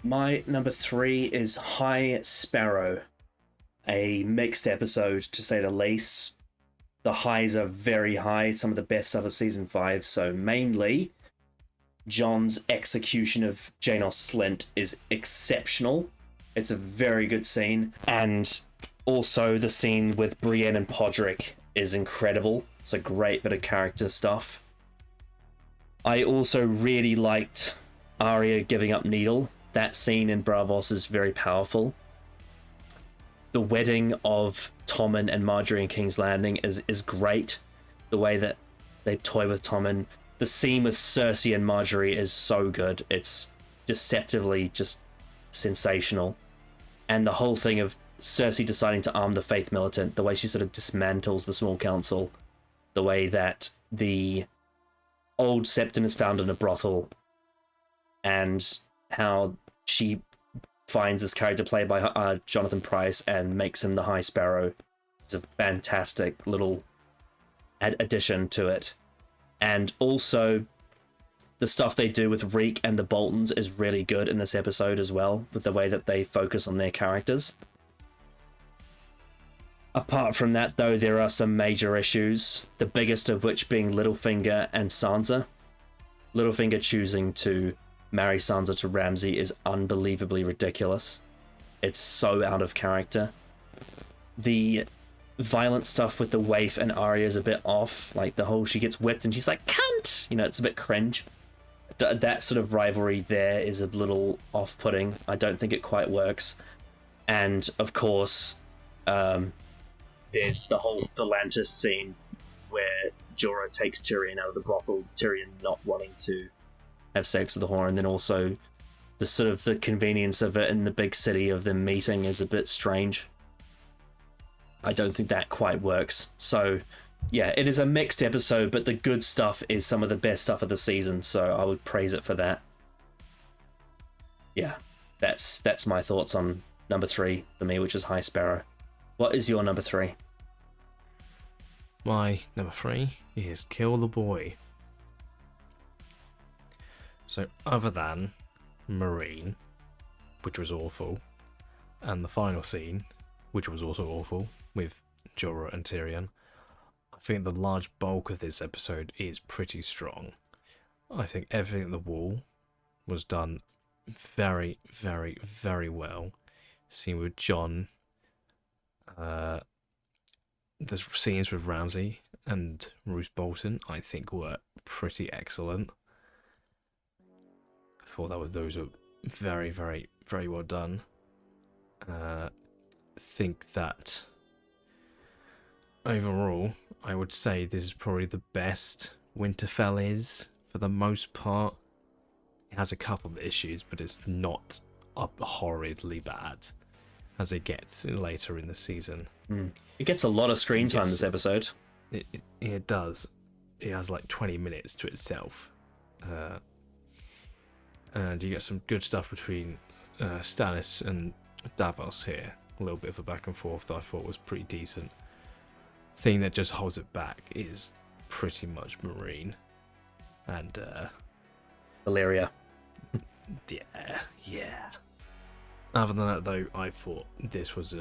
My number 3 is High Sparrow. A mixed episode, to say the least. The highs are very high, some of the best stuff of Season 5, so mainly Jon's execution of Janos Slynt is exceptional. It's a very good scene. And also the scene with Brienne and Podrick is incredible. It's a great bit of character stuff. I also really liked Arya giving up Needle. That scene in Braavos is very powerful. The wedding of Tommen and Marjorie in King's Landing is great. The way that they toy with Tommen. The scene with Cersei and Marjorie is so good. It's deceptively just sensational. And the whole thing of Cersei deciding to arm the Faith Militant, the way she sort of dismantles the Small Council, the way that the old Septon is found in a brothel, and how she finds this character played by Jonathan Pryce and makes him the High Sparrow. It's a fantastic little addition to it. And also, the stuff they do with Reek and the Boltons is really good in this episode as well, with the way that they focus on their characters. Apart from that, though, there are some major issues, the biggest of which being Littlefinger and Sansa. Littlefinger choosing to marry Sansa to Ramsay is unbelievably ridiculous. It's so out of character. The violent stuff with the waif and Arya is a bit off. Like the whole she gets whipped and she's like, cunt! It's a bit cringe. That sort of rivalry there is a little off-putting. I don't think it quite works. And, of course, there's the whole Volantis scene where Jorah takes Tyrion out of the brothel, Tyrion not wanting to have sex with the whore, and then also the sort of the convenience of it in the big city of them meeting is a bit strange. I don't think that quite works. So yeah, it is a mixed episode, but the good stuff is some of the best stuff of the season, so I would praise it for that. Yeah, that's my thoughts on number 3 for me, which is High Sparrow. What is your number 3? My number 3 is Kill the Boy. So other than Marine, which was awful, and the final scene, which was also awful, with Jorah and Tyrion, I think the large bulk of this episode is pretty strong. I think everything at the wall was done very, very, very well. Scene with Jon, the scenes with Ramsay and Roose Bolton, I think were pretty excellent. I thought those were very, very, very well done. Think that overall, I would say this is probably the best Winterfell is for the most part. It has a couple of issues, but it's not horridly bad as it gets later in the season. It gets a lot of screen time this episode. It does. It has like 20 minutes to itself. And you get some good stuff between Stannis and Davos here. A little bit of a back and forth that I thought was pretty decent. Thing that just holds it back is pretty much Marine. And Valyria. Yeah. Other than that, though, I thought this was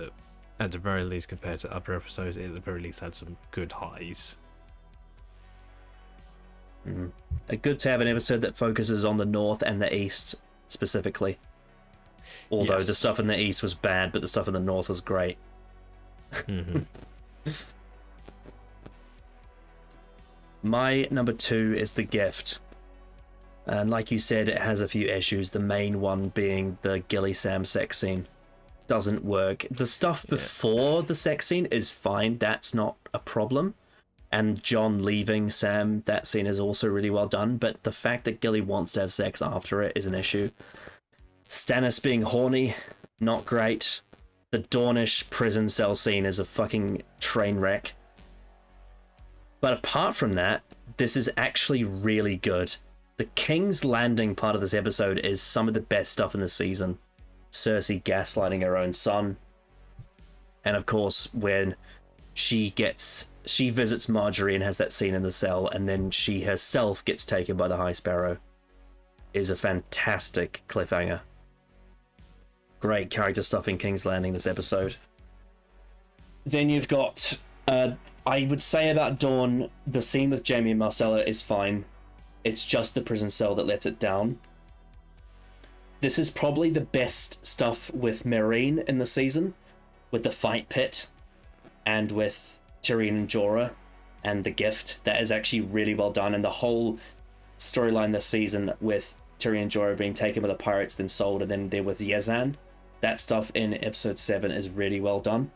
at the very least compared to other episodes, it at the very least had some good highs. Good to have an episode that focuses on the north and the east specifically. Although Yes. the stuff in the east was bad, but the stuff in the north was great. Mm-hmm. My number 2 is The Gift. And like you said, it has a few issues. The main one being the Gilly Sam sex scene. Doesn't work. The stuff before the sex scene is fine. That's not a problem. And Jon leaving Sam, that scene is also really well done. But the fact that Gilly wants to have sex after it is an issue. Stannis being horny, not great. The Dornish prison cell scene is a fucking train wreck. But apart from that, this is actually really good. The King's Landing part of this episode is some of the best stuff in the season. Cersei gaslighting her own son. And of course, when she visits Marjorie and has that scene in the cell, and then she herself gets taken by the High Sparrow, is a fantastic cliffhanger. Great character stuff in King's Landing this episode. Then you've got, I would say about Dawn, the scene with Jaime and Marcella is fine. It's just the prison cell that lets it down. This is probably the best stuff with Meereen in the season, with the fight pit, and with Tyrion and Jorah, and the gift. That is actually really well done, and the whole storyline this season with Tyrion and Jorah being taken by the pirates, then sold, and then there with Yazan. That stuff in episode 7 is really well done.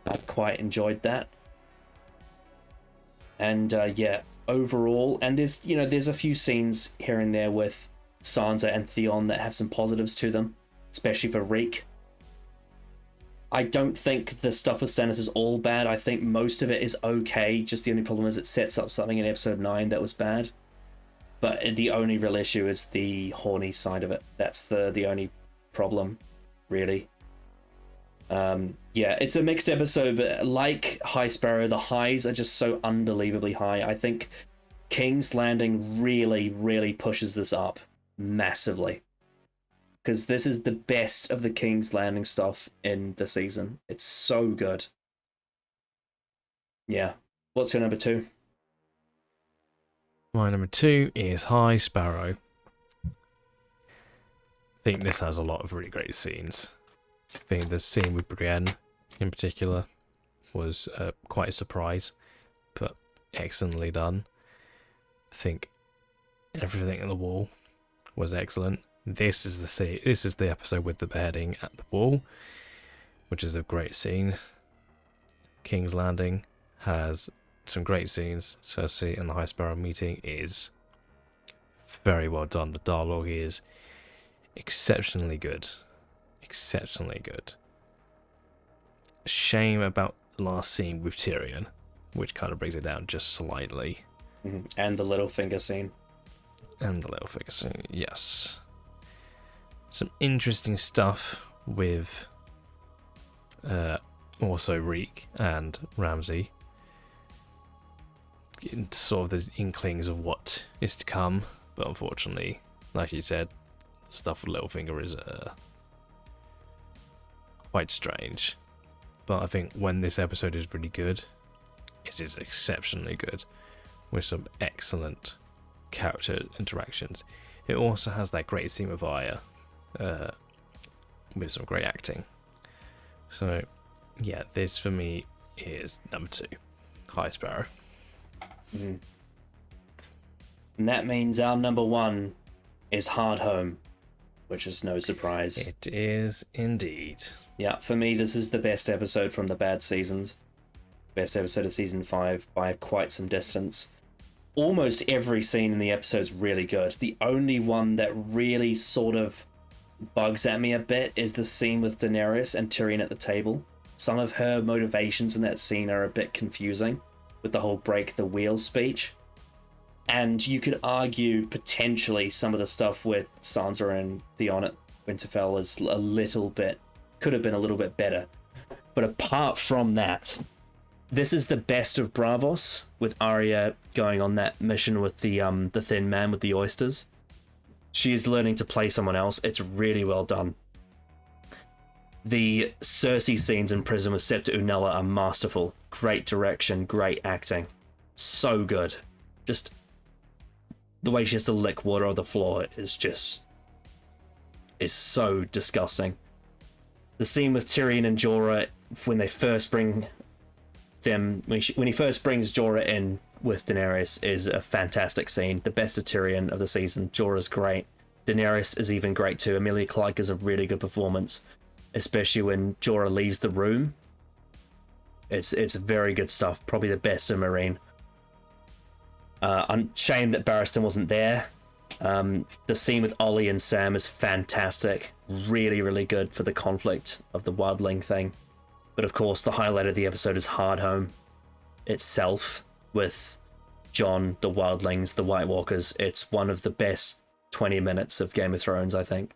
I quite enjoyed that. And yeah, overall, and there's a few scenes here and there with Sansa and Theon that have some positives to them, especially for Reek. I don't think the stuff with Stannis is all bad. I think most of it is okay. Just the only problem is it sets up something in episode 9 that was bad. But the only real issue is the horny side of it. That's the only problem, really. Yeah, it's a mixed episode, but like High Sparrow, the highs are just so unbelievably high. I think King's Landing really, really pushes this up massively. Because this is the best of the King's Landing stuff in the season. It's so good. Yeah. What's your number 2? My number 2 is High Sparrow. I think this has a lot of really great scenes. I think the scene with Brienne in particular was quite a surprise, but excellently done. I think everything at the wall was excellent. This is the episode with the beheading at the wall, which is a great scene. King's Landing has some great scenes. Cersei and the High Sparrow meeting is very well done. The dialogue is exceptionally good. Exceptionally good. Shame about the last scene with Tyrion, which kind of brings it down just slightly. And the Littlefinger scene. And the Littlefinger scene, yes. Some interesting stuff with also Reek and Ramsay. Getting sort of the inklings of what is to come, but unfortunately, like you said, the stuff with Littlefinger is quite strange. But I think when this episode is really good, it is exceptionally good, with some excellent character interactions. It also has that great scene with Arya, with some great acting. So, yeah, this for me is number 2, High Sparrow. And that means our number 1 is Hard Home, which is no surprise. It is indeed. Yeah, for me, this is the best episode from the bad seasons. Best episode of season 5 by quite some distance. Almost every scene in the episode is really good. The only one that really sort of bugs at me a bit is the scene with Daenerys and Tyrion at the table. Some of her motivations in that scene are a bit confusing, with the whole break the wheel speech. And you could argue potentially some of the stuff with Sansa and Theon at Winterfell is a little bit, could have been a little bit better. But apart from that, this is the best of Braavos, with Arya going on that mission with the thin man with the oysters. She is learning to play someone else. It's really well done. The Cersei scenes in prison with Septa Unella are masterful. Great direction, great acting. So good. Just the way she has to lick water on the floor is so disgusting. The scene with Tyrion and Jorah when they first bring them, when he first brings Jorah in with Daenerys, is a fantastic scene. The best of Tyrion of the season. Jorah's great. Daenerys is even great too. Emilia Clarke is a really good performance, especially when Jorah leaves the room. It's very good stuff. Probably the best in Meereen. I'm ashamed that Barristan wasn't there. The scene with Ollie and Sam is fantastic. Really, really good for the conflict of the wildling thing. But of course, the highlight of the episode is Hard Home itself, with Jon, the wildlings, the White Walkers. It's one of the best 20 minutes of Game of Thrones, I think.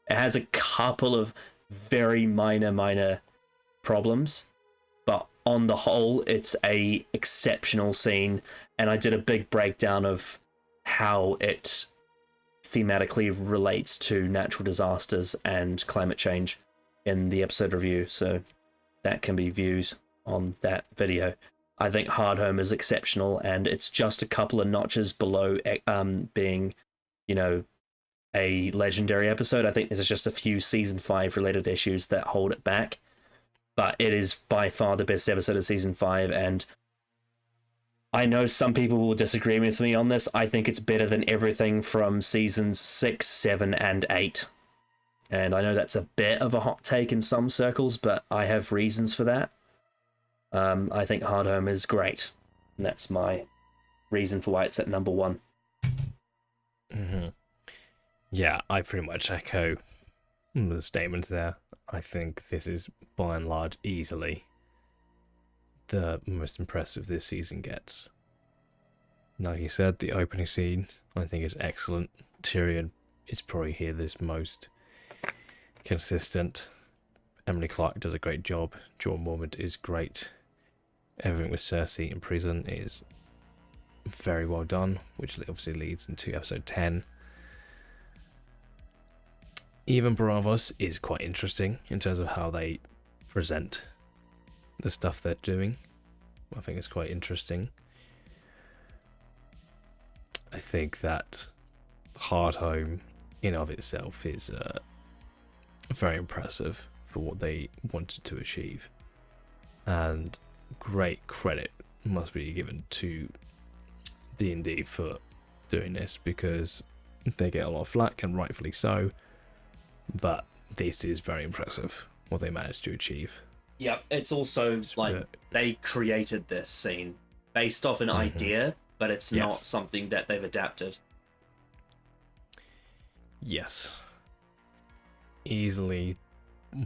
It has a couple of very minor problems, but on the whole, it's a exceptional scene. And I did a big breakdown of how it thematically relates to natural disasters and climate change in the episode review, so that can be viewed on that video. I think Hard Home is exceptional, and it's just a couple of notches below being, a legendary episode. I think there's just a few season 5 related issues that hold it back, but it is by far the best episode of season 5, and I know some people will disagree with me on this. I think it's better than everything from seasons 6, 7, and 8. And I know that's a bit of a hot take in some circles, but I have reasons for that. I think Hard Home is great. And that's my reason for why it's at number 1. Mm-hmm. Yeah, I pretty much echo the statements there. I think this is, by and large, easily the most impressive this season gets. Like you said, the opening scene I think is excellent. Tyrion is probably here this most consistent. Emily Clarke does a great job. Jorah Mormont is great. Everything with Cersei in prison is very well done, which obviously leads into episode 10. Even Braavos is quite interesting in terms of how they present the stuff they're doing. I think it's quite interesting. I think that Hard Home in of itself is very impressive for what they wanted to achieve, and great credit must be given to D&D for doing this, because they get a lot of flack, and rightfully so, but this is very impressive what they managed to achieve. Yeah, it's also they created this scene based off an idea, but it's not something that they've adapted. Yes. Easily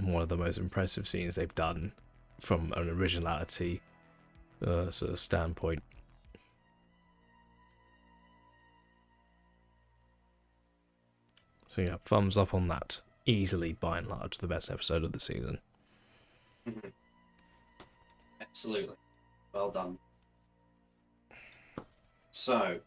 one of the most impressive scenes they've done from an originality sort of standpoint. So yeah, thumbs up on that. Easily, by and large, the best episode of the season. Mm-hmm. Absolutely. Well done. So,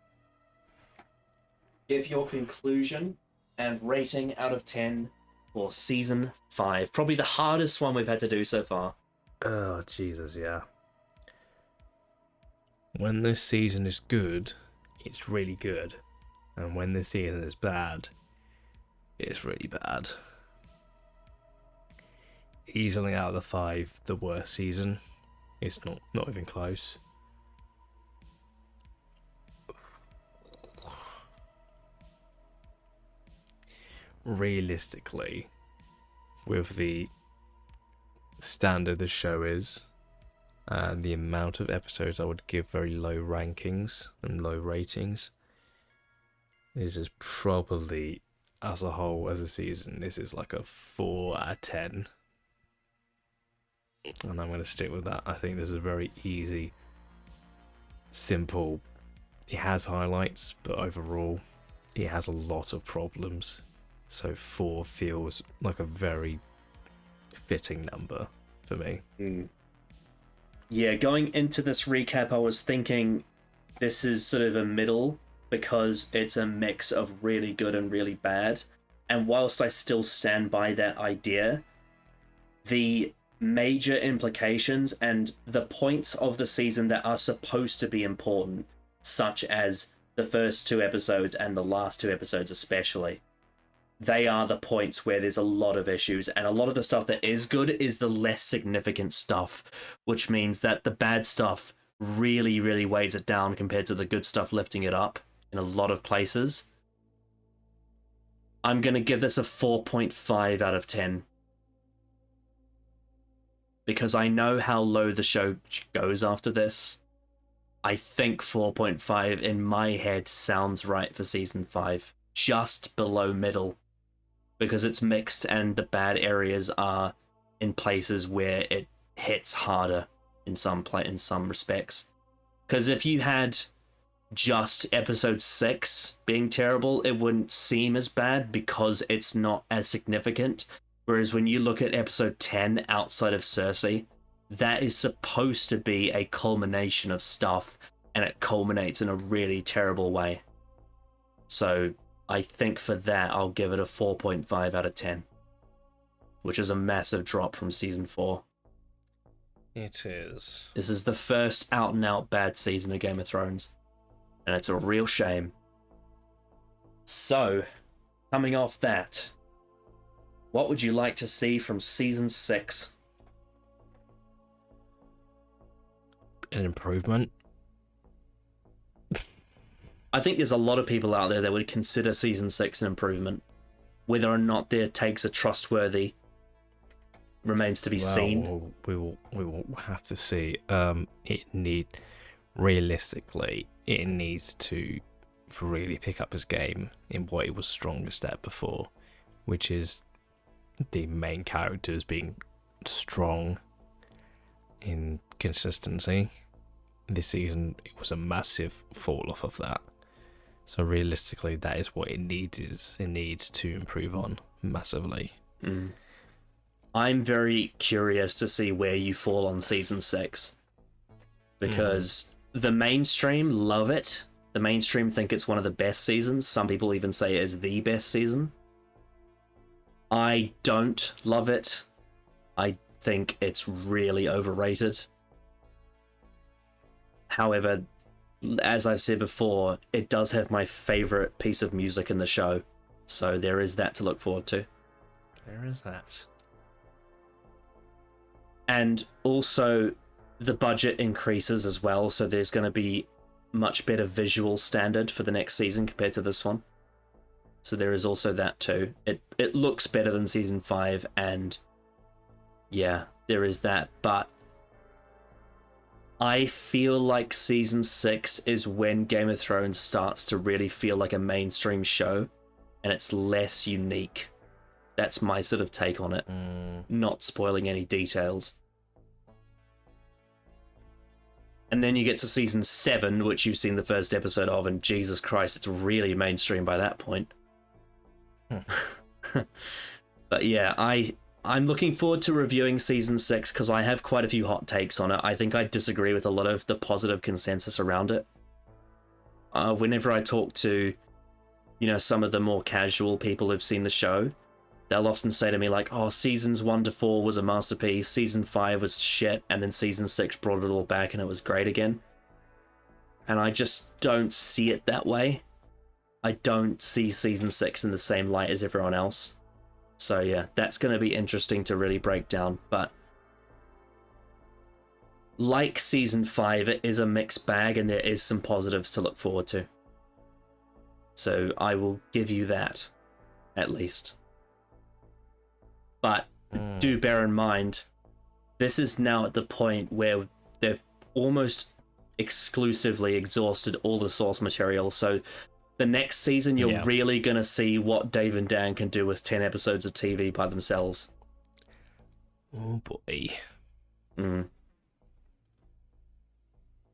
give your conclusion and rating out of 10 for season 5. Probably the hardest one we've had to do so far. Oh, Jesus, yeah. When this season is good, it's really good. And when this season is bad, it's really bad. Easily out of the 5, the worst season. It's not even close. Realistically, with the standard the show is, and the amount of episodes, I would give very low rankings and low ratings. This is probably, as a whole, as a season, this is like a 4 out of 10. And I'm going to stick with that. I think this is a very easy, simple. It has highlights, but overall, it has a lot of problems. So 4 feels like a very fitting number for me. Yeah, going into this recap, I was thinking this is sort of a middle because it's a mix of really good and really bad. And whilst I still stand by that idea, the major implications and the points of the season that are supposed to be important, such as the first 2 episodes and the last 2 episodes especially, they are the points where there's a lot of issues, and a lot of the stuff that is good is the less significant stuff, which means that the bad stuff really, really weighs it down compared to the good stuff lifting it up in a lot of places. I'm going to give this a 4.5 out of 10. Because I know how low the show goes after this. I think 4.5 in my head sounds right for season 5. Just below middle. Because it's mixed and the bad areas are in places where it hits harder in some respects. Because if you had just episode 6 being terrible, it wouldn't seem as bad because it's not as significant. Whereas when you look at episode 10 outside of Cersei, that is supposed to be a culmination of stuff, and it culminates in a really terrible way. So I think for that, I'll give it a 4.5 out of 10, which is a massive drop from season 4. It is. This is the first out-and-out bad season of Game of Thrones, and it's a real shame. So, coming off that, what would you like to see from season 6? An improvement. I think there's a lot of people out there that would consider season 6 an improvement. Whether or not their takes are trustworthy remains to be seen. We will have to see. Realistically, it needs to really pick up its game in what it was strongest at before, which is the main characters being strong in consistency. This season, it was a massive fall off of that. So realistically, that is what it needs. It needs to improve on massively. I'm very curious to see where you fall on season 6. Because the mainstream love it. The mainstream think it's one of the best seasons. Some people even say it is the best season. I don't love it. I think it's really overrated. However, as I've said before, it does have my favorite piece of music in the show. So there is that to look forward to. There is that. And also, the budget increases as well, so there's going to be much better visual standard for the next season compared to this one. So there is also that too. It looks better than season 5, and yeah, there is that. But I feel like season 6 is when Game of Thrones starts to really feel like a mainstream show, and it's less unique. That's my sort of take on it. Not spoiling any details. And then you get to season 7, which you've seen the first episode of, and Jesus Christ, it's really mainstream by that point. But yeah, I'm looking forward to reviewing season 6 because I have quite a few hot takes on it. I think I disagree with a lot of the positive consensus around it. Whenever I talk to, some of the more casual people who've seen the show, they'll often say to me like, oh, seasons 1 to 4 was a masterpiece, season 5 was shit, and then season 6 brought it all back and it was great again. And I just don't see it that way. I don't see season 6 in the same light as everyone else. So yeah, that's going to be interesting to really break down. But like season 5, it is a mixed bag and there is some positives to look forward to. So I will give you that, at least. But do bear in mind, this is now at the point where they've almost exclusively exhausted all the source material. So the next season, you're really going to see what Dave and Dan can do with 10 episodes of TV by themselves. Oh boy.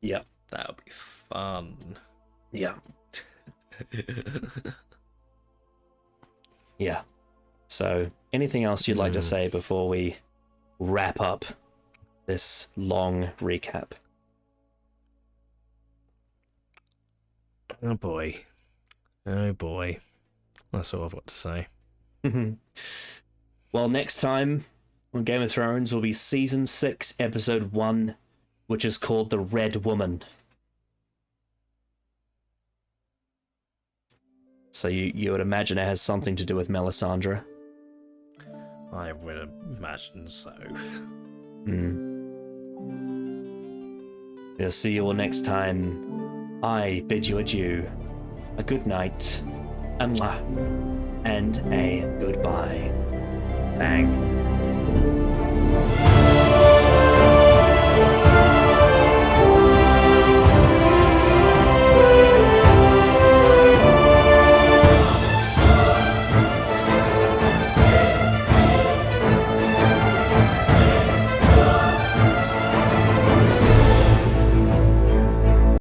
Yep. That would be fun. Yeah. Yeah. So, anything else you'd like to say before we wrap up this long recap? Oh boy. Oh boy. That's all I've got to say. Well, next time on Game of Thrones will be Season 6, Episode 1, which is called The Red Woman. So you would imagine it has something to do with Melisandre? I would imagine so. We'll see you all next time. I bid you adieu. A good night, a mwah, and a goodbye. Bang.